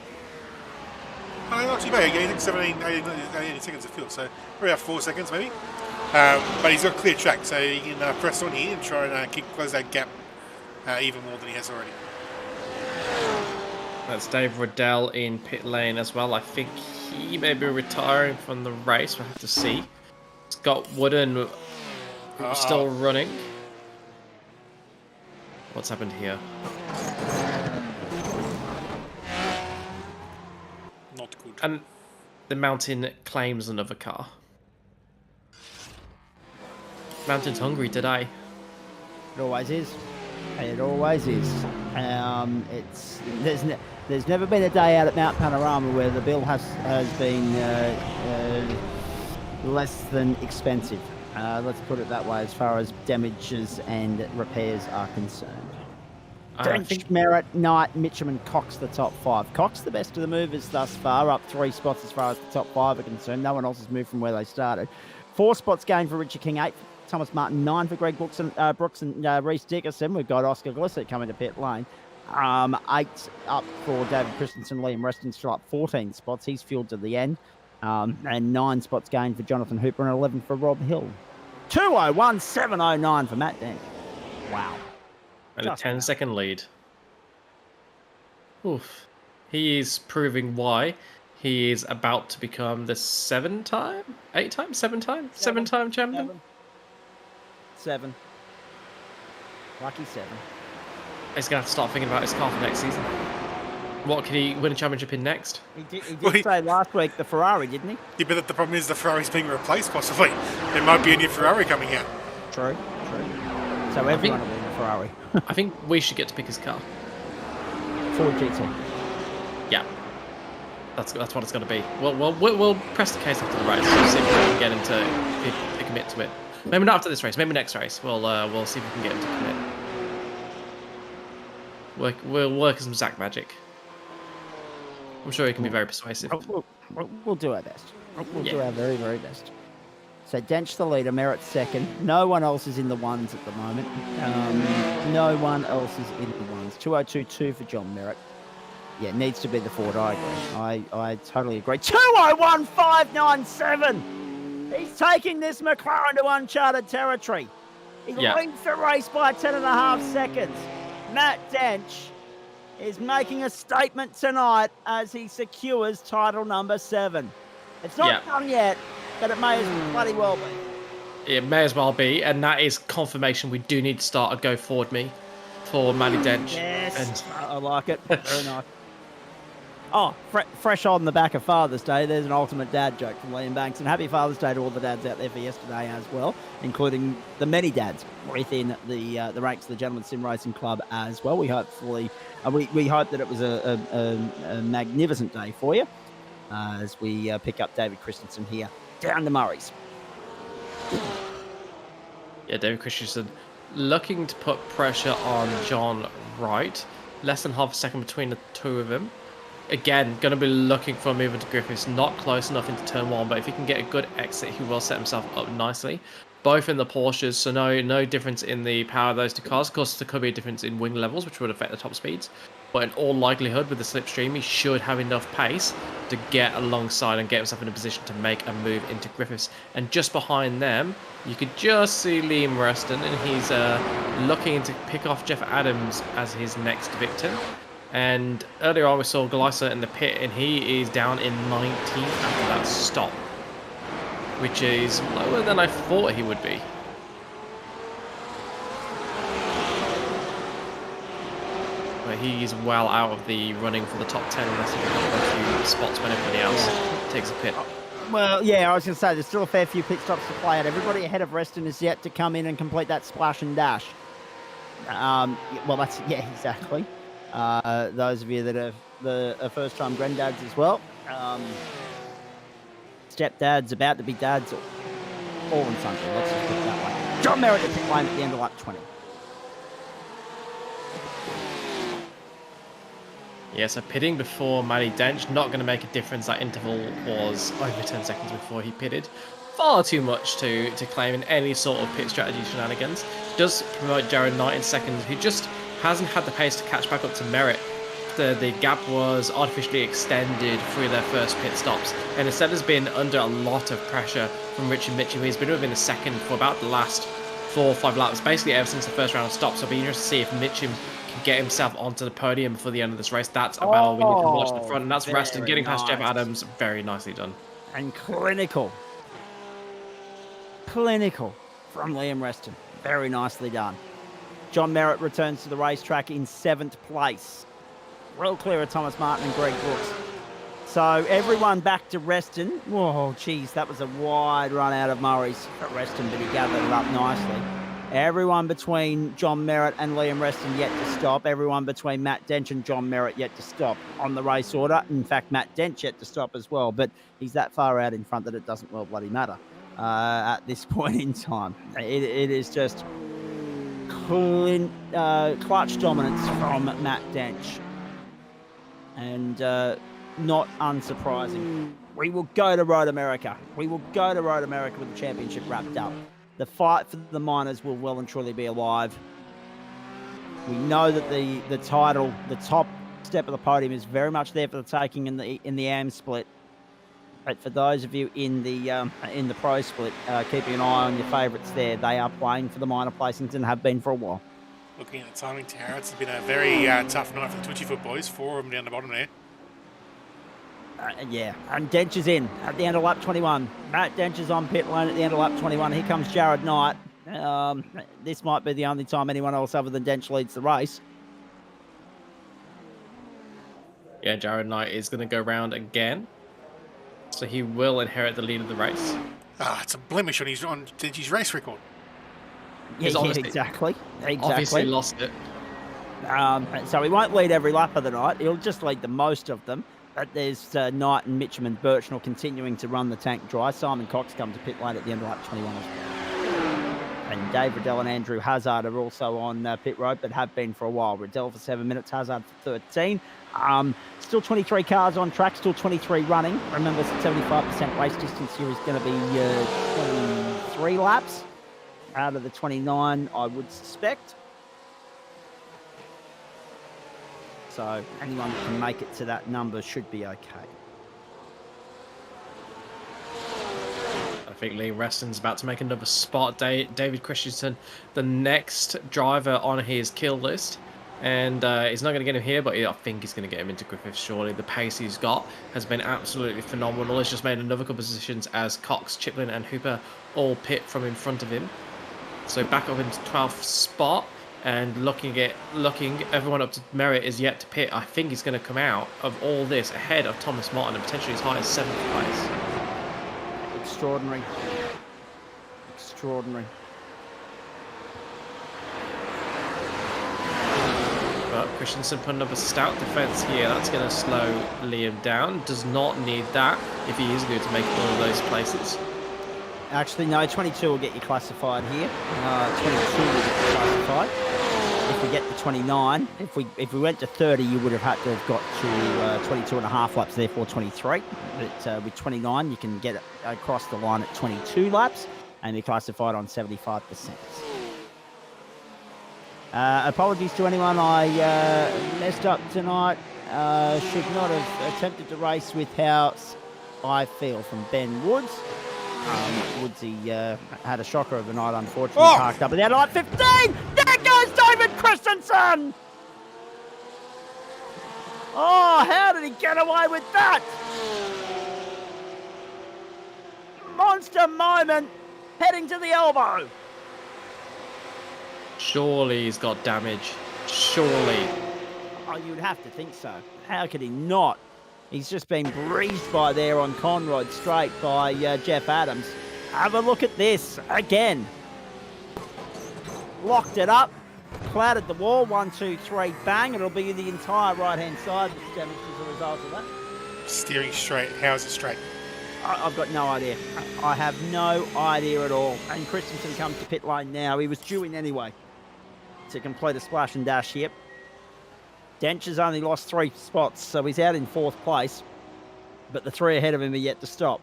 not too bad. He took 17, 18 seconds of fuel, so probably about 4 seconds maybe. But he's got clear track, so he can press on here and try and close that gap even more than he has already. That's Dave Riddell in pit lane as well. I think he may be retiring from the race. We'll have to see. Scott Wooden still running. What's happened here? Not good. And the Mountain claims another car. Mountain's hungry today. It always is. It always is. There's never been a day out at Mount Panorama where the bill has been less than expensive. Let's put it that way as far as damages and repairs are concerned. Don't think Merritt, Knight, Mitchum and Cox the top 5. Cox the best of the movers thus far, up 3 spots as far as the top 5 are concerned. No one else has moved from where they started. 4 spots gained for Richard King, 8 for Thomas Martin, 9 for Greg Brooks and Reece Dickerson. We've got Oscar Glissett coming to pit lane. 8 up for David Christensen. Liam Reston still up 14 spots. He's fueled to the end. And 9 spots gained for Jonathan Hooper and 11 for Rob Hill. 2:01.709 for Matt Dent. Wow. And a 10-second lead. Oof. He is proving why he is about to become the 7-time champion. 7. Lucky 7. He's going to have to start thinking about his car for next season. What could he win a championship in next? He did say last week the Ferrari, didn't he? Yeah, but the problem is the Ferrari's being replaced possibly. There might be a new Ferrari coming out. True. So everyone will be in a Ferrari. I think we should get to pick his car. Ford GT. Yeah. That's what it's going to be. We'll press the case after the race. We'll see if we can get him to commit to it. Maybe not after this race. Maybe next race. We'll see if we can get him to commit. We'll work some Zach magic. I'm sure he can be very persuasive. We'll do our best. We'll do our very, very best. So Dench the leader, Merritt second. No one else is in the ones at the moment. No one else is in the ones. 2:02.2 for John Merritt. Yeah, it needs to be the Ford. I agree. I totally agree. 2:01.597. He's taking this McLaren to uncharted territory. He leads the race by 10.5 seconds. Matt Dench is making a statement tonight as he secures title number 7. It's not done yet, but it may as bloody well be. It may as well be, and that is confirmation we do need to start a go forward me for Matty Dench. Yes, I like it. Very nice. Oh, fresh on the back of Father's Day, there's an ultimate dad joke from Liam Banks. And happy Father's Day to all the dads out there for yesterday as well, including the many dads within the ranks of the Gentlemen's Sim Racing Club as well. We hope that it was a magnificent day for you as we pick up David Christensen here down to Murray's. Yeah, David Christensen looking to put pressure on John Wright. Less than half a second between the two of them. Again, going to be looking for a move into Griffiths. Not close enough into turn 1, but if he can get a good exit, he will set himself up nicely. Both in the Porsches, so no difference in the power of those two cars. Of course, there could be a difference in wing levels, which would affect the top speeds. But in all likelihood, with the slipstream, he should have enough pace to get alongside and get himself in a position to make a move into Griffiths. And just behind them, you could just see Liam Reston, and he's looking to pick off Jeff Adams as his next victim. And earlier on we saw Gleiser in the pit, and he is down in 19th after that stop, which is lower than I thought he would be. But he's well out of the running for the top 10 unless he can have a few spots when everybody else takes a pit. Well, yeah, I was going to say there's still a fair few pit stops to play out. Everybody ahead of Reston is yet to come in and complete that splash and dash. Well, that's exactly. Those of you that are the first-time granddads as well, stepdads, about to be dads, all in something. Let's just put it that way. John Merritt at pit lane at the end of lap 20. Yeah, so pitting before Matty Dench, not going to make a difference. That interval was over 10 seconds before he pitted. Far too much to claim in any sort of pit strategy shenanigans. Does promote Rd-9 in seconds, who just hasn't had the pace to catch back up to Merritt. The gap was artificially extended through their first pit stops, and instead has been under a lot of pressure from Richard Mitchum. He's been within a second for about the last 4 or 5 laps, basically ever since the first round of stops. So it'll be interesting to see if Mitchum can get himself onto the podium before the end of this race. That's a battle we need to watch the front, and that's Reston getting past Jeff Adams. Very nicely done. And clinical from Liam Reston. Very nicely done. John Merritt returns to the racetrack in 7th place. Well clear of Thomas Martin and Greg Brooks. So everyone back to Reston. Whoa, geez, that was a wide run out of Murray's at Reston, but he gathered it up nicely. Everyone between John Merritt and Liam Reston yet to stop. Everyone between Matt Dench and John Merritt yet to stop on the race order. In fact, Matt Dench yet to stop as well, but he's that far out in front that it doesn't well bloody matter at this point in time. It is just clutch dominance from Matt Dench. And not unsurprising. We will go to Road America. We will go to Road America with the championship wrapped up. The fight for the minors will well and truly be alive. We know that the title, the top step of the podium, is very much there for the taking in the AM split. But for those of you in the pro split, keeping an eye on your favourites there. They are playing for the minor placings and have been for a while. Looking at the timing, Tara, it's been a very tough night for the 24 boys. 4 of them down the bottom there. Yeah, and Dench is in at the end of lap 21. Matt Dench is on pit lane at the end of lap 21. Here comes Rd-9. This might be the only time anyone else other than Dench leads the race. Yeah, Rd-9 is going to go round again. So he will inherit the lead of the race. It's a blemish on Dench's race record. Yeah, exactly. Obviously lost it. So he won't lead every lap of the night. He'll just lead the most of them. But there's Knight and Mitchum and Birchnell continuing to run the tank dry. Simon Cox comes to pit lane at the end of lap 21 as well. And Dave Riddell and Andrew Hazard are also on pit road, but have been for a while. Riddell for 7 minutes, Hazard for 13. Still 23 cars on track, still 23 running. Remember, 75% race distance here is going to be 23 laps out of the 29, I would suspect. So anyone that can make it to that number should be okay. I think Lee Reston's about to make another spot. David Christensen, the next driver on his kill list. And he's not going to get him here, but I think he's going to get him into Griffith shortly. The pace he's got has been absolutely phenomenal. He's just made another couple of positions as Cox, Chiplin and Hooper all pit from in front of him. So back up into 12th spot. And looking, everyone up to Merritt is yet to pit. I think he's going to come out of all this ahead of Thomas Martin and potentially as high as 7th place. Extraordinary. But Christensen putting up a stout defence here. That's going to slow Liam down. Does not need that if he is going to make all of those places. Actually, no, 22 will get you classified here. 22 will get you classified. If we get to 29, if we went to 30, you would have had to have got to 22 and a half laps, therefore 23. But with 29, you can get across the line at 22 laps and be classified on 75%. Apologies to anyone I messed up tonight. Should not have attempted to race with how I feel from Ben Woods. Woodsy had a shocker of the night, unfortunately, parked up at the end of lap 15. There goes David Christensen. Oh, how did he get away with that? Monster moment, heading to the elbow. Surely he's got damage. Surely. Oh, you'd have to think so. How could he not? He's just been breezed by there on Conrod straight by Jeff Adams. Have a look at this again. Locked it up, clouded the wall, 1, 2, 3, bang. It'll be the entire right-hand side that's damaged as a result of that. Steering straight. How is it straight? I've got no idea. I have no idea at all. And Christensen comes to pit lane now. He was due in anyway to complete a splash and dash here. Dench has only lost 3 spots, so he's out in 4th place. But the 3 ahead of him are yet to stop.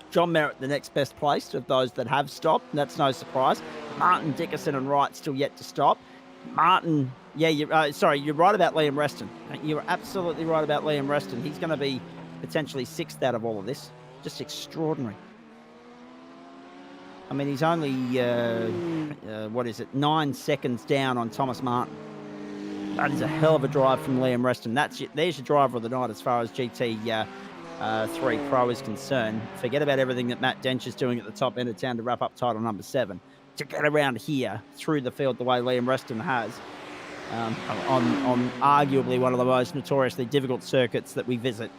John Merritt, the next best placed of those that have stopped. And that's no surprise. Martin, Dickerson and Wright still yet to stop. Martin, yeah, you're right about Liam Reston. You're absolutely right about Liam Reston. He's going to be potentially 6th out of all of this. Just extraordinary. I mean, he's only, 9 seconds down on Thomas Martin. That is a hell of a drive from Liam Reston. There's your driver of the night as far as GT3 Pro is concerned. Forget about everything that Matt Dench is doing at the top end of town to wrap up title number 7. To get around here through the field the way Liam Reston has on arguably one of the most notoriously difficult circuits that we visit,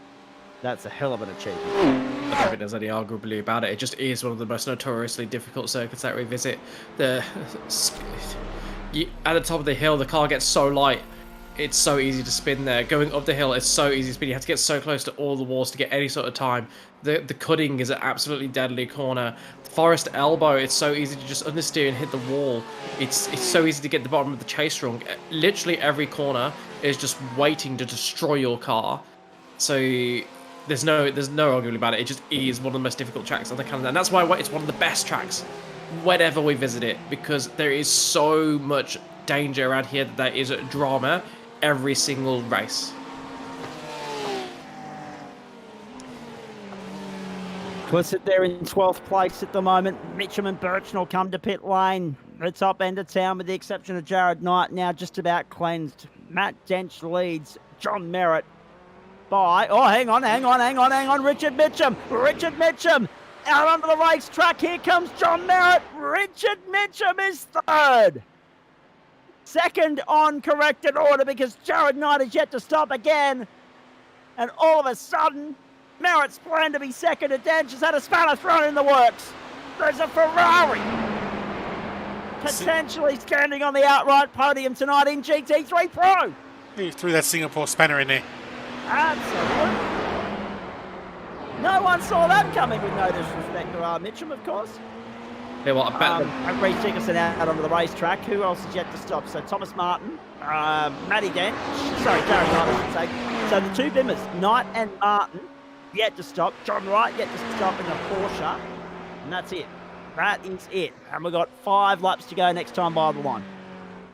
that's a hell of an achievement. I don't think there's any arguably about it. It just is one of the most notoriously difficult circuits that we visit. At the top of the hill, the car gets so light. It's so easy to spin there. Going up the hill, it's so easy to spin. You have to get so close to all the walls to get any sort of time. The cutting is an absolutely deadly corner. Forest Elbow, it's so easy to just understeer and hit the wall. It's so easy to get the bottom of the chase wrong. Literally every corner is just waiting to destroy your car. So there's no argument about it. It just is one of the most difficult tracks on the calendar, and that's why it's one of the best tracks whenever we visit it, because there is so much danger around here that there is a drama every single race. Clissett there in 12th place at the moment. Mitchum and Birchnell come to pit lane. The top end of town, with the exception of Jared Knight, now just about cleansed. Matt Dench leads John Merritt by... Oh, hang on. Richard Mitchum out onto the racetrack. Here comes John Merritt. Richard Mitchum is 3rd. 2nd on corrected order because Jared Knight is yet to stop again. And all of a sudden, Merritt's plan to be 2nd at Dench has had a spanner thrown in the works. There's a Ferrari potentially standing on the outright podium tonight in GT3 Pro. He threw that Singapore spanner in there. Absolutely. No one saw that coming, with no disrespect to Mitchum, of course. Yeah, well, I bet and Reece Dickerson out onto the racetrack. Who else is yet to stop? So Thomas Martin, Matty Dench, Jared Knight, I should say. So the 2 bimmers, Knight and Martin, yet to stop. John Wright yet to stop in a Porsche. And that's it. That is it. And we've got 5 laps to go next time by the line.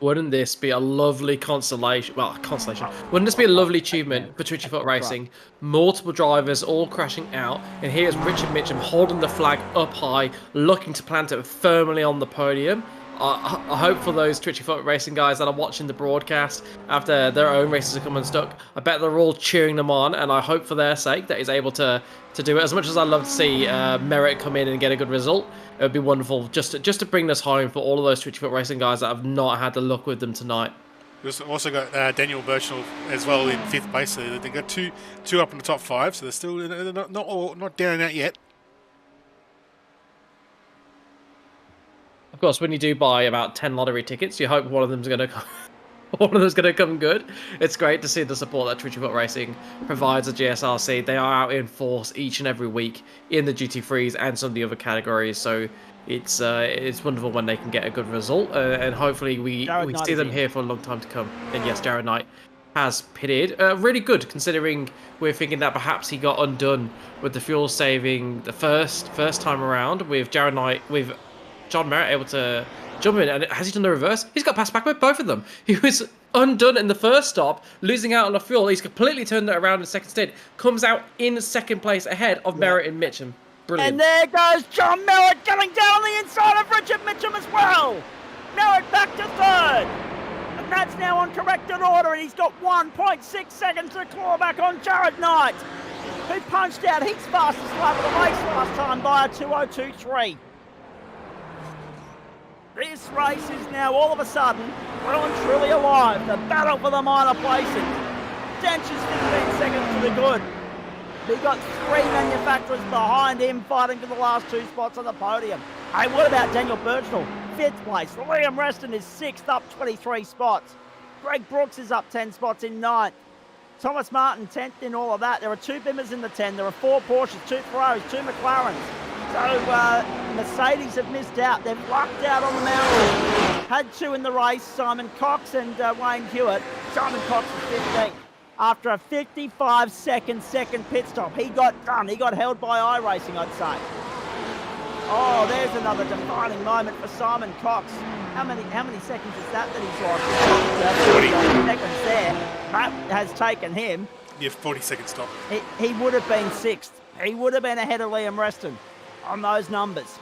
Wouldn't this be a lovely consolation? Well, consolation. Wouldn't this be a lovely achievement for Twitchyfoot Racing? Multiple drivers all crashing out, and here's Richard Mitchum holding the flag up high, looking to plant it firmly on the podium. I hope for those Twitchyfoot Racing guys that are watching the broadcast after their own races have come unstuck, I bet they're all cheering them on, and I hope for their sake that he's able to do it. As much as I'd love to see Merritt come in and get a good result, it would be wonderful just to bring this home for all of those Twitchyfoot Racing guys that have not had the luck with them tonight. We've also got Daniel Birchnell as well in 5th place. So they've got two up in the top 5, so they're still not down and out yet. Of course, when you do buy about 10 lottery tickets, you hope one of them's going to come good. It's great to see the support that Twitchyfoot Racing provides at GSRC. They are out in force each and every week in the GT3s and some of the other categories. So it's wonderful when they can get a good result, and hopefully we see them here for a long time to come. And yes, Jared Knight has pitted. Really good, considering we're thinking that perhaps he got undone with the fuel saving the first time around with Jared Knight, with John Merritt able to jump in. And has he done the reverse? He's got passed back with both of them. He was undone in the first stop, losing out on the fuel. He's completely turned it around in second stint. Comes out in 2nd place ahead of Merritt and Mitchum. Brilliant. And there goes John Merritt going down the inside of Richard Mitchum as well. Merritt back to 3rd. And that's now on corrected order, and he's got 1.6 seconds to claw back on Jared Knight, who punched out his fastest lap of the race last time by a 2:02.3. This race is now all of a sudden well and truly alive. The battle for the minor placings. Dench is 15 seconds to the good. He got 3 manufacturers behind him fighting for the last 2 spots on the podium. Hey, what about Daniel Birchnell? 5th place. Liam Reston is 6th, up 23 spots. Greg Brooks is up 10 spots in 9th. Thomas Martin 10th in all of that. There are 2 Bimmers in the 10. There are 4 Porsches, 2 Ferraris, 2 McLarens. So Mercedes have missed out. They've lucked out on the mountain. Had 2 in the race, Simon Cox and Wayne Hewitt. Simon Cox is 15th. After a 55-second pit stop, he got done. He got held by iRacing, I'd say. Oh, there's another defining moment for Simon Cox. How many seconds is that he's lost? 40 seconds there. That has taken him. Yeah, 40-second stop. He would have been 6th. He would have been ahead of Liam Reston on those numbers.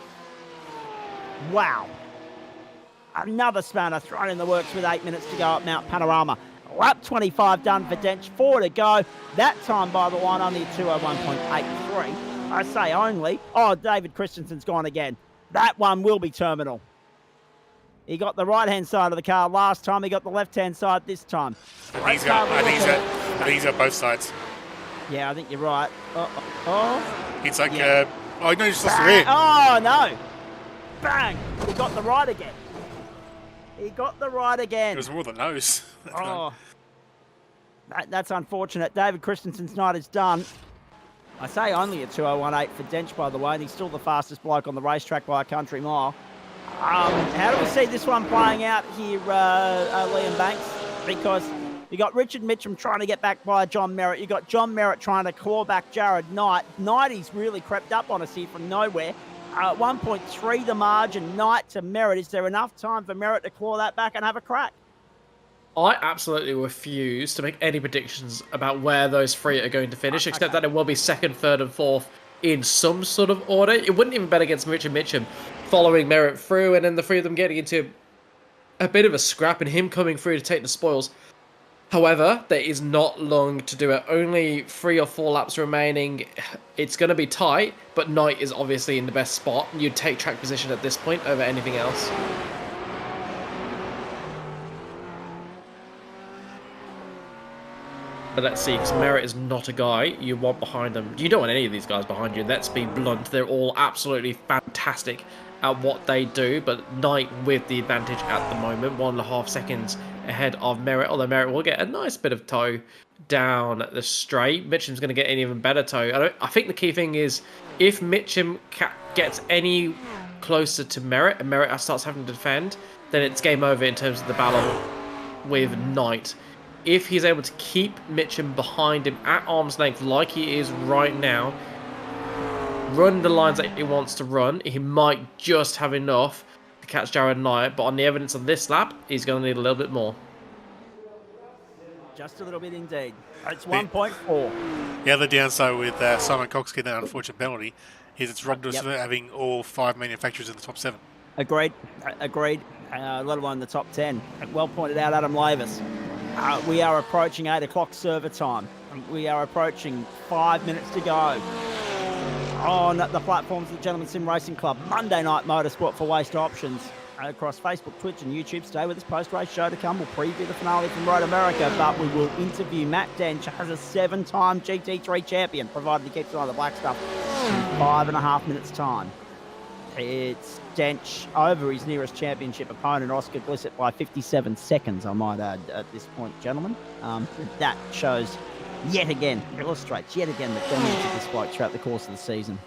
Wow. Another spanner thrown in the works with 8 minutes to go at Mount Panorama. Lap 25 done for Dench, 4 to go. That time by the line only 2:01.83. I say only. Oh, David Christensen's gone again. That one will be terminal. He got the right-hand side of the car last time. He got the left-hand side this time. I think he's got both sides. Yeah, I think you're right. It's like, Yeah. no, just lost the rear. Oh, no. Bang. He got the right again. It was more the nose. Oh, that's unfortunate. David Christensen's night is done. I say only a 2:01.8 for Dench, by the way, and he's still the fastest bloke on the racetrack by a country mile. How do we see this one playing out here, Liam Banks? Because you got Richard Mitchum trying to get back by John Merritt. You got John Merritt trying to claw back Jared Knight. Knighty's really crept up on us here from nowhere. 1.3 the margin, Knight to Merritt. Is there enough time for Merritt to claw that back and have a crack? I absolutely refuse to make any predictions about where those 3 are going to finish, except that it will be 2nd, 3rd, and 4th in some sort of order. It wouldn't even bet against Richard Mitchum following Merritt through, and then the 3 of them getting into a bit of a scrap and him coming through to take the spoils. However, there is not long to do it. Only 3 or 4 laps remaining. It's going to be tight, but Knight is obviously in the best spot. You'd take track position at this point over anything else. But let's see, because Merritt is not a guy you want behind them. You don't want any of these guys behind you. Let's be blunt. They're all absolutely fantastic at what they do, but Knight with the advantage at the moment, 1.5 seconds ahead of Merritt, although Merritt will get a nice bit of tow down the straight. Mitchum's going to get an even better tow. I think the key thing is if Mitchum gets any closer to Merritt and Merritt starts having to defend, then it's game over in terms of the battle with Knight. If he's able to keep Mitchum behind him at arm's length like he is right now, run the lines that he wants to run, he might just have enough to catch Jared Knight, but on the evidence of this lap, he's going to need a little bit more. Just a little bit indeed. It's 1.4. The other downside with Simon Cox getting that unfortunate penalty is it's robbed us of having all 5 manufacturers in the top 7. Agreed. Let alone the top 10. Well pointed out, Adam Lavis. We are approaching 8 o'clock server time. We are approaching 5 minutes to go on the platforms of the Gentleman Sim Racing Club. Monday Night Motorsport for Waste Options across Facebook, Twitch and YouTube. Stay with us, post-race show to come. We'll preview the finale from Road America, but we will interview Matt Dench as a 7-time GT3 champion, provided he keeps an eye on the black stuff, in 5.5 minutes time. It's Dench over his nearest championship opponent, Oscar Glissett, by 57 seconds, I might add, at this point, gentlemen. That shows, illustrates yet again the dominance of this bloke throughout the course of the season.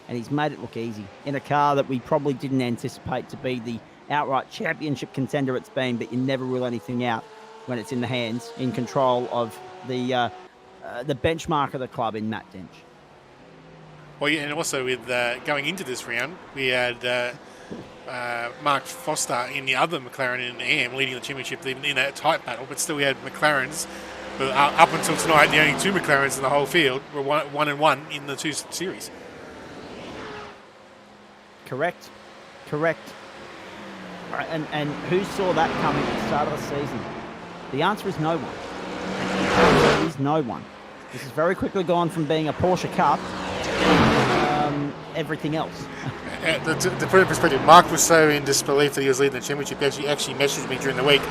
And he's made it look easy in a car that we probably didn't anticipate to be the outright championship contender it's been, but you never rule anything out when it's in the hands, in control of the benchmark of the club in Matt Dench. Well, yeah, and also with going into this round, we had Mark Foster in the other McLaren in AM leading the championship even in a tight battle, but still we had McLarens. But up until tonight, the only 2 McLarens in the whole field were 1-1 in the 2 series. Correct. And who saw that coming at the start of the season? The answer is no one. There is no one. This has very quickly gone from being a Porsche Cup to everything else. To put it in perspective, Mark was so in disbelief that he was leading the championship. He actually messaged me during the week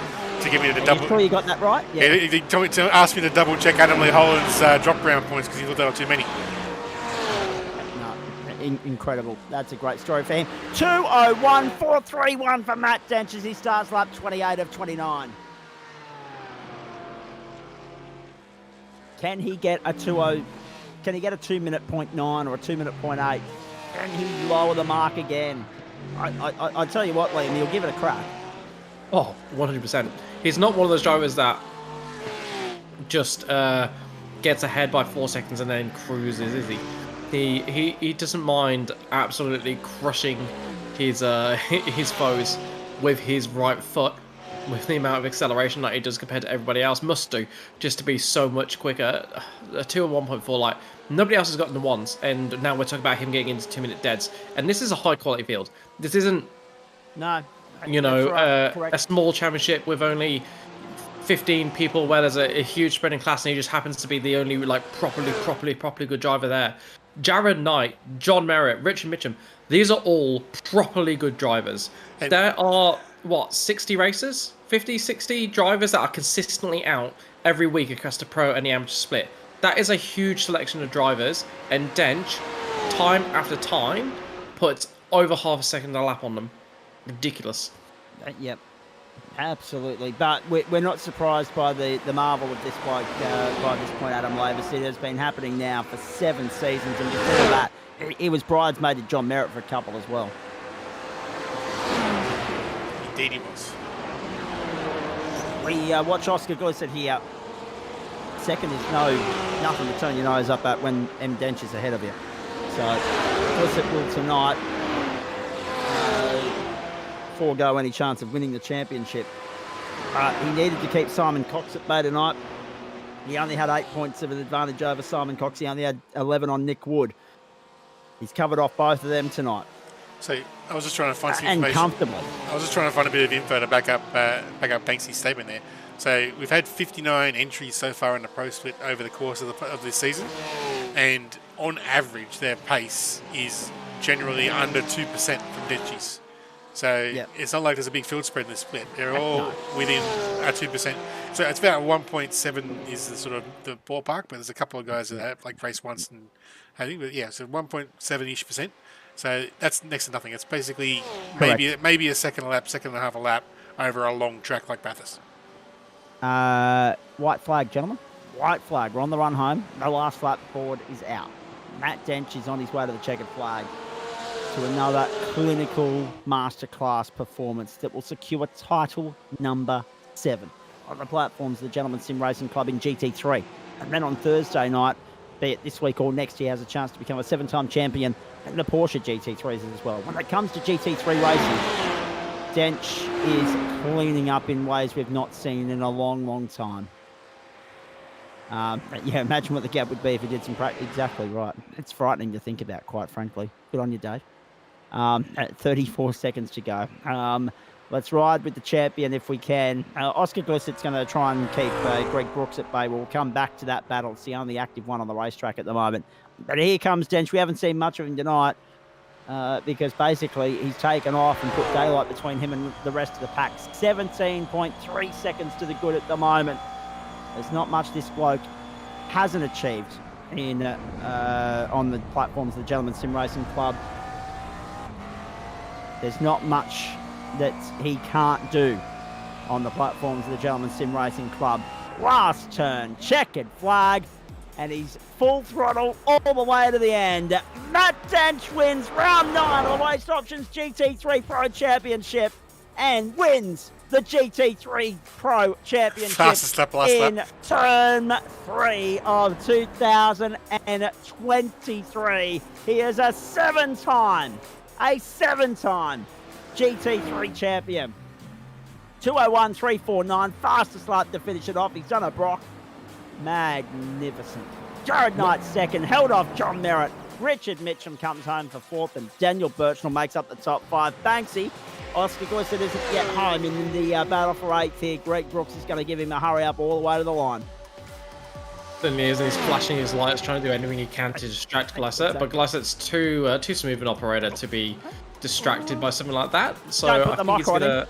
to get me to Are double. you sure you got that right? Yeah, he told me to ask me to double check Adam Lee Holland's drop round points because he thought there were too many. No, incredible. That's a great story for him. 2:01.431 for Matt Dench as he starts lap 28 of 29. Can he get a 2:0? Can he get a 2-minute .9 or a 2-minute .8? Can he lower the mark again? I tell you what, Liam, he'll give it a crack. Oh, 100%. He's not one of those drivers that just gets ahead by 4 seconds and then cruises, is he? He doesn't mind absolutely crushing his foes with his right foot, with the amount of acceleration that he does compared to everybody else must do, just to be so much quicker. A 2 and 1.4, like, nobody else has gotten the ones, and now we're talking about him getting into 2-minute deads. And this is a high quality field. This isn't, No. you know, right. a small championship with only 15 people where there's a huge sprinting class and he just happens to be the only, like, properly good driver there. Jared Knight, John Merritt, Richard Mitchum, these are all properly good drivers. There are, what, 60 racers? 50, 60 drivers that are consistently out every week across the pro and the amateur split. That is a huge selection of drivers, and Dench, time after time, puts over half a second a lap on them. Ridiculous. Yep, absolutely. But we're not surprised by the marvel of this bloke, by this point, Adam Lavis. It has been happening now for 7 seasons, and before that, he was bridesmaid to John Merritt for a couple as well. Indeed he was. We watch Oscar Glissett here. Second is nothing to turn your nose up at when M. Dench is ahead of you. So Glissett will tonight forego any chance of winning the championship. He needed to keep Simon Cox at bay tonight. He only had 8 points of an advantage over Simon Cox. He only had 11 on Nick Wood. He's covered off both of them tonight. So I was just trying to find some and information. comfortably. I was just trying to find a bit of info to back up Banksy's statement there. So we've had 59 entries so far in the pro split over the course of this season, and on average their pace is generally under 2% from Denchi's. So it's not like there's a big field spread in the split. They're all within a 2%. So it's about 1.7 is the sort of the ballpark, but there's a couple of guys that have like raced once and I think, but yeah, so 1.7-ish%. So that's next to nothing. It's basically maybe a second and a half a lap over a long track like Bathurst. White flag, gentlemen. White flag. We're on the run home. The last lap board is out. Matt Dench is on his way to the checkered flag to another clinical masterclass performance that will secure title number 7 on the platforms of the Gentleman Sim Racing Club in GT3. And then on Thursday night, be it this week or next, he has a chance to become a 7-time champion in the Porsche GT3s as well. When it comes to GT3 racing, Dench is cleaning up in ways we've not seen in a long time. Imagine what the gap would be if he did some practice. Exactly right. It's frightening to think about, quite frankly. Good on you, Dave. At 34 seconds to go. Let's ride with the champion if we can. Oscar Glissett's going to try and keep Greg Brooks at bay. We'll come back to that battle. It's the only active one on the racetrack at the moment. But here comes Dench. We haven't seen much of him tonight because basically he's taken off and put daylight between him and the rest of the pack. 17.3 seconds to the good at the moment. There's not much this bloke hasn't achieved in on the platforms of the Gentleman Sim Racing Club. There's not much that he can't do on the platforms of the Gentleman Sim Racing Club. Last turn, checkered flag, and he's full throttle all the way to the end. Matt Dench wins round 9 of the Waste Options GT3 Pro Championship and wins the GT3 Pro Championship in turn 3 of 2023. He is a 7-time GT3 champion. 2:01.349, fastest lap to finish it off. He's done a Brock. Magnificent. Jared Knight second, held off John Merritt. Richard Mitchum comes home for 4th, and Daniel Birchnell makes up the top 5. Banksy, Oscar Glissett isn't yet home in the battle for 8th here. Greg Brooks is going to give him a hurry up all the way to the line. Then he's flashing his lights, trying to do anything he can to distract Glissett, but Glissett's too smooth an operator to be distracted by something like that. So I think he's gonna,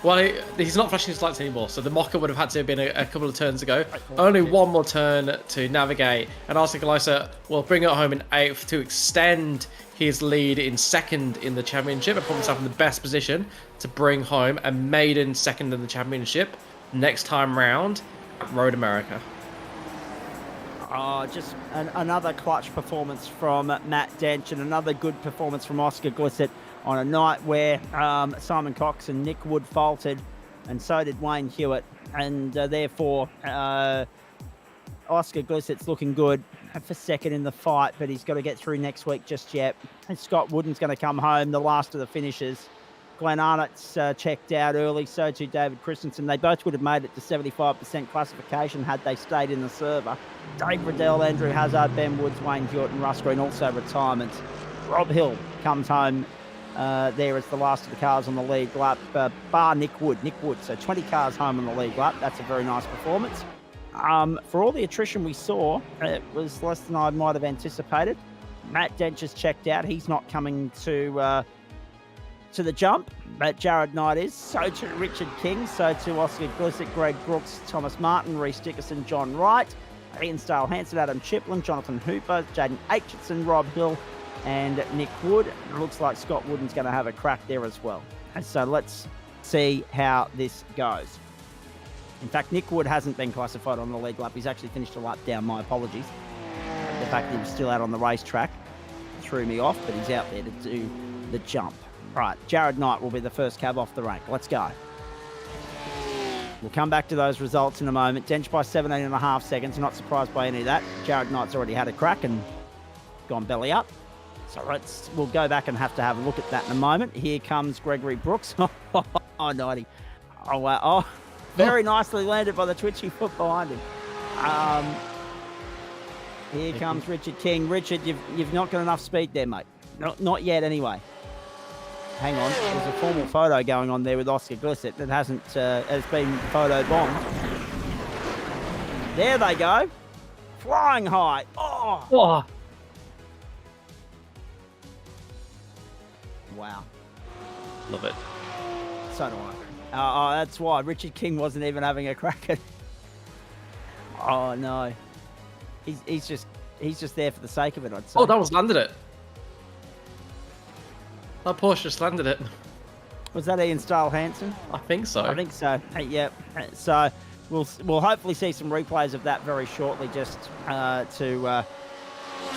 Well, he's not flashing his lights anymore, so the mocker would have had to have been a couple of turns ago. Only one more turn to navigate, and Arsene Gleiser will bring it home in 8th to extend his lead in 2nd in the championship and put himself in the best position to bring home a maiden 2nd in the championship next time round at Road America. Oh, just another clutch performance from Matt Dench and another good performance from Oscar Glissett on a night where Simon Cox and Nick Wood faltered, and so did Wayne Hewitt. And therefore, Oscar Glissett's looking good for 2nd in the fight, but he's got to get through next week just yet. And Scott Wooden's going to come home, the last of the finishers. Glenn Arnott's checked out early, so too David Christensen. They both would have made it to 75% classification had they stayed in the server. Dave Riddell, Andrew Hazard, Ben Woods, Wayne Hewitt and Russ Green also retirements. Rob Hill comes home there as the last of the cars on the lead lap, bar Nick Wood. So 20 cars home on the lead lap. That's a very nice performance. For all the attrition we saw, it was less than I might have anticipated. Matt Dench has checked out. He's not coming to the jump, but Jared Knight is. So too Richard King, so too Oscar Glissett, Greg Brooks, Thomas Martin, Reece Dickerson, John Wright, Ian Stale Hansen, Adam Chiplin, Jonathan Hooper, Jaden Aitchison, Rob Hill, and Nick Wood. It looks like Scott Wooden's going to have a crack there as well. And so let's see how this goes. In fact, Nick Wood hasn't been classified on the lead lap. He's actually finished a lap down. My apologies. The fact that he was still out on the racetrack threw me off, but he's out there to do the jump. Right, Jared Knight will be the first cab off the rank. Let's go. We'll come back to those results in a moment. Dench by 17.5 seconds. Not surprised by any of that. Jared Knight's already had a crack and gone belly up. So we'll go back and have a look at that in a moment. Here comes Gregory Brooks. Oh, Knighty. Oh, wow. Oh, very nicely landed by the twitchy foot behind him. Here comes Richard King. Richard, you've not got enough speed there, mate. Not yet, anyway. Hang on, there's a formal photo going on there with Oscar Glissett that has been photo bombed. There they go. Flying high. Oh! Wow. Love it. So do I. That's why Richard King wasn't even having a crack at it. Oh, no. He's just there for the sake of it, I'd say. Oh, that was landed it. That Porsche just landed it. Was that Ian Stale Hansen? I think so. Yeah. So we'll hopefully see some replays of that very shortly, just to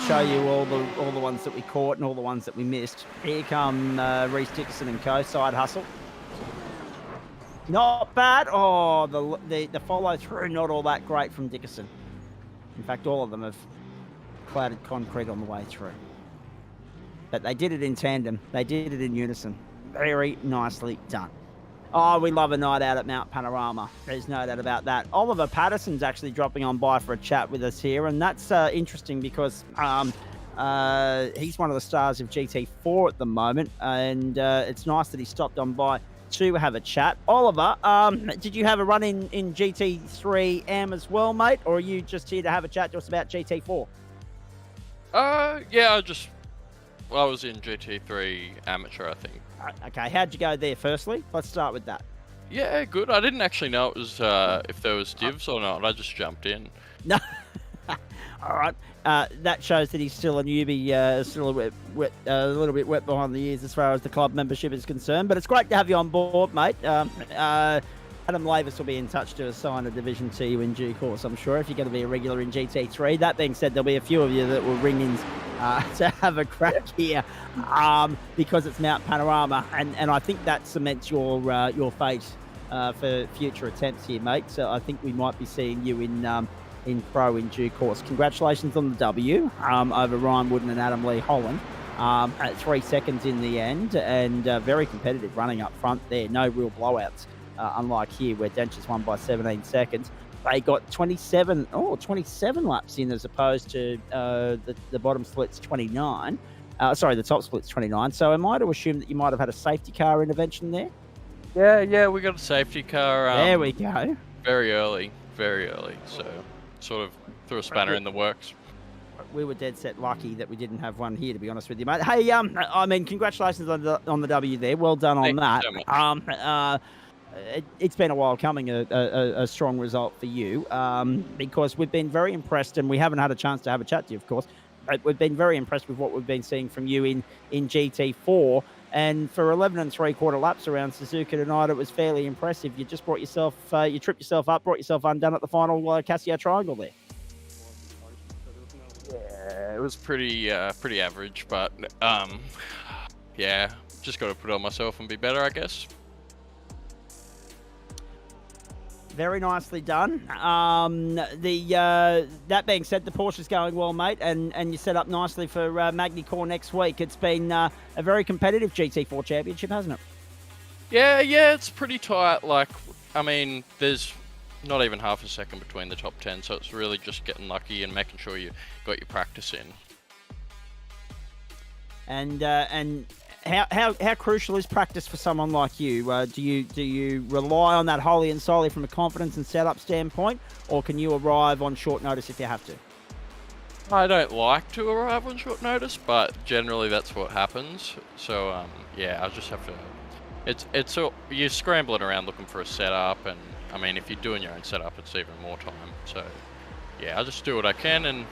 show you all the ones that we caught and all the ones that we missed. Here come Reece Dickerson and co. Side hustle. Not bad. Oh, the follow through not all that great from Dickerson. In fact, all of them have clouded concrete on the way through. But they did it in tandem. They did it in unison. Very nicely done. Oh, we love a night out at Mount Panorama. There's no doubt about that. Oliver Patterson's actually dropping on by for a chat with us here, and that's interesting because he's one of the stars of GT4 at the moment, and it's nice that he stopped on by to have a chat. Oliver, did you have a run in GT3 AM as well, mate, or are you just here to have a chat to us about GT4? Yeah, I was in GT3 amateur, I think. Okay, how'd you go there, firstly? Let's start with that. Yeah, good. I didn't actually know it was if there was divs or not. I just jumped in. No. All right. That shows that he's still a newbie, still a little bit wet behind the ears as far as the club membership is concerned. But it's great to have you on board, mate. Adam Lavis will be in touch to assign a division to you in due course, I'm sure, if you're going to be a regular in GT3. That being said, there'll be a few of you that will ring in to have a crack here because it's Mount Panorama, and I think that cements your fate for future attempts here, mate. So I think we might be seeing you in pro in due course. Congratulations on the W over Ryan Wooden and Adam Lee Holland at 3 seconds in the end, and very competitive running up front there. No real blowouts. Unlike here, where Dench has won by 17 seconds. They got 27 laps in as opposed to the bottom split's 29. The top split's 29. So am I to assume that you might have had a safety car intervention there? Yeah, we got a safety car. There we go. Very early. So sort of threw a spanner in the works. We were dead set lucky that we didn't have one here, to be honest with you, mate. Hey, I mean, congratulations on the W there. Well done on that. Thank you so much. it's been a while coming, a strong result for you, because we've been very impressed, and we haven't had a chance to have a chat to you, of course, but we've been very impressed with what we've been seeing from you in GT4. And for 11 3/4 laps around Suzuka tonight, it was fairly impressive. You just brought yourself, you tripped yourself up, brought yourself undone at the final Casio Triangle there. Yeah, it was pretty average, but yeah, just got to put it on myself and be better, I guess. Very nicely done. That being said, the Porsche's going well, mate, and you set up nicely for Magny Core next week. It's been a very competitive GT4 championship, hasn't it? Yeah, it's pretty tight. Like, I mean, there's not even half a second between the top 10, so it's really just getting lucky and making sure you got your practice in. And how crucial is practice for someone like you? Do you rely on that wholly and solely from a confidence and setup standpoint, or can you arrive on short notice if you have to? I don't like to arrive on short notice, but generally that's what happens. So yeah, I just have to. It's you're scrambling around looking for a setup, and I mean, if you're doing your own setup, it's even more time. So yeah, I just do what I can, and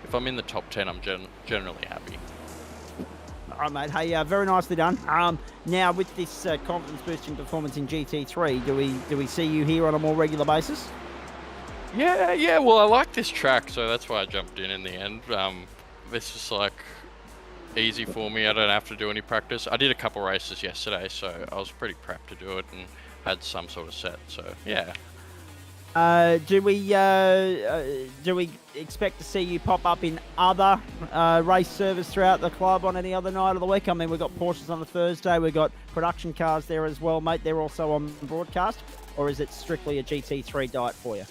if I'm in the top 10, I'm generally happy. All right, mate. Hey, very nicely done. Now, with this confidence-boosting performance in GT3, do we see you here on a more regular basis? Yeah. Well, I like this track, so that's why I jumped in the end. This is like easy for me. I don't have to do any practice. I did a couple races yesterday, so I was pretty prepped to do it and had some sort of set. So yeah. Do we expect to see you pop up in other race service throughout the club on any other night of the week? I mean, we've got Porsches on a Thursday, we've got production cars there as well, mate. They're also on broadcast, or is it strictly a GT3 diet for you?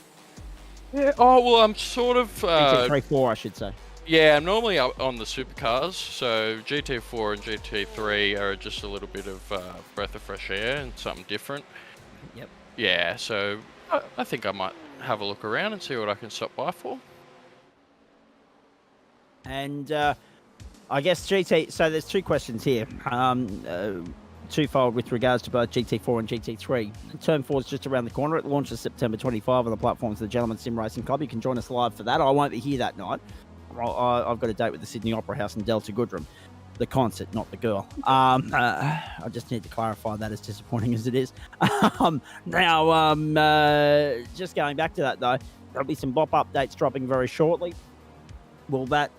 Yeah. Oh well, I'm sort of GT3-4, I should say. Yeah, I'm normally up on the supercars, so GT4 and GT3 are just a little bit of breath of fresh air and something different. Yep. Yeah, so I think I might have a look around and see what I can stop by for. And I guess GT. So there's two questions here, twofold with regards to both GT4 and GT3. Turn 4 is just around the corner. It launches September 25 on the platforms of the Gentleman Sim Racing Club. You can join us live for that. I won't be here that night. I've got a date with the Sydney Opera House and Delta Goodrem. The concert, not the girl. I just need to clarify that, as disappointing as it is. Now, just going back to that, though, there'll be some BOP updates dropping very shortly. Will that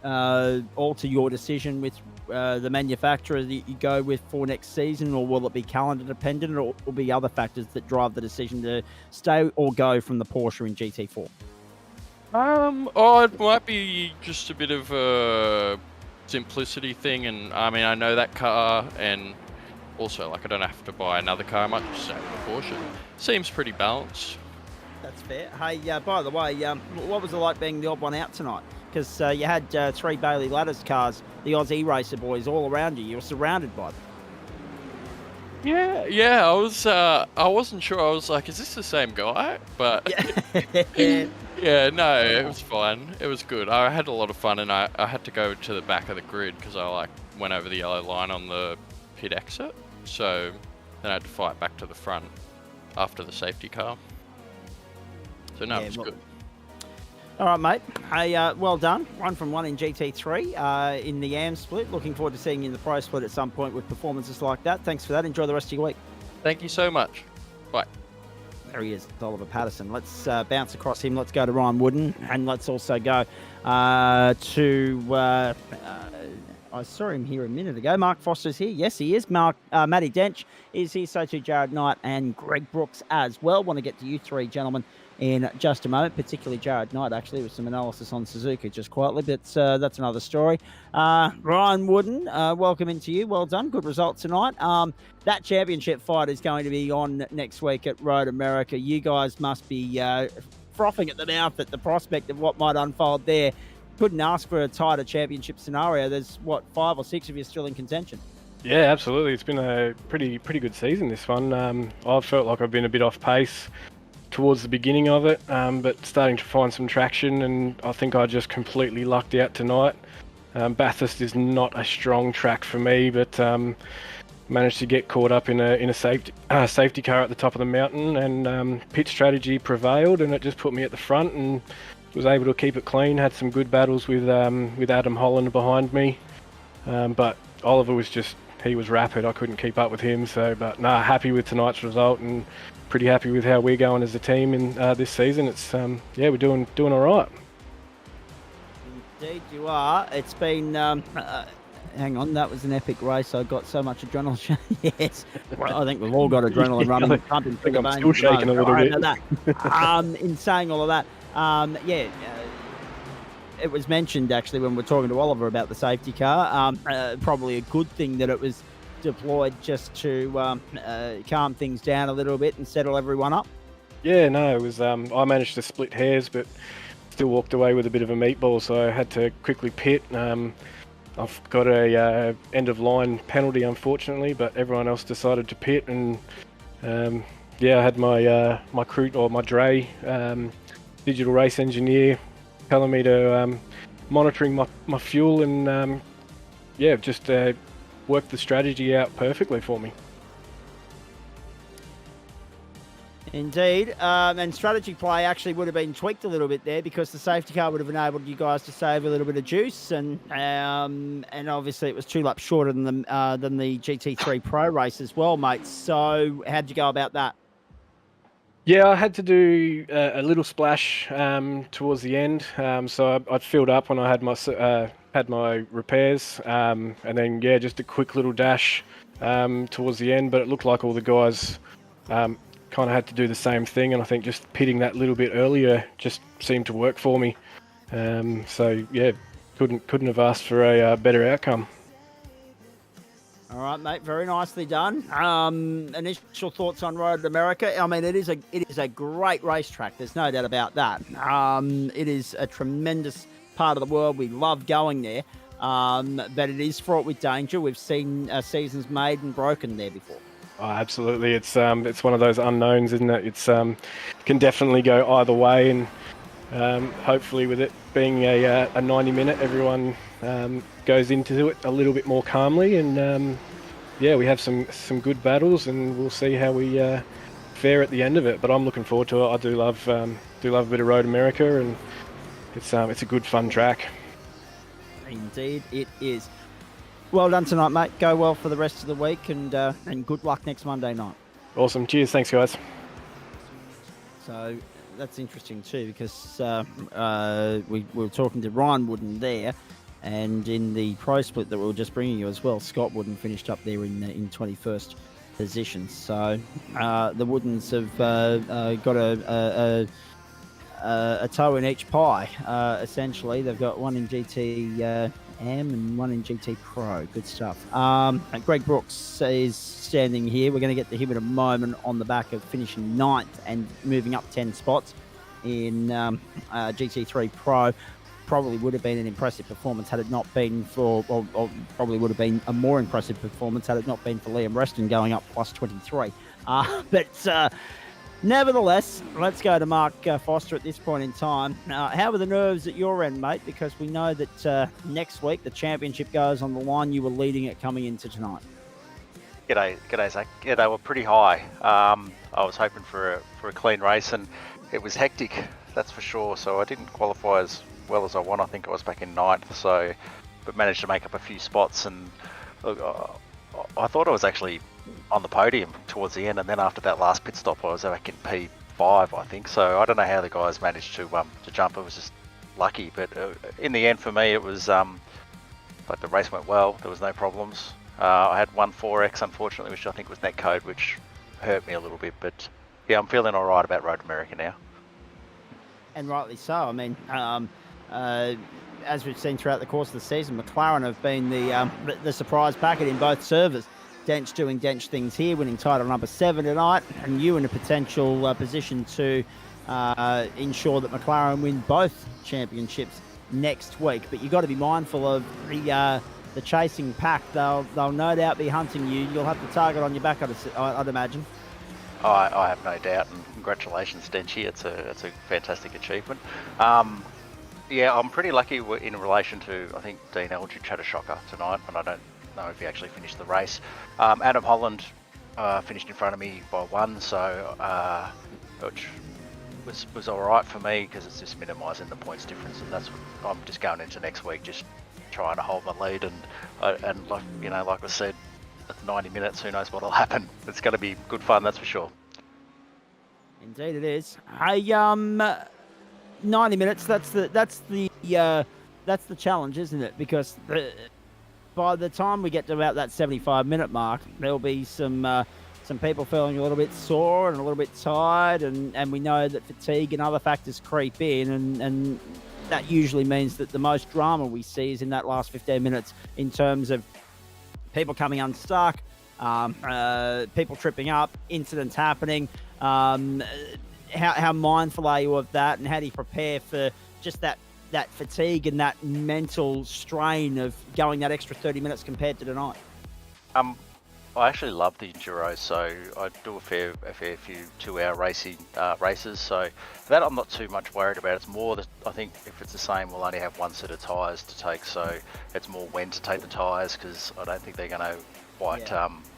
alter your decision with the manufacturer that you go with for next season, or will it be calendar dependent, or will be other factors that drive the decision to stay or go from the Porsche in GT4? It might be just a bit of a simplicity thing, and I mean, I know that car, and also like I don't have to buy another car. I might just stay with the Porsche. Seems pretty balanced. That's fair. Hey, by the way, what was it like being the odd one out tonight? Because you had 3 Bailey Ladders cars, the Aussie racer boys, all around you. You were surrounded by them. Yeah. I wasn't sure. I was like, is this the same guy? But yeah, no, it was fine. It was good. I had a lot of fun, and I had to go to the back of the grid because I went over the yellow line on the pit exit. So then I had to fight back to the front after the safety car. So no, it was good. All right, mate. Hey, well done. 1 from 1 in GT3 in the AM split. Looking forward to seeing you in the Pro split at some point with performances like that. Thanks for that. Enjoy the rest of your week. Thank you so much. Bye. There he is, Oliver Patterson. Let's bounce across him. Let's go to Ryan Wooden, and let's also go to... I saw him here a minute ago. Mark Foster's here. Yes, he is. Matty Dench is here. So too Jared Knight and Greg Brooks as well. Want to get to you three gentlemen in just a moment, particularly Jared Knight, actually, with some analysis on Suzuka just quietly, but that's another story. Ryan Wooden, welcome into you. Well done. Good result tonight. That championship fight is going to be on next week at Road America. You guys must be frothing at the mouth at the prospect of what might unfold there. Couldn't ask for a tighter championship scenario. There's, 5 or 6 of you still in contention? Yeah, absolutely. It's been a pretty good season, this one. I've felt like I've been a bit off pace towards the beginning of it, but starting to find some traction, and I think I just completely lucked out tonight. Bathurst is not a strong track for me, but managed to get caught up in a safety car at the top of the mountain, and pit strategy prevailed, and it just put me at the front and was able to keep it clean. Had some good battles with Adam Holland behind me, but Oliver was he was rapid. I couldn't keep up with him. So, but happy with tonight's result and pretty happy with how we're going as a team in this season. It's we're doing all right. Indeed, you are. It's been. Hang on, that was an epic race. I got so much adrenaline. Yes, well, I think we've all got adrenaline running. Pumping through the veins. I'm still shaking a little bit. In saying all of that, it was mentioned actually when we were talking to Oliver about the safety car. Probably a good thing that it was deployed just to calm things down a little bit and settle everyone up. Yeah, no, it was. I managed to split hairs, but still walked away with a bit of a meatball, so I had to quickly pit. I've got a end of line penalty, unfortunately, but everyone else decided to pit, and I had my crew or my Dre digital race engineer telling me to monitoring my fuel and just work the strategy out perfectly for me. Indeed, and strategy play actually would have been tweaked a little bit there because the safety car would have enabled you guys to save a little bit of juice, and obviously it was 2 laps shorter than the GT3 Pro race as well, mate. So how'd you go about that? Yeah, I had to do a little splash towards the end, so I'd filled up when I had my repairs, and then just a quick little dash towards the end. But it looked like all the guys kind of had to do the same thing, and I think just pitting that little bit earlier just seemed to work for me. Couldn't have asked for a better outcome. All right, mate. Very nicely done. Initial thoughts on Road America. I mean, it is a great racetrack. There's no doubt about that. It is a tremendous part of the world. We love going there, but it is fraught with danger. We've seen seasons made and broken there before. Oh, absolutely. It's one of those unknowns, isn't it? It's can definitely go either way, and hopefully with it being a 90-minute, everyone goes into it a little bit more calmly, and we have some good battles, and we'll see how we fare at the end of it. But I'm looking forward to it. I do love a bit of Road America, and it's a good fun track. Indeed, it is. Well done tonight, mate. Go well for the rest of the week, and good luck next Monday night. Awesome. Cheers. Thanks, guys. So that's interesting too, because we were talking to Ryan Wooden there, and in the pro split that we were just bringing you as well, Scott Wooden finished up there in 21st position. So the Woodens have got a toe in each pie. Essentially, they've got one in GT and one in GT Pro. Good stuff. Greg Brooks is standing here. We're going to get to him in a moment on the back of finishing 9th and moving up 10 spots in GT3 Pro. Probably would have been an impressive performance had it not been for, or probably would have been a more impressive performance had it not been for Liam Reston going up plus 23. But nevertheless, let's go to Mark Foster at this point in time. How are the nerves at your end, mate? Because we know that next week the championship goes on the line. You were leading it coming into tonight. G'day, Zach. Yeah, they were pretty high. I was hoping for a clean race, and it was hectic, that's for sure. So I didn't qualify as well as I want. I think I was back in 9th, but managed to make up a few spots. And look, I thought I was actually on the podium towards the end, and then after that last pit stop I was back in P5, I think. So I don't know how the guys managed to jump. It was just lucky, but in the end for me it was like the race went well. There was no problems. I had one 4X unfortunately, which I think was net code, which hurt me a little bit, but yeah, I'm feeling all right about Road America now. And rightly so. I mean, as we've seen throughout the course of the season, McLaren have been the surprise packet in both servers. Dench doing Dench things here, winning title number 7 tonight, and you in a potential position to ensure that McLaren win both championships next week. But you've got to be mindful of the chasing pack. They'll no doubt be hunting you. You'll have the target on your back, I'd imagine. I have no doubt, and congratulations, Denchy. It's a fantastic achievement. Yeah, I'm pretty lucky in relation to, I think Dean Eldridge had a shocker tonight, and I don't know if he actually finished the race. Adam Holland finished in front of me by 1, so which was all right for me because it's just minimising the points difference, and that's what I'm just going into next week, just trying to hold my lead, and like like I said, at 90 minutes, who knows what'll happen. It's going to be good fun, that's for sure. Indeed, it is. Hey, 90 minutes. That's the challenge, isn't it? Because by the time we get to about that 75-minute mark, there'll be some people feeling a little bit sore and a little bit tired, and we know that fatigue and other factors creep in, and that usually means that the most drama we see is in that last 15 minutes in terms of people coming unstuck, people tripping up, incidents happening. How mindful are you of that, and how do you prepare for just that fatigue and that mental strain of going that extra 30 minutes compared to tonight? I actually love the Enduro, so I do a fair few 2-hour races, so that I'm not too much worried about. It's more that I think if it's the same, we'll only have 1 set of tyres to take, so it's more when to take the tyres, because I don't think they're going to quite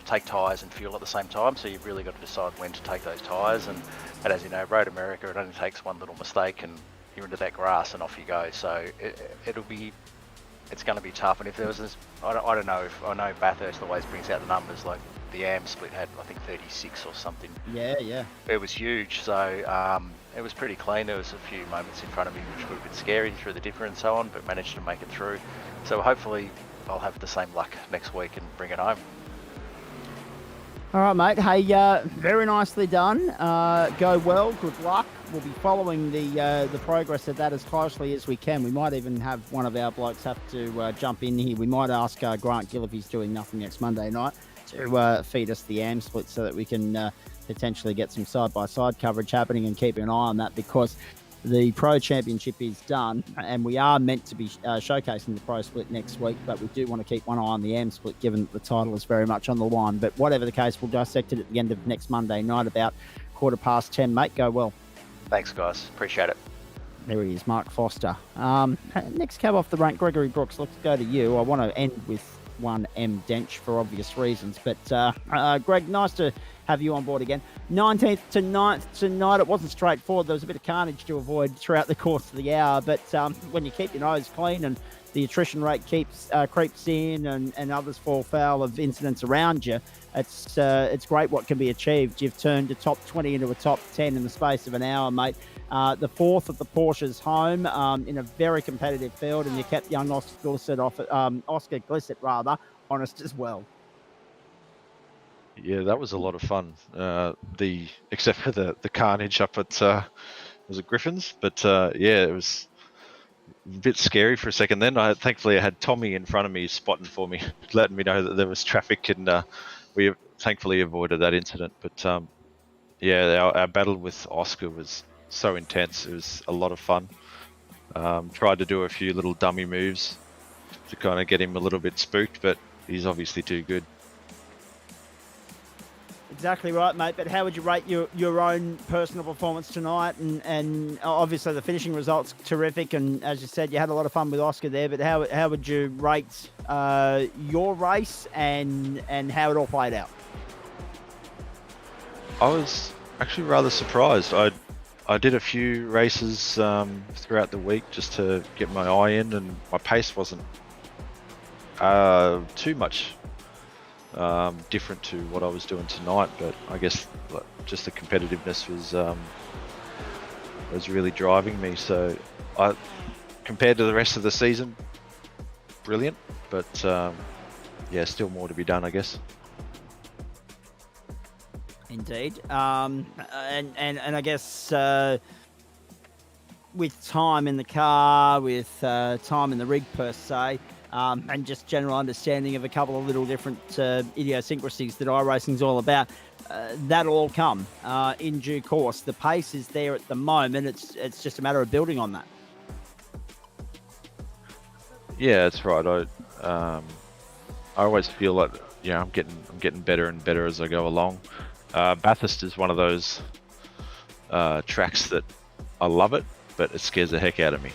take tyres and fuel at the same time, so you've really got to decide when to take those tyres, and as you know, Road America, it only takes one little mistake and you're into that grass and off you go, so it's going to be tough. And if there was this, I don't know, I know Bathurst always brings out the numbers, like the AM split had, I think, 36 or something. Yeah. It was huge, so it was pretty clean. There was a few moments in front of me which were a bit scary through the differ and so on, but managed to make it through. So hopefully I'll have the same luck next week and bring it home. All right, mate. Hey, very nicely done. Go well. Good luck. We'll be following the progress of that as closely as we can. We might even have one of our blokes have to jump in here. We might ask Grant Gill if he's doing nothing next Monday night to feed us the AM split so that we can potentially get some side-by-side coverage happening and keep an eye on that, because the Pro Championship is done, and we are meant to be showcasing the Pro Split next week, but we do want to keep one eye on the AM Split, given that the title is very much on the line. But whatever the case, we'll dissect it at the end of next Monday night, about 10:15, mate. Go well. Thanks, guys. Appreciate it. There he is, Mark Foster. Next cab off the rank, Gregory Brooks. Let's go to you. I want to end with one M Dench for obvious reasons, but Greg, nice to have you on board again. 19th to 9th tonight. It wasn't straightforward. There was a bit of carnage to avoid throughout the course of the hour, but when you keep your nose clean and the attrition rate creeps in and others fall foul of incidents around you, it's great what can be achieved. You've turned a top 20 into a top 10 in the space of an hour, mate. The 4th of the Porsches home in a very competitive field, and you kept young Oscar Glissett honest as well. Yeah, that was a lot of fun. Except for the carnage up at was it Griffin's, but yeah, it was a bit scary for a second. Then thankfully I had Tommy in front of me spotting for me, letting me know that there was traffic, and we thankfully avoided that incident. But yeah, our battle with Oscar was so intense. It was a lot of fun. Tried to do a few little dummy moves to kind of get him a little bit spooked, but he's obviously too good. Exactly right, mate. But how would you rate your own personal performance tonight? And obviously the finishing result's terrific. And as you said, you had a lot of fun with Oscar there. But how would you rate your race and how it all played out? I was actually rather surprised. I did a few races throughout the week just to get my eye in, and my pace wasn't too much different to what I was doing tonight, but I guess just the competitiveness was really driving me. So compared to the rest of the season, brilliant, but yeah, still more to be done, I guess. Indeed, and I guess with time in the car, with time in the rig per se, and just general understanding of a couple of little different idiosyncrasies that iRacing's all about, that'll all come in due course. The pace is there at the moment. It's just a matter of building on that. Yeah, that's right. I always feel like I'm getting better and better as I go along. Bathurst is one of those tracks that I love it, but it scares the heck out of me.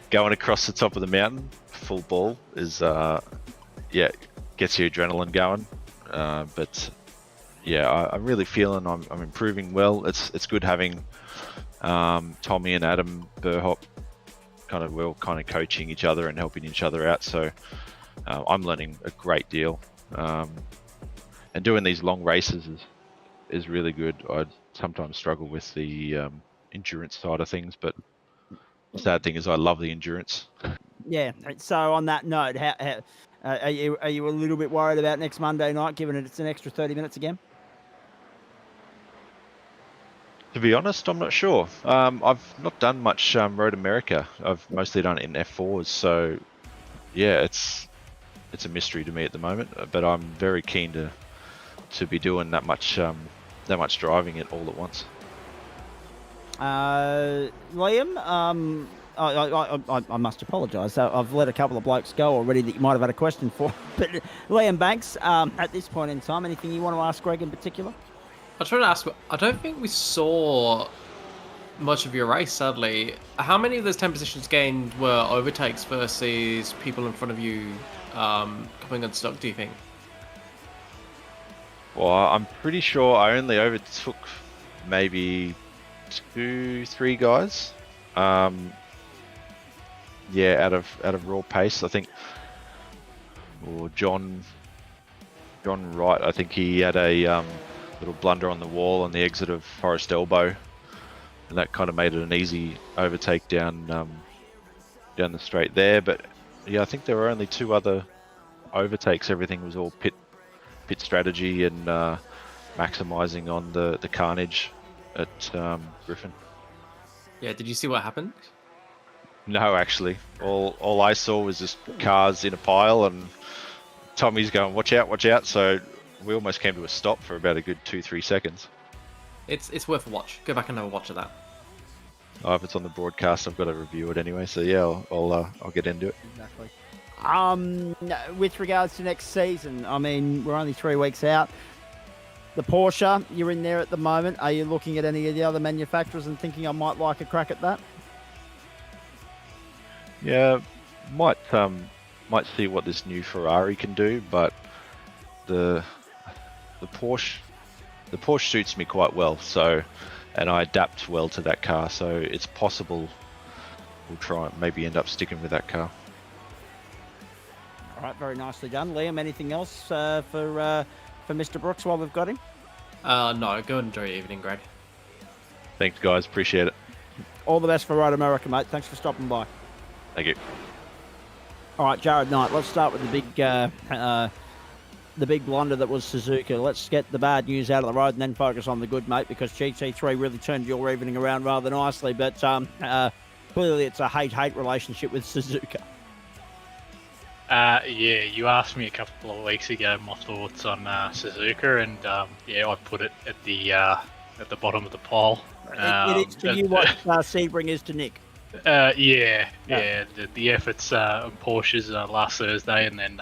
Going across the top of the mountain full ball is yeah, gets your adrenaline going. But yeah, I'm really feeling I'm improving well. It's good having Tommy and Adam Burhop we're all kind of coaching each other and helping each other out. So I'm learning a great deal. And doing these long races is really good. I sometimes struggle with the endurance side of things, but the sad thing is I love the endurance. Yeah. So on that note, how are you a little bit worried about next Monday night, given it's an extra 30 minutes again? To be honest, I'm not sure. I've not done much Road America. I've mostly done it in F4s, so yeah, it's a mystery to me at the moment. But I'm very keen to be doing that much driving it all at once. Liam, I must apologise. I've let a couple of blokes go already that you might have had a question for. But Liam Banks, at this point in time, anything you want to ask Greg in particular? I was trying to ask, I don't think we saw much of your race, sadly. How many of those 10 positions gained were overtakes versus people in front of you coming unstuck, do you think? Well, I'm pretty sure I only overtook maybe 2-3 guys. Yeah, out of raw pace, I think. Or John Wright, I think he had a little blunder on the wall on the exit of Forest Elbow, and that kind of made it an easy overtake down the straight there. But yeah, I think there were only 2 other overtakes. Everything was all pit strategy and maximising on the carnage at Griffin. Yeah, did you see what happened? No, actually. All I saw was just cars in a pile and Tommy's going, watch out. So we almost came to a stop for about a good 2-3 seconds. It's worth a watch. Go back and have a watch of that. Oh, if it's on the broadcast, I've got to review it anyway. So yeah, I'll get into it. Exactly. With regards to next season, I mean, we're only 3 weeks out. The Porsche, you're in there at the moment. Are you looking at any of the other manufacturers and thinking I might like a crack at that? Yeah, might see what this new Ferrari can do, but the Porsche suits me quite well. So, and I adapt well to that car. So it's possible we'll try and maybe end up sticking with that car. All right, very nicely done, Liam. Anything else for Mr. Brooks while we've got him? No, go and enjoy your evening, Greg. Thanks, guys. Appreciate it. All the best for Road America, mate. Thanks for stopping by. Thank you. All right, Jared Knight. Let's start with the big blunder that was Suzuka. Let's get the bad news out of the road and then focus on the good, mate, because GT3 really turned your evening around rather nicely. But clearly it's a hate-hate relationship with Suzuka. Yeah, you asked me a couple of weeks ago my thoughts on Suzuka, and yeah, I put it at the bottom of the pile. It is to you what Sebring is to Nick. Yeah. The efforts on Porsche's last Thursday, and then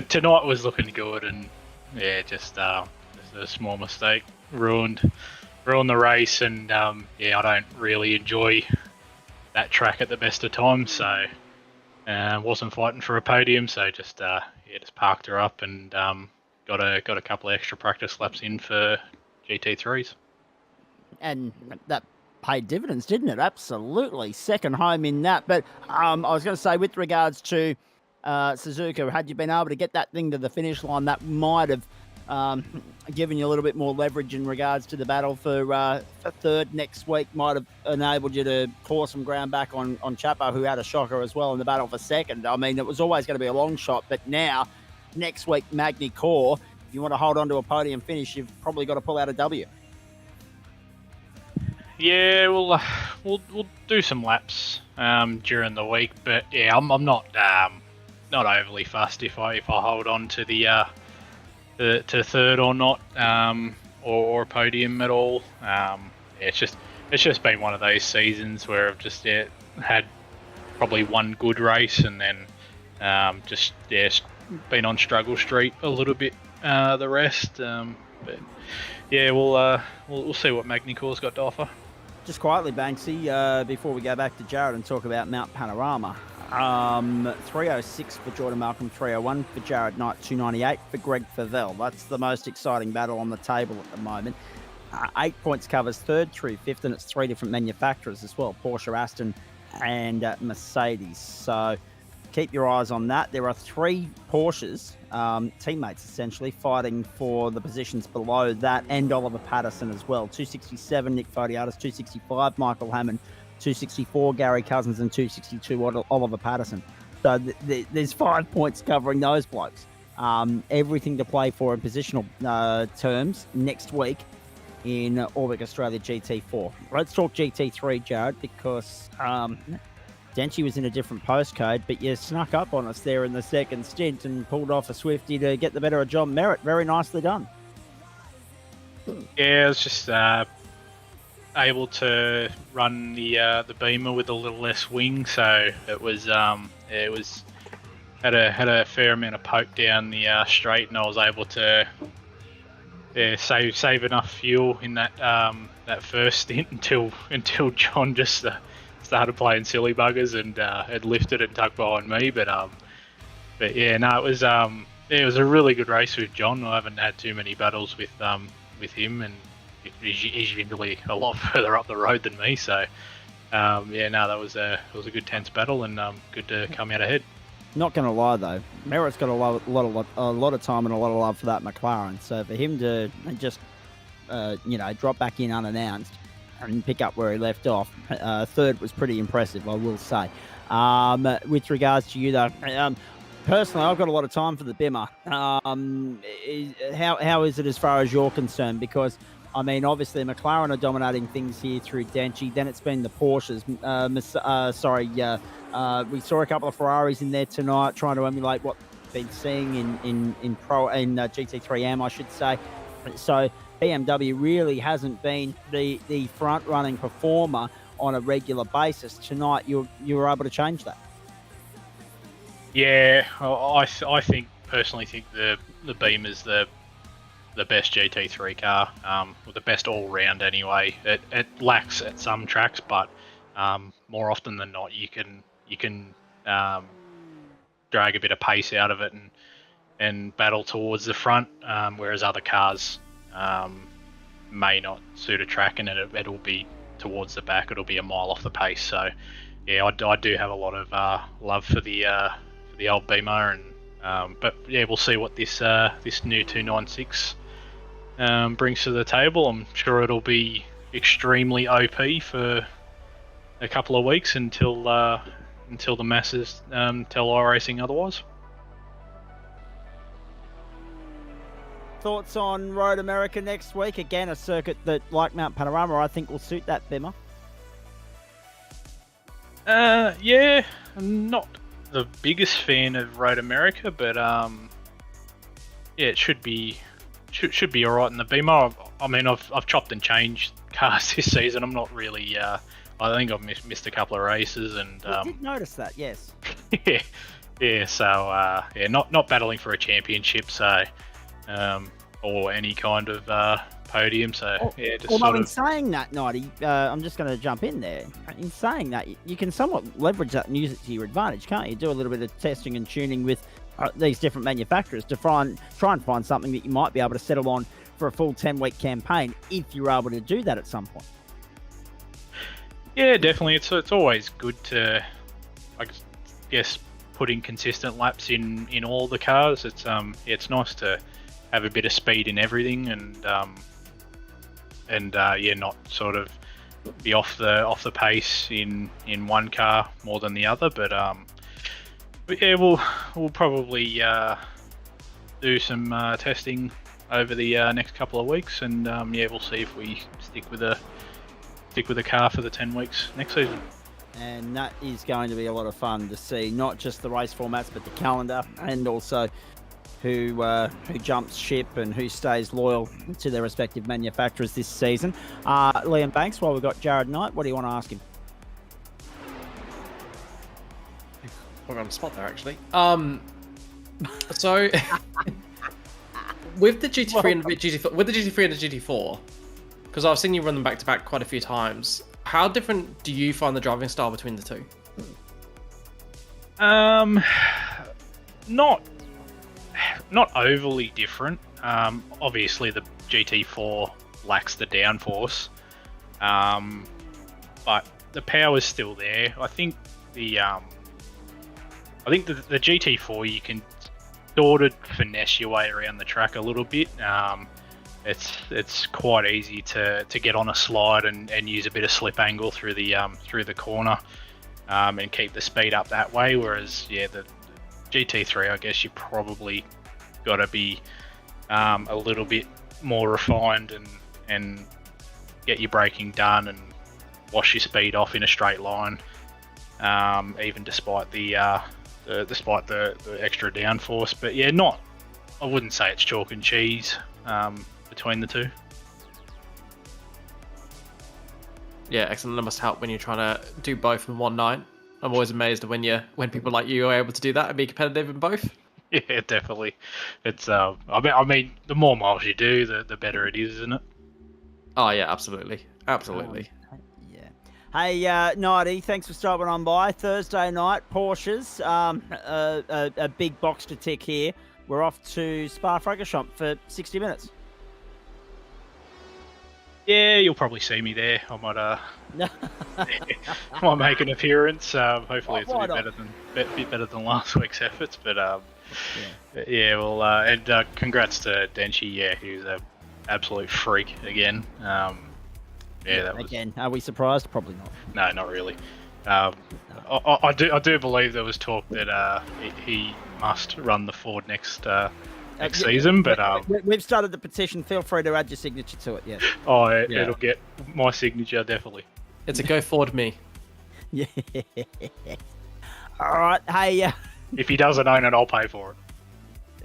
tonight was looking good, and yeah, just a small mistake ruined the race, and yeah, I don't really enjoy that track at the best of times, so wasn't fighting for a podium, so just parked her up and got a couple of extra practice laps in for GT3s. And that paid dividends, didn't it? Absolutely. Second home in that. But I was going to say, with regards to Suzuka, had you been able to get that thing to the finish line, that might have given you a little bit more leverage in regards to the battle for third next week, might have enabled you to claw some ground back on Chapo, who had a shocker as well in the battle for second. I mean, it was always going to be a long shot, but now, next week, Magny Core, if you want to hold on to a podium finish, you've probably got to pull out a W. Yeah, we'll do some laps during the week, but yeah, I'm not overly fussed if I hold on to to third or not, or a podium at all. It's just been one of those seasons where I've just had probably one good race, and then just been on struggle street a little bit the rest. But yeah, we'll see what Magny-Core's got to offer. Just quietly, Banksy, before we go back to Jared and talk about Mount Panorama, 306 for Jordan Malcolm, 301 for Jared Knight, 298 for Greg Favell. That's the most exciting battle on the table at the moment. 8 points covers third through fifth, and it's 3 different manufacturers as well, Porsche, Aston, and Mercedes. So keep your eyes on that. There are 3 Porsches, teammates essentially, fighting for the positions below that, and Oliver Patterson as well. 267, Nick Fodiatis, 265, Michael Hammond, 264, Gary Cousins, and 262, Oliver Patterson. So there's 5 points covering those blokes. Everything to play for in positional terms next week in Orbic Australia GT4. Let's talk GT3, Jared, because Denchi was in a different postcode, but you snuck up on us there in the second stint and pulled off a Swifty to get the better of John Merritt. Very nicely done. Yeah, it was just able to run the Beamer with a little less wing, so it was had a fair amount of poke down the straight, and I was able to save enough fuel in that that first stint until John just started playing silly buggers and had lifted and tucked behind me. But yeah, no, it was a really good race with John. I haven't had too many battles with him, and he's usually a lot further up the road than me. So yeah, no, that was a good tense battle, and good to come out ahead. Not going to lie though, Merritt's got a lot of time and a lot of love for that McLaren. So for him to just drop back in unannounced and pick up where he left off, third was pretty impressive, I will say. With regards to you though, personally, I've got a lot of time for the Bimmer. How is it as far as you're concerned? Because I mean, obviously McLaren are dominating things here through Denchi. Then it's been the Porsches. We saw a couple of Ferraris in there tonight, trying to emulate what we've been seeing in GT3 AM, I should say. So BMW really hasn't been the front running performer on a regular basis. Tonight, you were able to change that. Yeah, I personally think the Beamer's the best GT3 car, or the best all round anyway. It lacks at some tracks, but more often than not, you can drag a bit of pace out of it and battle towards the front, whereas other cars may not suit a track, and it'll be towards the back. It'll be a mile off the pace. So yeah, I do have a lot of love for the old Beamer, and but yeah, we'll see what this new 296 brings to the table. I'm sure it'll be extremely OP for a couple of weeks until the masses tell iRacing otherwise. Thoughts on Road America next week? Again, a circuit that, like Mount Panorama, I think will suit that Bimmer. Yeah, I'm not the biggest fan of Road America, but yeah, it should be all right in the Beamer. I mean, I've chopped and changed cars this season. I'm not really. I think I've missed a couple of races, and I did notice that. Yes. yeah. So yeah, not battling for a championship, so or any kind of podium. So yeah, just in saying that, Nighty, I'm just going to jump in there. In saying that, you can somewhat leverage that and use it to your advantage, can't you? Do a little bit of testing and tuning with these different manufacturers to try and find something that you might be able to settle on for a full 10-week campaign if you're able to do that at some point. Yeah, definitely. It's always good to, I guess, put in consistent laps in all the cars. It's nice to have a bit of speed in everything, and yeah, not sort of be off the pace in one car more than the other. But yeah, we'll probably do some testing over the next couple of weeks, and yeah, we'll see if we stick with a car for the 10 weeks next season. And that is going to be a lot of fun to see, not just the race formats, but the calendar, and also who jumps ship and who stays loyal to their respective manufacturers this season. Liam Banks, while we've got Jared Knight, what do you want to ask him? We're on the spot there, actually. So with the GT3 and the GT4, with the GT3 and the GT4, because I've seen you run them back to back quite a few times, how different do you find the driving style between the two? Not overly different. Obviously, the GT4 lacks the downforce, but the power's still there. I think the GT4 you can sort of finesse your way around the track a little bit. It's quite easy to get on a slide and use a bit of slip angle through the corner and keep the speed up that way. Whereas the GT3, I guess you probably got to be a little bit more refined and get your braking done and wash your speed off in a straight line, even despite the extra downforce. But I wouldn't say it's chalk and cheese between the two. Yeah, excellent. That must help when you're trying to do both in one night. I'm always amazed when people like you are able to do that and be competitive in both. Yeah, definitely. It's I mean, the more miles you do, the better it is, isn't it? Oh yeah, absolutely. Hey, Nighty, thanks for stopping on by. Thursday night, Porsches. A big box to tick here. We're off to Spa-Francorchamps for 60 minutes. Yeah, you'll probably see me there. I might might make an appearance. Hopefully, it's a bit better than last week's efforts. But well, and congrats to Denchi. Yeah, he was an absolute freak again. That was... Again, are we surprised? Probably not. No, not really. I do believe there was talk that he must run the Ford next season, but we've started the petition. Feel free to add your signature to it. Yes. It'll get my signature definitely. It's a go Ford me. Yeah. All right. Hey. If he doesn't own it, I'll pay for it.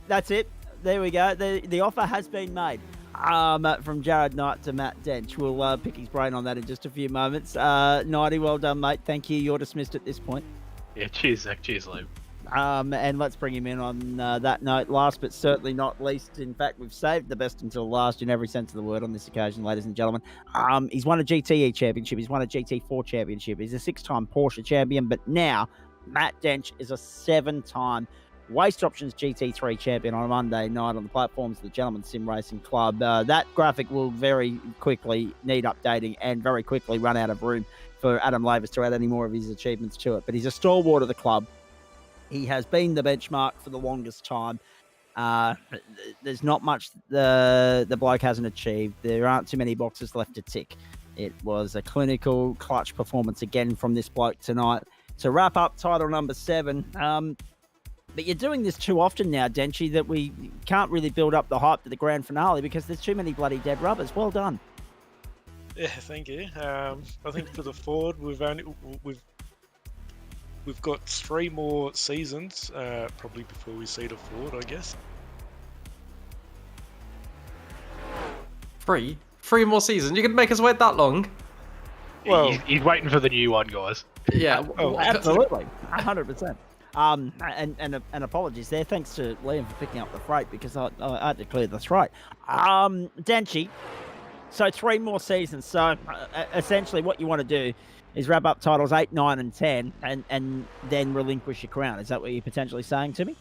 That's it. There we go. The offer has been made. From Jared Knight to Matt Dench. We'll pick his brain on that in just a few moments. Nighty, well done, mate. Thank you. You're dismissed at this point. Yeah, cheers, Zach. Cheers, Liam. And let's bring him in on that note. Last but certainly not least, in fact, we've saved the best until last in every sense of the word on this occasion, ladies and gentlemen. He's won a GTE championship. He's won a GT4 championship. He's a 6-time Porsche champion. But now, Matt Dench is a 7-time Waste Options GT3 champion on a Monday night on the platforms of the Gentleman Sim Racing Club. That graphic will very quickly need updating and very quickly run out of room for Adam Lavis to add any more of his achievements to it. But he's a stalwart of the club. He has been the benchmark for the longest time. There's not much the bloke hasn't achieved. There aren't too many boxes left to tick. It was a clinical clutch performance again from this bloke tonight to wrap up title number 7. But you're doing this too often now, Denchi, that we can't really build up the hype to the grand finale because there's too many bloody dead rubbers. Well done. Yeah, thank you. I think for the Ford, we've got 3 more seasons, probably before we see the Ford, I guess. 3 more seasons? You can make us wait that long? Well, he's waiting for the new one, guys. Yeah, absolutely, 100%. And apologies there. Thanks to Liam for picking up the freight because I had to clear the throat. Denchi, so 3 more seasons. So essentially, what you want to do is wrap up titles 8, 9, and 10, and then relinquish your crown. Is that what you're potentially saying to me?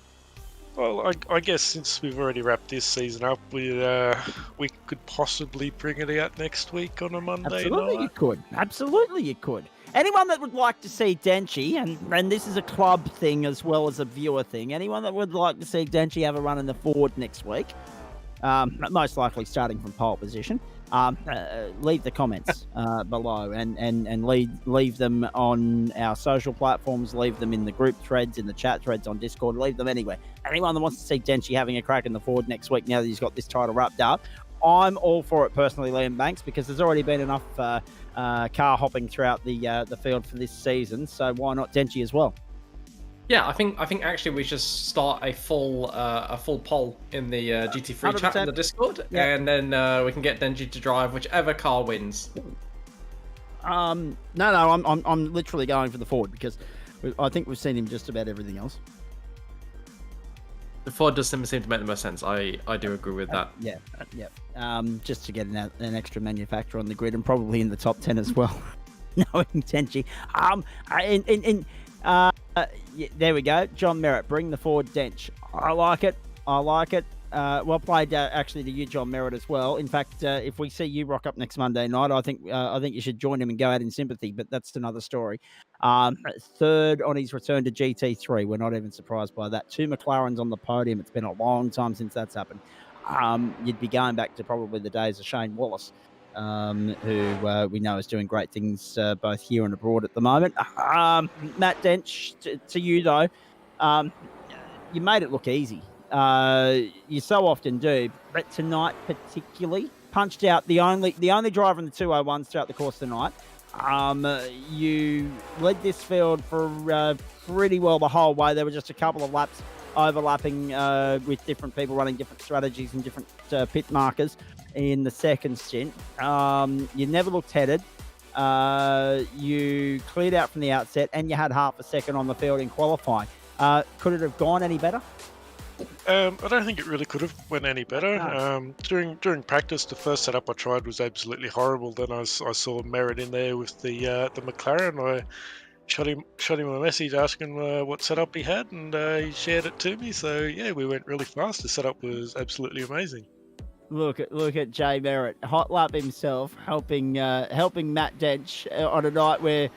Well, I guess since we've already wrapped this season up, we could possibly bring it out next week on a Monday Absolutely night. You could. Absolutely you could. Anyone that would like to see Denchi, and this is a club thing as well as a viewer thing, anyone that would like to see Denchi have a run in the Ford next week, most likely starting from pole position, leave the comments below and leave them on our social platforms, leave them in the group threads, in the chat threads on Discord, leave them anywhere. Anyone that wants to see Denchi having a crack in the Ford next week now that he's got this title wrapped up, I'm all for it personally, Liam Banks, because there's already been enough car hopping throughout the field for this season, so why not Denchi as well? Yeah, I think actually we should start a full poll in the GT3 chat in the Discord, and then we can get Denji to drive whichever car wins. No, I'm literally going for the Ford because I think we've seen him just about everything else. The Ford does seem to make the most sense. I do agree with that. Yeah. Just to get an extra manufacturer on the grid and probably in the top 10 as well. Knowing Tenchi. There we go. John Merritt, bring the forward dench. I like it. Well played, actually, to you, John Merritt, as well. In fact, if we see you rock up next Monday night, I think you should join him and go out in sympathy. But that's another story. Third on his return to GT3. We're not even surprised by that. 2 McLarens on the podium. It's been a long time since that's happened. You'd be going back to probably the days of Shane Wallace, who we know is doing great things both here and abroad at the moment. Matt Dench, to you though, you made it look easy. You so often do, but tonight particularly punched out the only driver in the 201s throughout the course of the night. You led this field for pretty well the whole way. There were just a couple of laps overlapping with different people running different strategies and different pit markers in the second stint. You never looked headed. You cleared out from the outset, and you had half a second on the field in qualifying. Could it have gone any better? I don't think it really could have went any better. No. During practice, the first setup I tried was absolutely horrible. Then I saw Merritt in there with the McLaren. I shot him a message asking what setup he had, and he shared it to me. So yeah, we went really fast. The setup was absolutely amazing. Look at Jay Merritt, hot lap himself, helping Matt Dench on a night where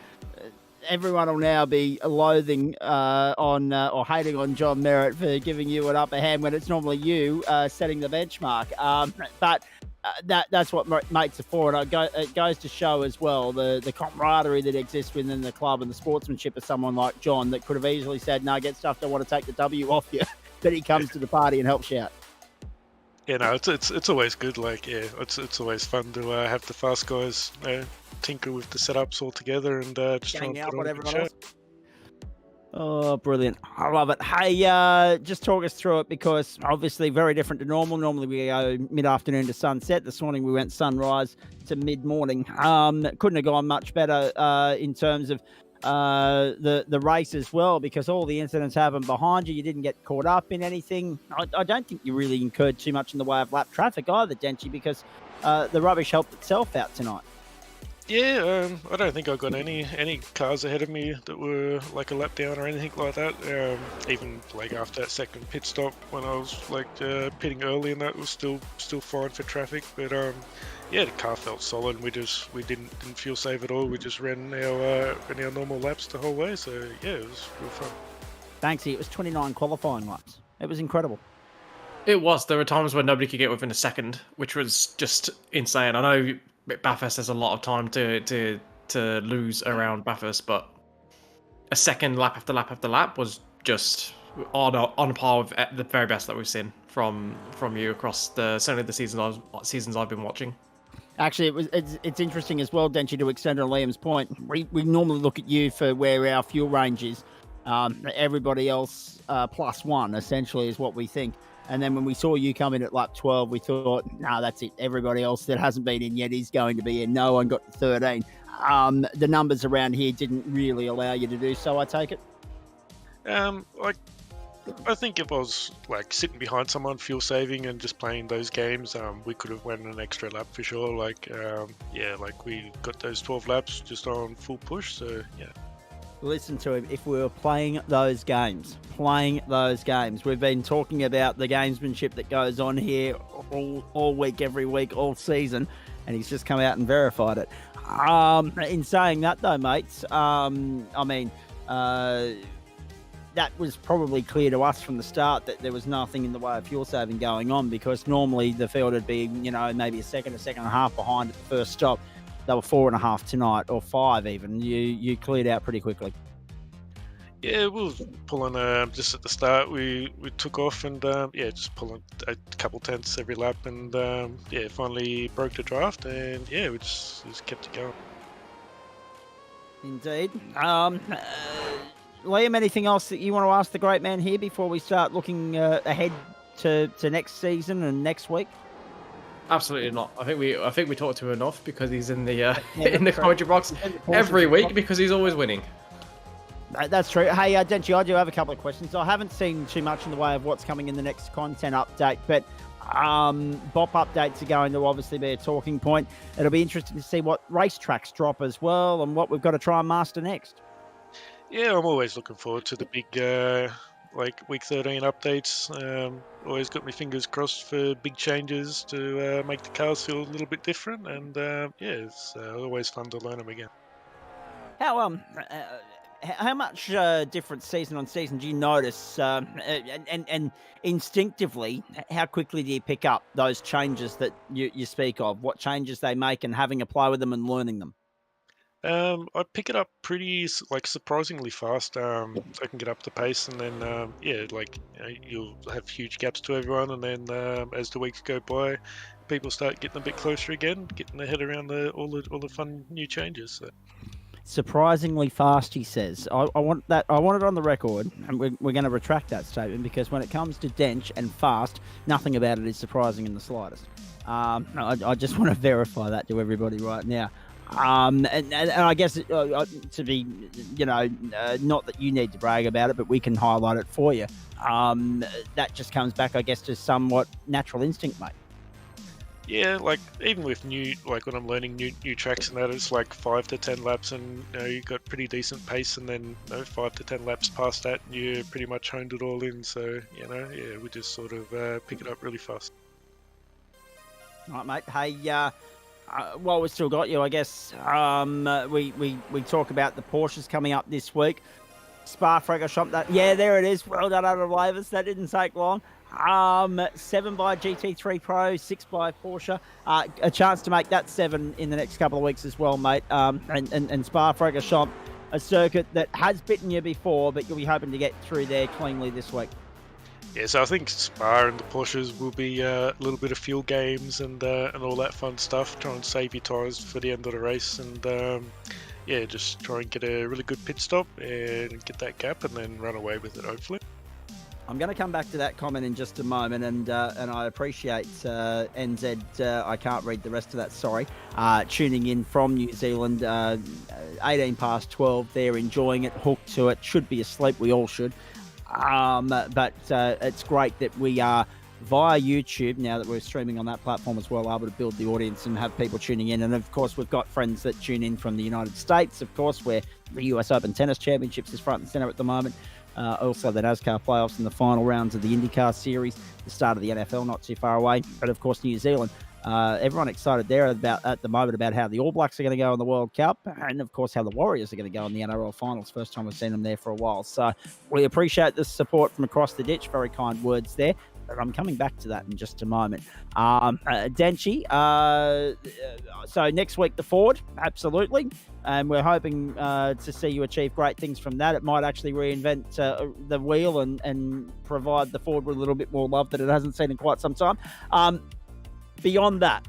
everyone will now be loathing or hating on John Merritt for giving you an upper hand when it's normally you setting the benchmark. But that's what mates are for, and it goes to show as well the camaraderie that exists within the club and the sportsmanship of someone like John that could have easily said, "No, get stuffed. I want to take the W off you," but he comes to the party and helps you out. Yeah, no, it's always good. Like, yeah, it's always fun to have the fast guys tinker with the setups all together and just try and put on a good show. Oh, brilliant. I love it. Hey, just talk us through it, because obviously very different to normal. Normally we go mid-afternoon to sunset. This morning we went sunrise to mid-morning. Couldn't have gone much better in terms of the race as well, because all the incidents happened behind you. You didn't get caught up in anything. I don't think you really incurred too much in the way of lap traffic either, Denchi, because the rubbish helped itself out tonight. Yeah, I don't think I got any cars ahead of me that were like a lap down or anything like that. Even like after that second pit stop, when I was like pitting early, and that was still fine for traffic. But yeah, the car felt solid. We didn't fuel save at all. We just ran our normal laps the whole way. So yeah, it was real fun. Thanks. It was 29 qualifying laps. It was incredible. It was. There were times when nobody could get within a second, which was just insane. I know Bathurst has a lot of time to lose around Bathurst, but a second lap after lap after lap was just on par with the very best that we've seen from you across certainly the seasons I've been watching. Actually, it's interesting as well, Denchi, to extend on Liam's point. We normally look at you for where our fuel range is. Everybody else +1 essentially is what we think. And then when we saw you come in at lap 12, we thought, no, that's it. Everybody else that hasn't been in yet is going to be in. No one got to 13. The numbers around here didn't really allow you to do so, I take it? I think if I was like sitting behind someone, fuel saving and just playing those games, we could have won an extra lap for sure. We got those 12 laps just on full push. So yeah. Listen to him. If we were playing those games, we've been talking about the gamesmanship that goes on here all week, every week, all season, and he's just come out and verified it. In saying that, though, mates, that was probably clear to us from the start that there was nothing in the way of fuel saving going on, because normally the field would be, maybe a second and a half behind at the first stop. They were 4.5 tonight, or 5 even. You cleared out pretty quickly. Yeah, we were pulling just at the start. We took off and just pulling a couple tenths every lap, and finally broke the draft, and we just kept it going. Indeed. Liam, anything else that you want to ask the great man here before we start looking ahead to next season and next week? Absolutely not. I think we talked to him enough, because he's in the in the commentary box every week because he's always winning. That's true. Hey, Denchi, I do have a couple of questions. I haven't seen too much in the way of what's coming in the next content update, but BOP updates are going to obviously be a talking point. It'll be interesting to see what racetracks drop as well and what we've got to try and master next. Yeah, I'm always looking forward to the big like week 13 updates. Always got my fingers crossed for big changes to make the cars feel a little bit different, and yeah, it's always fun to learn them again. How much difference season on season do you notice, and instinctively, how quickly do you pick up those changes that you speak of? What changes they make, and having a play with them and learning them? I pick it up pretty surprisingly fast. So I can get up to pace, and then yeah, you'll have huge gaps to everyone, and then as the weeks go by, people start getting a bit closer again, getting their head around all the fun new changes. So. Surprisingly fast, he says. I want that. I want it on the record, and we're going to retract that statement, because when it comes to Dench and fast, nothing about it is surprising in the slightest. I just want to verify that to everybody right now. And I guess to be, not that you need to brag about it, but we can highlight it for you. That just comes back, I guess, to somewhat natural instinct, mate. Yeah, even with when I'm learning new tracks and that, it's 5 to 10 laps, and you've got pretty decent pace, and then 5 to 10 laps past that, and you pretty much honed it all in. So yeah, we just sort of pick it up really fast. All right, mate. Hey, while we've still got you, I guess we talk about the Porsches coming up this week. Spa-Francorchamps, yeah, there it is. Well done, Adam Lavers. That didn't take long. 7 by GT3 Pro, 6 by Porsche. A chance to make that 7 in the next couple of weeks as well, mate. And Spa-Francorchamps, a circuit that has bitten you before, but you'll be hoping to get through there cleanly this week. Yeah, so I think Spa and the Porsches will be a little bit of fuel games and all that fun stuff. Try and save your tyres for the end of the race, and yeah, just try and get a really good pit stop and get that gap, and then run away with it, hopefully. I'm going to come back to that comment in just a moment, and I appreciate NZ, I can't read the rest of that, sorry, tuning in from New Zealand, 18 past 12, they're enjoying it, hooked to it, should be asleep, we all should. But it's great that we are via YouTube, now that we're streaming on that platform as well, able to build the audience and have people tuning in. And of course, we've got friends that tune in from the United States, of course, where the US Open Tennis Championships is front and center at the moment. Also the NASCAR playoffs and the final rounds of the IndyCar series, the start of the NFL not too far away. But of course, New Zealand, everyone excited there at the moment about how the All Blacks are going to go in the World Cup, and of course how the Warriors are going to go in the NRL finals. First time we've seen them there for a while. So we appreciate the support from across the ditch. Very kind words there. But I'm coming back to that in just a moment. Denchi, so next week the Ford, absolutely. And we're hoping to see you achieve great things from that. It might actually reinvent the wheel and provide the Ford with a little bit more love that it hasn't seen in quite some time. Beyond that,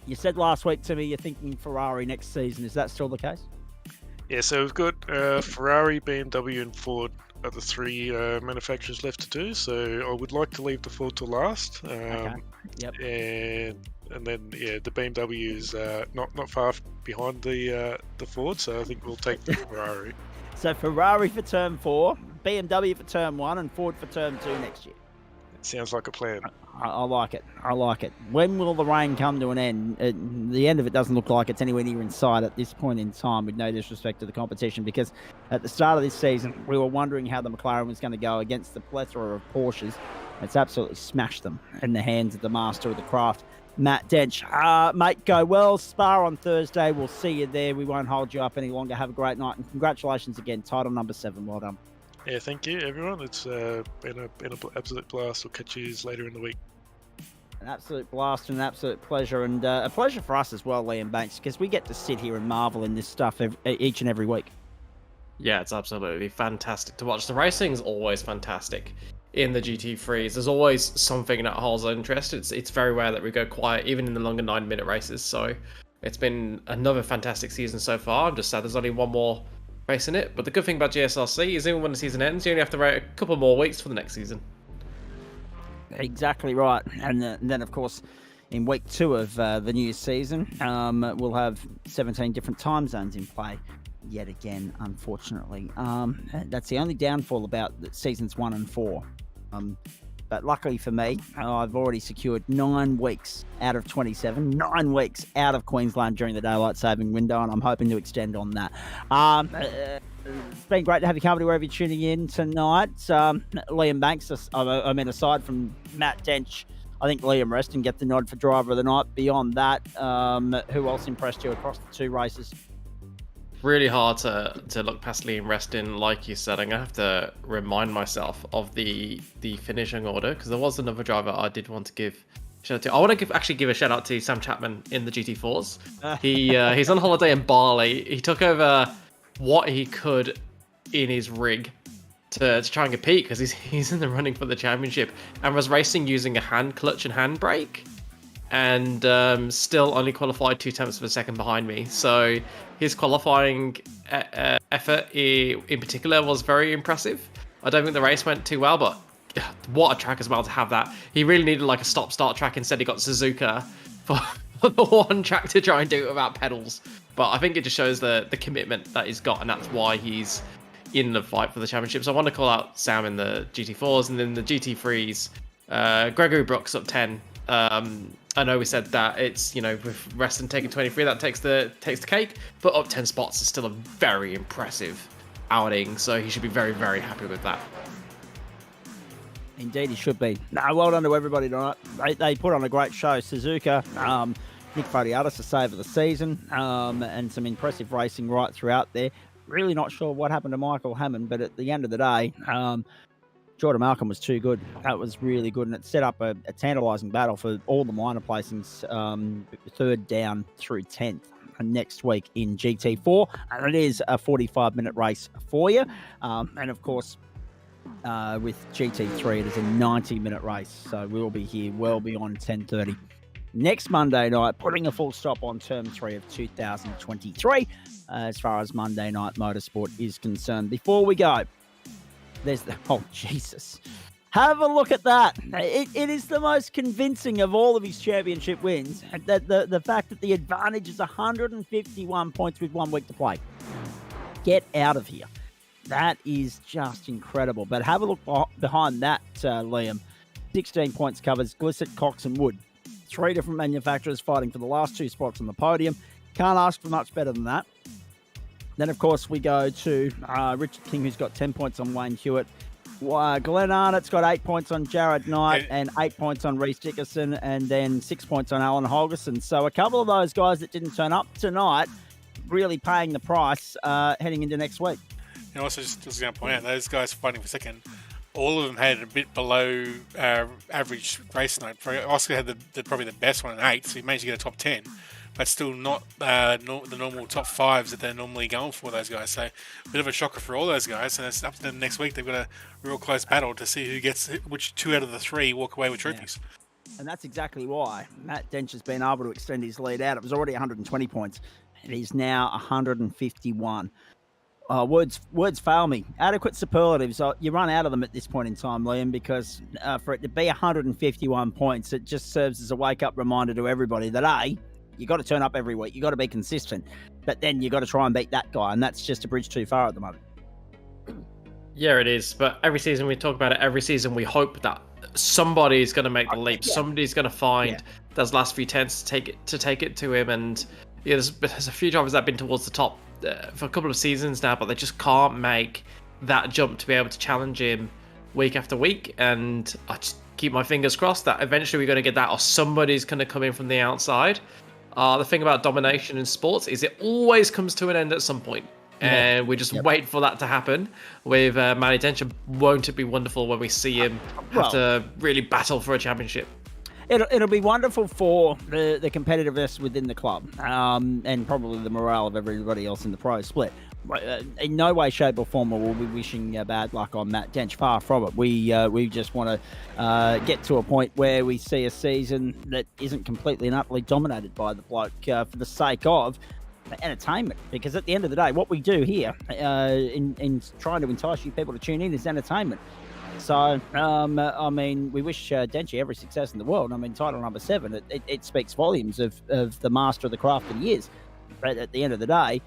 you said last week to me you're thinking Ferrari next season. Is that still the case? Yeah, so we've got Ferrari, BMW, and Ford are the 3 manufacturers left to do. So I would like to leave the Ford to last. Okay. Yep. And then yeah, the BMW is not far behind the Ford, so I think we'll take the Ferrari. So Ferrari for Term 4, BMW for Term 1, and Ford for Term 2 next year. Sounds like a plan. I like it. I like it. When will the rain come to an end? The end of it doesn't look like it's anywhere near in sight at this point in time, with no disrespect to the competition, because at the start of this season, we were wondering how the McLaren was going to go against the plethora of Porsches. It's absolutely smashed them in the hands of the master of the craft, Matt Dench. Mate, go well. Spa on Thursday. We'll see you there. We won't hold you up any longer. Have a great night, and congratulations again. Title number 7. Well done. Yeah, thank you, everyone. It's been an absolute blast. We'll catch you later in the week. An absolute blast and an absolute pleasure, and a pleasure for us as well, Liam Banks, because we get to sit here and marvel in this stuff each and every week. Yeah, it's absolutely fantastic to watch. The racing's always fantastic in the GT3s. There's always something that holds our interest. It's very rare that we go quiet, even in the longer 9-minute races. So it's been another fantastic season so far. I'm just sad there's only one more race in it. But the good thing about GSRC is even when the season ends, you only have to wait a couple more weeks for the next season. Exactly right. And then, of course, in week 2 of the new season, we'll have 17 different time zones in play yet again, unfortunately. That's the only downfall about seasons 1 and 4. But luckily for me, I've already secured 9 weeks out of 27, 9 weeks out of Queensland during the daylight saving window, and I'm hoping to extend on that. it's been great to have you company wherever you're tuning in tonight. Liam Banks, aside from Matt Dench, I think Liam Reston get the nod for driver of the night. Beyond that, who else impressed you across the two races? Really hard to look past Liam Reston. Like you said, I'm going to have to remind myself of the finishing order, because there was another driver I did want to give a shout out to. I want to give a shout out to Sam Chapman in the GT4s. He's on holiday in Bali. He took over what he could in his rig to try and compete, because he's in the running for the championship, and was racing using a hand clutch and hand brake, and still only qualified 2/10 of a second behind me. So his qualifying effort in particular was very impressive. I don't think the race went too well, but what a track as well to have that. He really needed like a stop-start track. Instead, he got Suzuka for the one track to try and do it without pedals. But I think it just shows the commitment that he's got, and that's why he's in the fight for the championship. So I want to call out Sam in the GT4s, and then the GT3s. Gregory Brooks up 10. I know we said that it's, with Reston taking 23, that takes the cake, but up 10 spots is still a very impressive outing, so he should be very, very happy with that. Indeed, he should be. Well done to everybody tonight. They put on a great show. Suzuka, Nick Fodiatis, a save of the season, and some impressive racing right throughout there. Really not sure what happened to Michael Hammond, but at the end of the day, Jordan Malcolm was too good. That was really good, and it set up a tantalising battle for all the minor placings, third down through 10th next week in GT4, and it is a 45-minute race for you. And of course, with GT3, it is a 90-minute race, so we'll be here well beyond 10:30 next Monday night, putting a full stop on Term 3 of 2023 as far as Monday Night Motorsport is concerned. Before we go, there's oh Jesus, have a look at that. It is the most convincing of all of his championship wins. The fact that the advantage is 151 points with 1 week to play. Get out of here. That is just incredible. But have a look behind that, Liam. 16 points covers Glissett, Cox and Wood. 3 different manufacturers fighting for the last 2 spots on the podium. Can't ask for much better than that. Then, of course, we go to Richard King, who's got 10 points on Wayne Hewitt. Glenn Arnott's got 8 points on Jared Knight and 8 points on Reece Dickerson, and then 6 points on Alan Holgerson. So a couple of those guys that didn't turn up tonight really paying the price heading into next week. And also, just going to point out, those guys fighting for second, all of them had a bit below average race night. Oscar had probably the best one at 8, so he managed to get a top 10. But still not the normal top 5s that they're normally going for, those guys. So a bit of a shocker for all those guys. And it's up to them next week. They've got a real close battle to see who gets which 2 out of the 3 walk away with trophies. Yeah. And that's exactly why Matt Dench has been able to extend his lead out. It was already 120 points. It is now 151. Words fail me. Adequate superlatives, you run out of them at this point in time, Liam, because for it to be 151 points, it just serves as a wake-up reminder to everybody that, you got to turn up every week. You got to be consistent, but then you got to try and beat that guy, and that's just a bridge too far at the moment. Yeah, it is. But every season we talk about it. Every season we hope that somebody's going to make the leap. Yeah. Somebody's going to find those last few tenths to take it to him. And there's a few drivers that have been towards the top for a couple of seasons now, but they just can't make that jump to be able to challenge him week after week. And I just keep my fingers crossed that eventually we're going to get that, or somebody's going to come in from the outside. The thing about domination in sports is it always comes to an end at some point. And we just wait for that to happen. With Matty Dench, won't it be wonderful when we see him have to really battle for a championship? It'll be wonderful for the competitiveness within the club, and probably the morale of everybody else in the pro split. In no way, shape or form will we be wishing bad luck on Matt Dench. Far from it. We just want to get to a point where we see a season that isn't completely and utterly dominated by the bloke for the sake of entertainment. Because at the end of the day, what we do here in trying to entice you people to tune in is entertainment. So, I mean, we wish Denchi every success in the world. I mean, title number 7, it speaks volumes of the master of the craft that he is. But at the end of the day,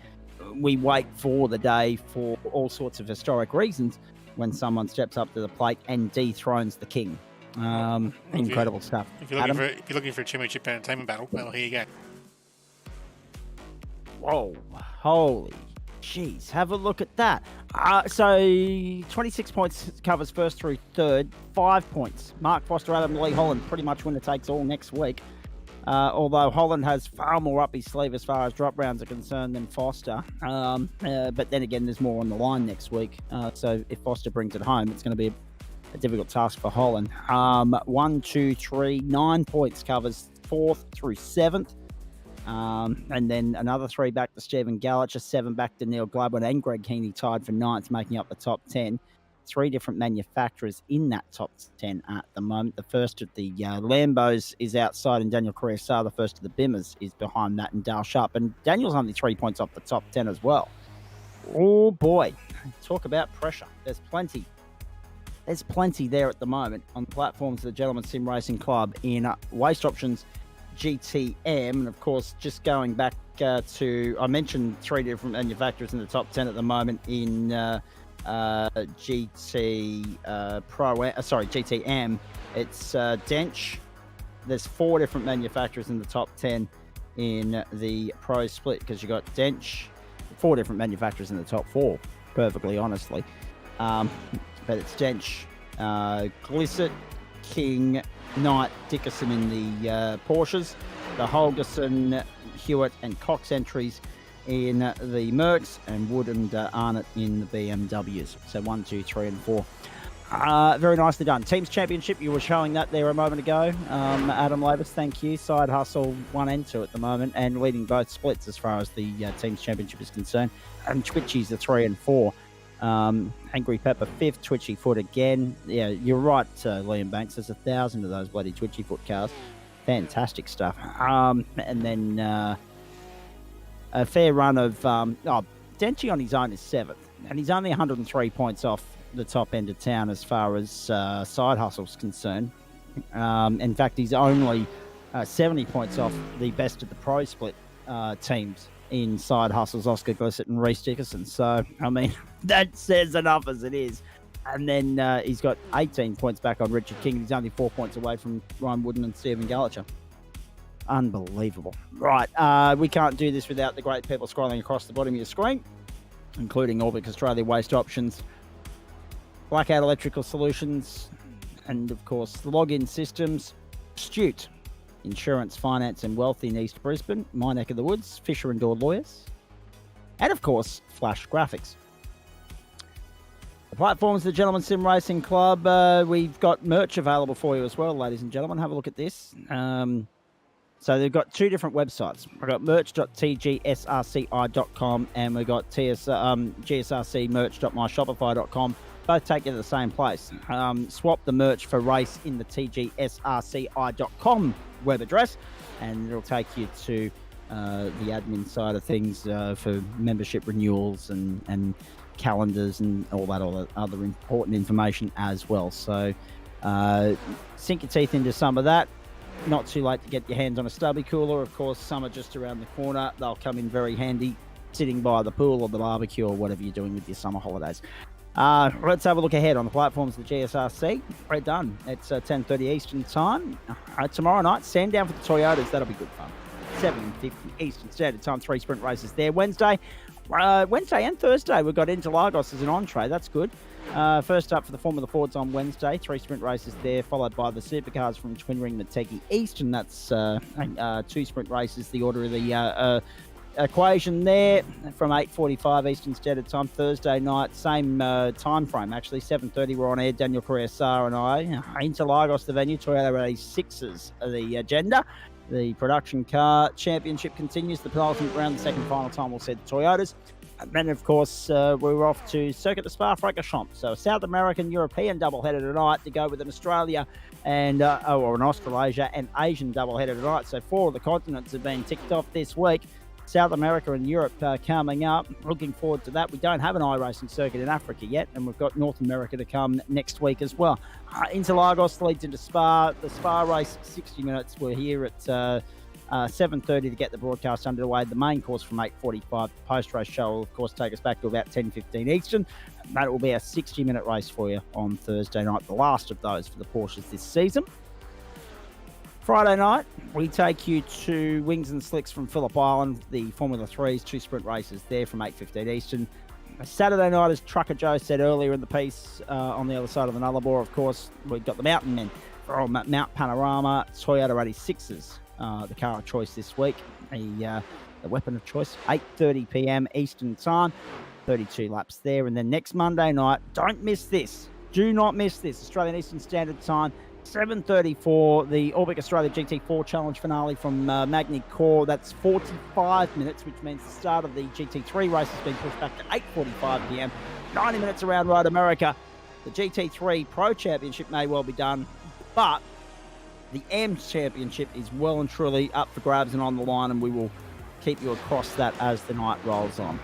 we wait for the day for all sorts of historic reasons when someone steps up to the plate and dethrones the king. Incredible stuff. If you're looking for a championship entertainment battle, well, here you go. Whoa, holy Jeez, have a look at that. So 26 points covers first through third, 5 points. Mark Foster, Adam Lee Holland, pretty much winner takes all next week. Although Holland has far more up his sleeve as far as drop rounds are concerned than Foster. But then again, there's more on the line next week. So if Foster brings it home, it's going to be a difficult task for Holland. 1, 2, 3, 9 points covers 4th through 7th. And then another 3 back to Stephen Gallacher, 7 back to Neil Gladwin and Greg Heaney tied for 9th, making up the top 10. 3 different manufacturers in that top 10 at the moment. The first of the Lambos is outside, and Daniel Correa-Sar, the first of the Bimmers, is behind that, and Dale Sharp. And Daniel's only 3 points off the top 10 as well. Oh boy, talk about pressure. There's plenty there at the moment on platforms of the Gentleman Sim Racing Club in Waste Options GTM. And of course, just going back to, I mentioned 3 different manufacturers in the top 10 at the moment in GTM. It's Dench. There's 4 different manufacturers in the top 10 in the Pro Split, because you got Dench, 4 different manufacturers in the top 4, perfectly honestly. But it's Dench, Glissett, King, Knight, Dickerson in the Porsches, the Holgerson, Hewitt and Cox entries in the Mercs, and Wood and Arnott in the BMWs. So 1, 2, 3 and 4. Very nicely done. Teams Championship, you were showing that there a moment ago. Adam Lavis, thank you. Side Hustle 1 and 2 at the moment, and leading both splits as far as the Teams Championship is concerned. And Twitchy's the 3 and 4. Angry Pepper 5th, Twitchy Foot again. Yeah, you're right, Liam Banks. There's 1,000 of those bloody Twitchy Foot cars. Fantastic stuff. And then a fair run of Denchi on his own is 7th, and he's only 103 points off the top end of town as far as Side Hustle's concerned. In fact, he's only 70 points off the best of the Pro Split teams in Side Hustles, Oscar Glissett and Reece Dickerson. So, I mean, that says enough as it is. And then he's got 18 points back on Richard King. He's only 4 points away from Ryan Wooden and Stephen Gallacher. Unbelievable. Right, we can't do this without the great people scrolling across the bottom of your screen, including Orbic Australia Waste Options, Blackout Electrical Solutions, and of course the login systems, Astute Insurance, Finance and Wealth in East Brisbane, my neck of the woods, Fisher and Door Lawyers, and of course Flash Graphics. The platforms of the Gentleman Sim Racing Club, we've got merch available for you as well, ladies and gentlemen. Have a look at this. So they've got 2 different websites. We've got merch.tgsrci.com and we've got gsrcmerch.myshopify.com. Both take you to the same place. Swap the merch for race in the tgsrci.com web address, and it'll take you to the admin side of things for membership renewals and calendars and all that other important information as well. So sink your teeth into some of that. Not too late to get your hands on a stubby cooler. Of course, some are just around the corner. They'll come in very handy sitting by the pool or the barbecue or whatever you're doing with your summer holidays. Let's have a look ahead on the platforms of the GSRC. We're done. It's 10:30 Eastern time. Tomorrow night, Sandown for the Toyotas. That'll be good fun. 7:50 Eastern Standard Time. 3 sprint races there. Wednesday and Thursday, we've got Interlagos as an entree. That's good. First up for the Formula Fords on Wednesday, 3 sprint races there, followed by the supercars from Twin Ring Motegi East, and that's 2 sprint races, the order of the equation there, from 8:45 Eastern Standard Time. Thursday night, same time frame actually, 7:30 we're on air, Daniel Correa-Sar and I. Interlagos, the venue, Toyota A6s are the agenda. The production car championship continues. The penultimate round, the second final time, we'll see the Toyotas. And then, of course, we're off to Circuit de Spa-Francorchamps. So South American, European doubleheader tonight to go with an Australia and or an Australasia and Asian doubleheader tonight. So 4 of the continents have been ticked off this week. South America and Europe coming up. Looking forward to that. We don't have an iRacing circuit in Africa yet, and we've got North America to come next week as well. Interlagos leads into Spa. The Spa race, 60 minutes. We're here at 7:30 to get the broadcast underway. The main course from 8:45. The post-race show will, of course, take us back to about 10:15 Eastern. And that will be a 60-minute race for you on Thursday night, the last of those for the Porsches this season. Friday night, we take you to Wings and Slicks from Phillip Island, the Formula 3's 2 sprint races there from 8:15 Eastern. Saturday night, as Trucker Joe said earlier in the piece, on the other side of the Nullarbor, of course, we've got the Mountain Men from Mount Panorama, Toyota 86s, the car of choice this week, the weapon of choice, 8:30 p.m. Eastern Time, 32 laps there. And then next Monday night, don't miss this. Do not miss this. Australian Eastern Standard Time, 7:34, the Orbic Australia GT4 Challenge finale from Magni Core. That's 45 minutes, which means the start of the GT3 race has been pushed back to 8:45 p.m. 90 minutes around Road America. The GT3 Pro Championship may well be done, but the M's Championship is well and truly up for grabs and on the line, and we will keep you across that as the night rolls on.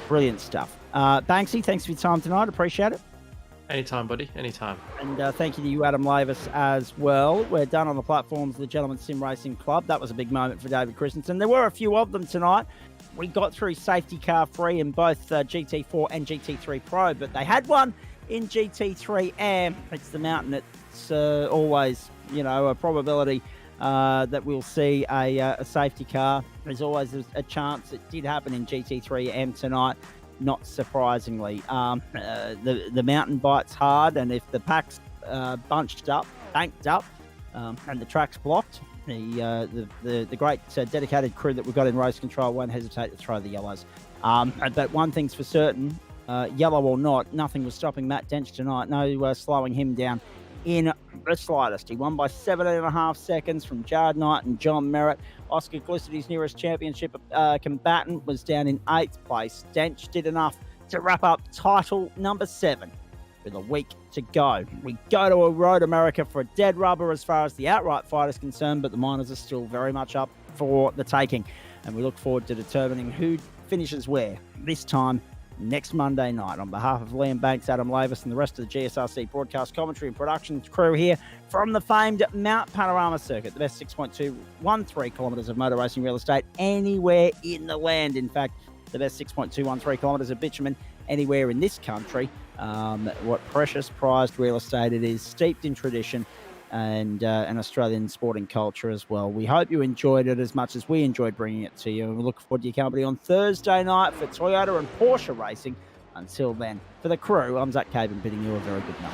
Brilliant stuff. Banksy, thanks for your time tonight. Appreciate it. Anytime, buddy. Anytime. And thank you to you, Adam Lavis, as well. We're done on the platforms of the Gentleman Sim Racing Club. That was a big moment for David Christensen. There were a few of them tonight. We got through safety car free in both GT4 and GT3 Pro, but they had one in GT3 AM. It's the Mountain. It's always, a probability that we'll see a safety car. There's always a chance. It did happen in GT3 AM tonight. Not surprisingly, the Mountain bites hard, and if the pack's banked up, and the track's blocked, the great dedicated crew that we've got in race control won't hesitate to throw the yellows. But one thing's for certain, yellow or not, nothing was stopping Matt Dench tonight. No slowing him down in the slightest. He won by 17.5 seconds from Jared Knight and John Merritt. Oscar Glicity's nearest championship combatant was down in 8th place. Dench did enough to wrap up title number 7 with a week to go. We go to a Road America for a dead rubber as far as the outright fight is concerned, but the minors are still very much up for the taking. And we look forward to determining who finishes where this time next Monday night. On behalf of Liam Banks, Adam Lavis, and the rest of the GSRC broadcast commentary and production crew here from the famed Mount Panorama circuit, the best 6.213 kilometres of motor racing real estate anywhere in the land. In fact, the best 6.213 kilometres of bitumen anywhere in this country. What precious prized real estate it is, steeped in tradition and an Australian sporting culture as well. We hope you enjoyed it as much as we enjoyed bringing it to you, and we look forward to your company on Thursday night for Toyota and Porsche racing. Until then, for the crew, I'm Zach Caban bidding you a very good night.